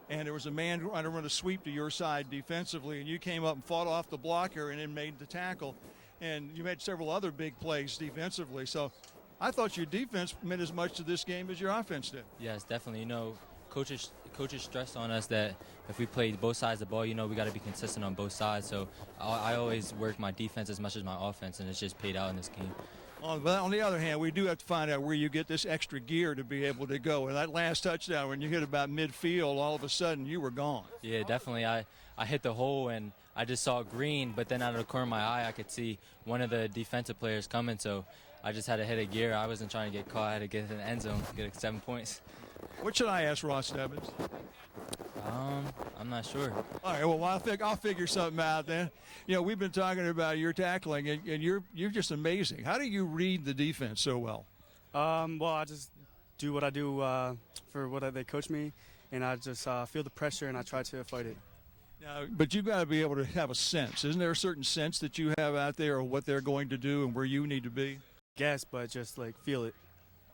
and there was a man trying to run a sweep to your side defensively, and you came up and fought off the blocker and then made the tackle. And you made several other big plays defensively. So I thought your defense meant as much to this game as your offense did. Yes, definitely. You know, coaches stressed on us that if we play both sides of the ball, you know, we got to be consistent on both sides. So I always work my defense as much as my offense, and it's just paid out in this game. But on the other hand, we do have to find out where you get this extra gear to be able to go. And that last touchdown, when you hit about midfield, all of a sudden you were gone. Yeah, definitely. I hit the hole, and I just saw green, but then out of the corner of my eye, I could see one of the defensive players coming. So I just had to hit a gear. I wasn't trying to get caught. I had to get in the end zone, get 7 points. What should I ask Ross Stebbins? I'm not sure. All right, well, I'll figure something out then. You know, we've been talking about your tackling, and you're just amazing. How do you read the defense so well? Well, I just do what I do for what they coach me, and I just feel the pressure, and I try to fight it. Now, but you've got to be able to have a sense. Isn't there a certain sense that you have out there of what they're going to do and where you need to be? Guess, but just, like, feel it.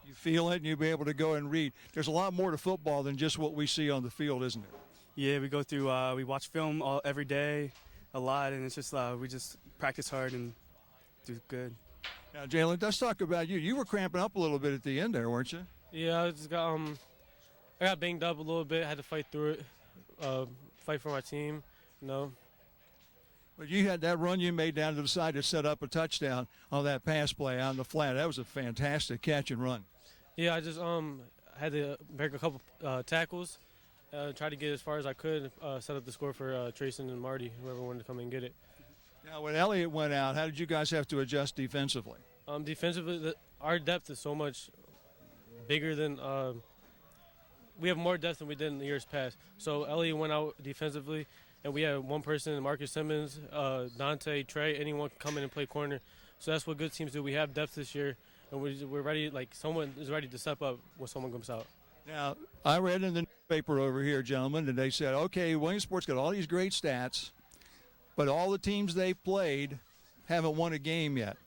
You feel it, and you'll be able to go and read. There's a lot more to football than just what we see on the field, isn't there? Yeah, we go through, we watch film every day a lot, and it's just we just practice hard and do good. Now, Jalen, let's talk about you. You were cramping up a little bit at the end there, weren't you? Yeah, I just got I got banged up a little bit. I had to fight through it, fight for my team, you know. But you had that run you made down to the side to set up a touchdown on that pass play on the flat. That was a fantastic catch and run. Yeah, I just had to break a couple tackles. Try to get as far as I could, set up the score for Trayson and Marty, whoever wanted to come and get it. Now, when Elliott went out, how did you guys have to adjust defensively? Defensively, our depth is so much bigger than we have more depth than we did in the years past. So Elliott went out defensively, and we had one person, Marcus Simmons, Dante, Trey, anyone can come in and play corner. So that's what good teams do. We have depth this year, and we're ready. Like, someone is ready to step up when someone comes out. Now, I read in the newspaper over here, gentlemen, and they said, okay, Williamsport's got all these great stats, but all the teams they played haven't won a game yet.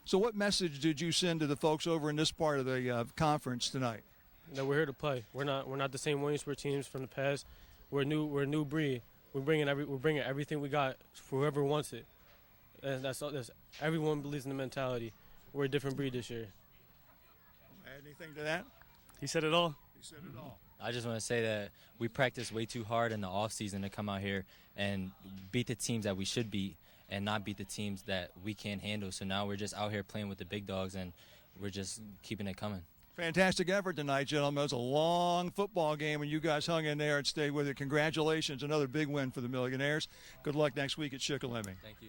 So what message did you send to the folks over in this part of the conference tonight? That we're here to play. We're not the same Williamsport teams from the past. We're a new breed. We're bringing everything we got for whoever wants it. And that's everyone believes in the mentality. We're a different breed this year. Add anything to that? He said it all. He said it all. I just want to say that we practice way too hard in the off season to come out here and beat the teams that we should beat and not beat the teams that we can't handle. So now we're just out here playing with the big dogs, and we're just keeping it coming. Fantastic effort tonight, gentlemen. It was a long football game, and you guys hung in there and stayed with it. Congratulations. Another big win for the Millionaires. Good luck next week at Shikellamy. Thank you.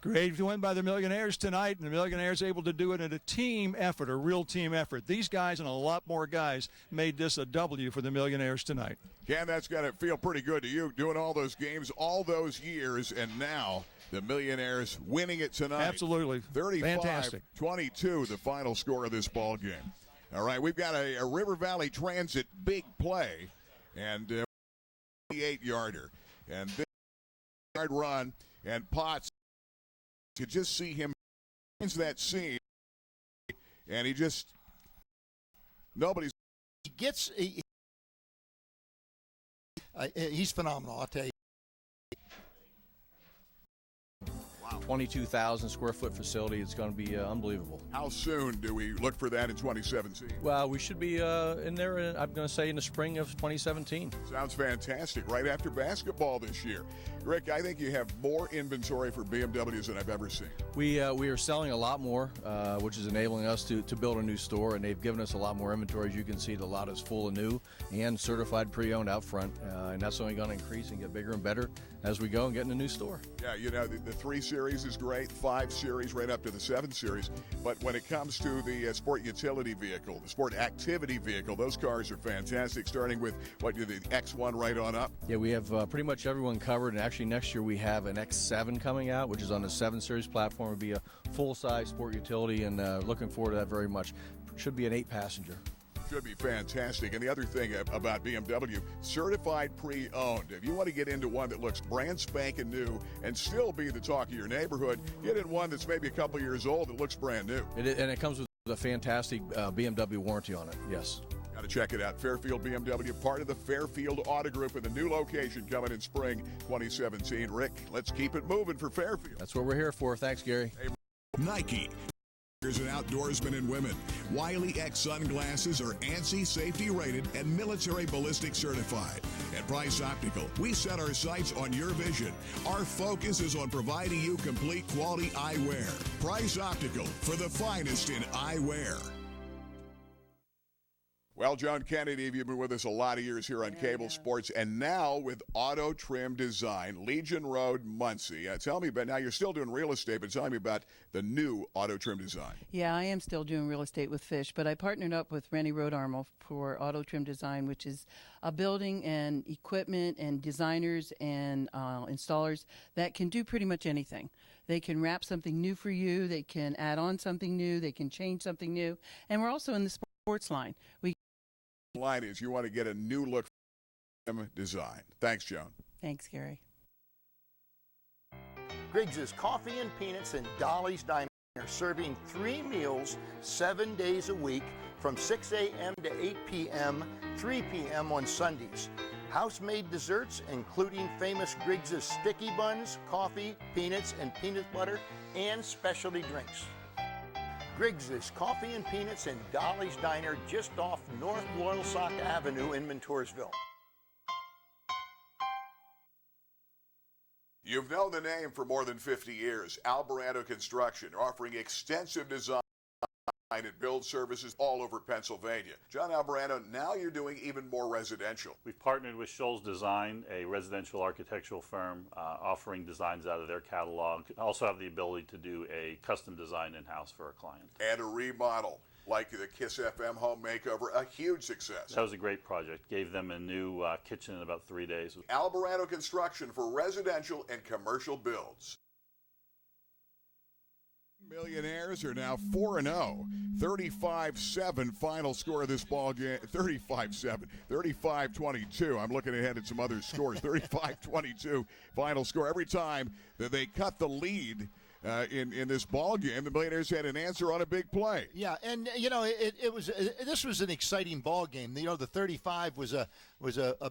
Great win by the Millionaires tonight, and the Millionaires able to do it in a team effort, a real team effort. These guys and a lot more guys made this a W for the Millionaires tonight. Ken, that's got to feel pretty good to you, doing all those games all those years, and now the Millionaires winning it tonight. Absolutely. 35-22, the final score of this ball game. All right, we've got a River Valley Transit big play, and 28-yarder. And this yard run, and Potts, to just see him into that scene, and he's phenomenal, I'll tell you. 22,000 square foot facility. It's going to be unbelievable. How soon do we look for that in 2017? Well, we should be in there, I'm going to say, in the spring of 2017. Sounds fantastic. Right after basketball this year. Rick, I think you have more inventory for BMWs than I've ever seen. We are selling a lot more, which is enabling us to build a new store, and they've given us a lot more inventory. As you can see, the lot is full and new and certified pre-owned out front, and that's only going to increase and get bigger and better as we go and get in the new store. Yeah, you know, the 3 Series is great, 5 Series right up to the 7 Series, but when it comes to the sport utility vehicle, the sport activity vehicle, those cars are fantastic, starting with the X1 right on up. Yeah, we have pretty much everyone covered, and actually next year we have an X7 coming out, which is on the 7 Series platform. It'll be a full-size sport utility, and looking forward to that very much. Should be an 8-passenger. Should be fantastic. And the other thing about BMW, certified pre-owned. If you want to get into one that looks brand spanking new and still be the talk of your neighborhood, get in one that's maybe a couple years old that looks brand new. And it comes with a fantastic BMW warranty on it, yes. Got to check it out. Fairfield BMW, part of the Fairfield Auto Group, with a new location coming in spring 2017. Rick, let's keep it moving for Fairfield. That's what we're here for. Thanks, Gary. Hey, Nike and outdoorsmen and women. Wiley X sunglasses are ANSI safety rated and military ballistic certified. At Price Optical, we set our sights on your vision. Our focus is on providing you complete quality eyewear. Price Optical, for the finest in eyewear. Well, John Kennedy, you've been with us a lot of years here on Cable Sports, and now with Auto Trim Design, Legion Road, Muncie. Tell me about, now you're still doing real estate, but tell me about the new Auto Trim Design. Yeah, I am still doing real estate with Fish, but I partnered up with Rennie Road Armor for Auto Trim Design, which is a building and equipment and designers and installers that can do pretty much anything. They can wrap something new for you, they can add on something new, they can change something new, and we're also in the sports line. Line is you want to get a new look design. Thanks, Joan. Thanks, Gary. Griggs' Coffee and Peanuts and Dolly's Diner, serving 3 meals 7 days a week from 6 a.m. to 8 p.m., 3 p.m. on Sundays. House-made desserts, including famous Griggs' sticky buns, coffee, peanuts, and peanut butter, and specialty drinks. Griggs' Coffee and Peanuts and Dolly's Diner, just off North Loyalsock Avenue in Montoursville. You've known the name for more than 50 years. Alvarado Construction, offering extensive design and build services all over Pennsylvania. John Alvarado, now you're doing even more residential. We've partnered with Scholl's Design, a residential architectural firm, offering designs out of their catalog. Also have the ability to do a custom design in-house for a client. And a remodel, like the Kiss FM home makeover, a huge success. That was a great project. Gave them a new kitchen in about 3 days. Alvarado Construction for residential and commercial builds. Millionaires are now 4-0, 35-7 final score of this ball game. 35-7, 35-22. I'm looking ahead at some other scores. 35-22 final score. Every time that they cut the lead in this ball game. The Millionaires had an answer on a big play. Yeah, and this was an exciting ball game. The 35 was a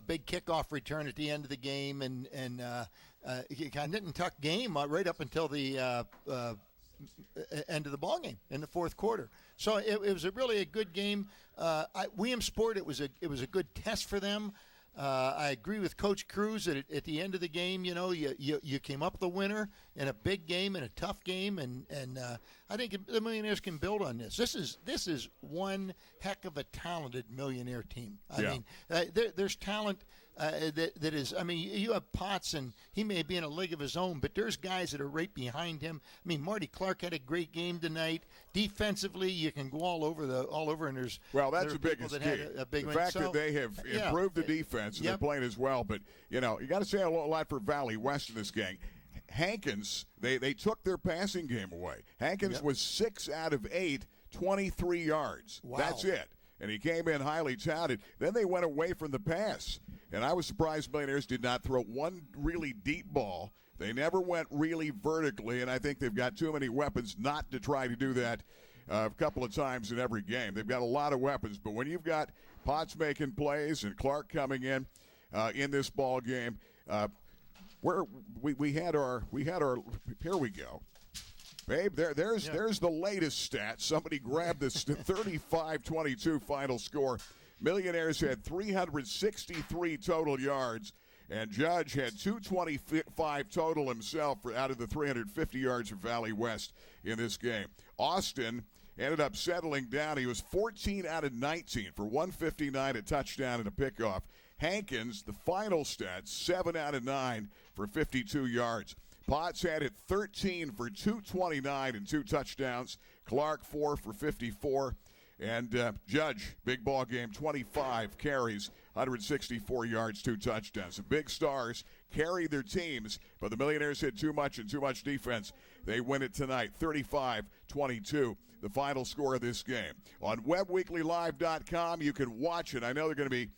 big kickoff return at the end of the game, and kind of nit and tuck game right up until the end of the ball game in the fourth quarter. So it was really a good game. Williamsport, it was a good test for them. I agree with Coach Cruz that at the end of the game, you came up the winner in a big game, in a tough game, and I think the Millionaires can build on this. This is one heck of a talented Millionaire team. I mean, there's talent that is. I mean, you have Potts, and he may be in a league of his own, but there's guys that are right behind him. I mean, Marty Clark had a great game tonight. Defensively, you can go all over, and there's that's the biggest key. The fact that they have improved the defense and they're playing as well. But you got to say a lot for Valley West in this game. Hankins, they took their passing game away. Hankins was 6 out of 8, 23 yards. Wow. That's it. And he came in highly touted. Then they went away from the pass. And I was surprised Millionaires did not throw one really deep ball. They never went really vertically, and I think they've got too many weapons not to try to do that a couple of times in every game. They've got a lot of weapons, but when you've got Potts making plays and Clark coming in this ball game, where we had our here we go. Babe, there's the latest stat. Somebody grabbed this 35-22 final score. Millionaires had 363 total yards, and Judge had 225 total himself out of the 350 yards of Valley West in this game. Austin ended up settling down. He was 14 out of 19 for 159, a touchdown and a pickoff. Hankins, the final stats, 7 out of 9 for 52 yards. Potts had it 13 for 229 and 2 touchdowns. Clark 4 for 54. And Judge, big ball game, 25 carries, 164 yards, 2 touchdowns. The big stars carried their teams, but the Millionaires had too much and too much defense. They win it tonight, 35-22, the final score of this game. On WebWeeklyLive.com, you can watch it. I know they're going to be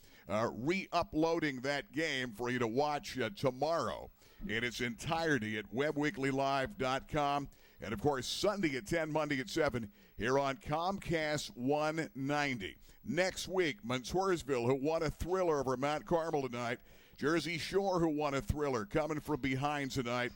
re-uploading that game for you to watch tomorrow in its entirety at WebWeeklyLive.com. And, of course, Sunday at 10, Monday at 7 here on Comcast 190. Next week, Montoursville, who won a thriller over Mount Carmel tonight. Jersey Shore, who won a thriller, coming from behind tonight.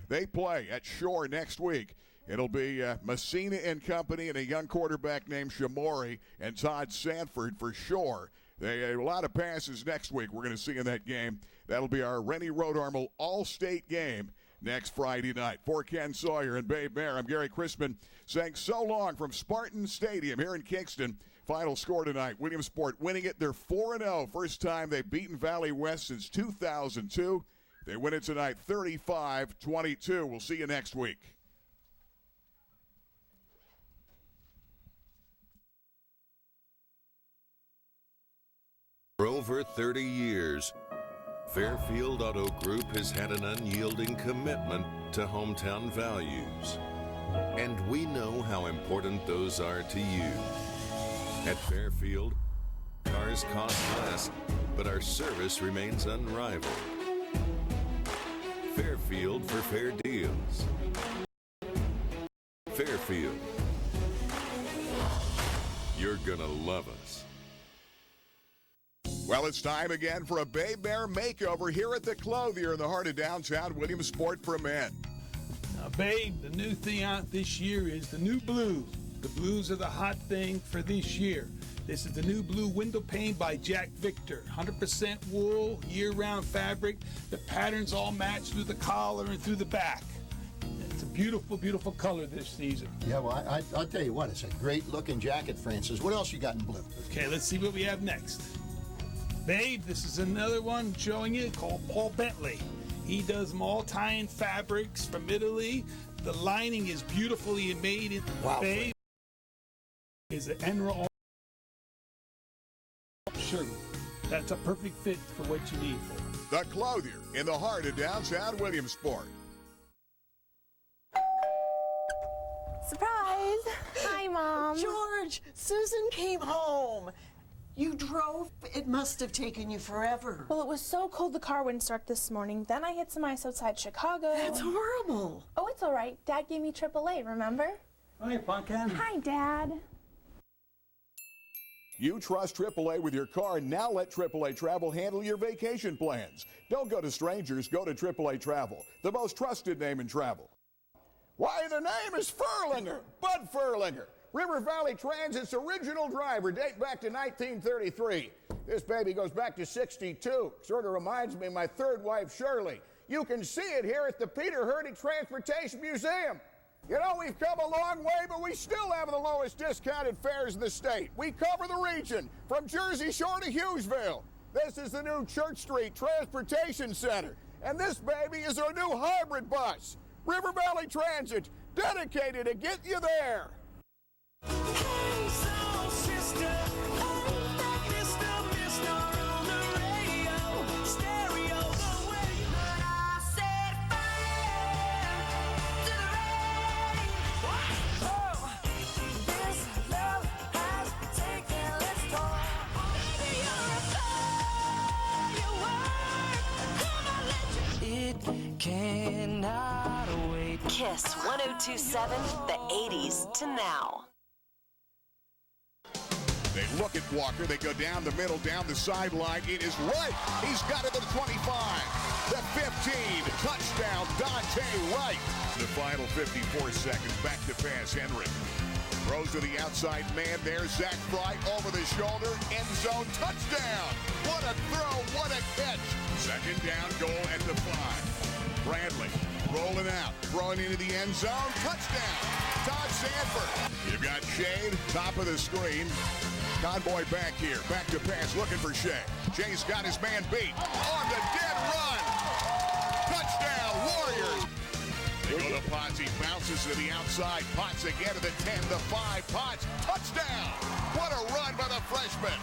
They play at Shore next week. It'll be Messina and company and a young quarterback named Shamori and Todd Sanford for Shore. They have a lot of passes next week we're going to see in that game. That'll be our Rennie Road Armel All-State game next Friday night. For Ken Sawyer and Babe Mayer, I'm Gary Chrisman saying so long from Spartan Stadium here in Kingston. Final score tonight, Williamsport winning it. They're 4-0. First time they've beaten Valley West since 2002. They win it tonight 35-22. We'll see you next week. For over 30 years, Fairfield Auto Group has had an unyielding commitment to hometown values. And we know how important those are to you. At Fairfield, cars cost less, but our service remains unrivaled. Fairfield for fair deals. Fairfield. You're gonna love us. Well, it's time again for a Babe Bear makeover here at the Clothier in the heart of downtown Williamsport for men. Now, Babe, the new thing out this year is the new blues. The blues are the hot thing for this year. This is the new blue window pane by Jack Victor. 100% wool, year-round fabric. The patterns all match through the collar and through the back. It's a beautiful, beautiful color this season. Yeah, well, I'll tell you what, it's a great-looking jacket, Francis. What else you got in blue? Okay, let's see what we have next. Babe, this is another one showing you called Paul Bentley. He does tie-in fabrics from Italy. The lining is beautifully made. Wow. Babe is an Enra shirt. That's a perfect fit for what you need for. The Clothier in the heart of downtown Williamsport. Surprise! Hi, Mom. George, Susan came home. You drove? It must have taken you forever. Well, it was so cold the car wouldn't start this morning. Then I hit some ice outside Chicago. That's horrible. Oh, it's all right. Dad gave me AAA, remember? Hi, Pumpkin. Hi, Dad. You trust AAA with your car. Now let AAA Travel handle your vacation plans. Don't go to strangers. Go to AAA Travel, the most trusted name in travel. Why, the name is Furlinger, Bud Furlinger. River Valley Transit's original driver, date back to 1933. This baby goes back to 62. Sort of reminds me of my third wife, Shirley. You can see it here at the Peter Hurdig Transportation Museum. You know, we've come a long way, but we still have the lowest discounted fares in the state. We cover the region from Jersey Shore to Hughesville. This is the new Church Street Transportation Center. And this baby is our new hybrid bus. River Valley Transit, dedicated to get you there. Hey, soul sister, ain't that Mr. on the radio? Stereo, the way I said fire to the rain. Oh, this love has taken its toll. Baby, you're a firework. Come on, let you. It cannot wait. Kiss 1027, the 80s to now. They look at Walker. They go down the middle, down the sideline. It is right. He's got it to the 25, the 15. Touchdown, Dante Wright. The final 54 seconds. Back to pass, Henry. Throws to the outside man there. Zach Fry over the shoulder. End zone touchdown. What a throw. What a catch. Second down, goal at the 5. Bradley rolling out. Throwing into the end zone. Touchdown. Todd Sanford. You've got Shade, top of the screen. Convoy back here. Back to pass, looking for Shea. Shea's got his man beat. On the dead run. Touchdown, Warriors. They go to Potts. He bounces to the outside. Potts again to the 10, the 5. Potts, touchdown. What a run by the freshman.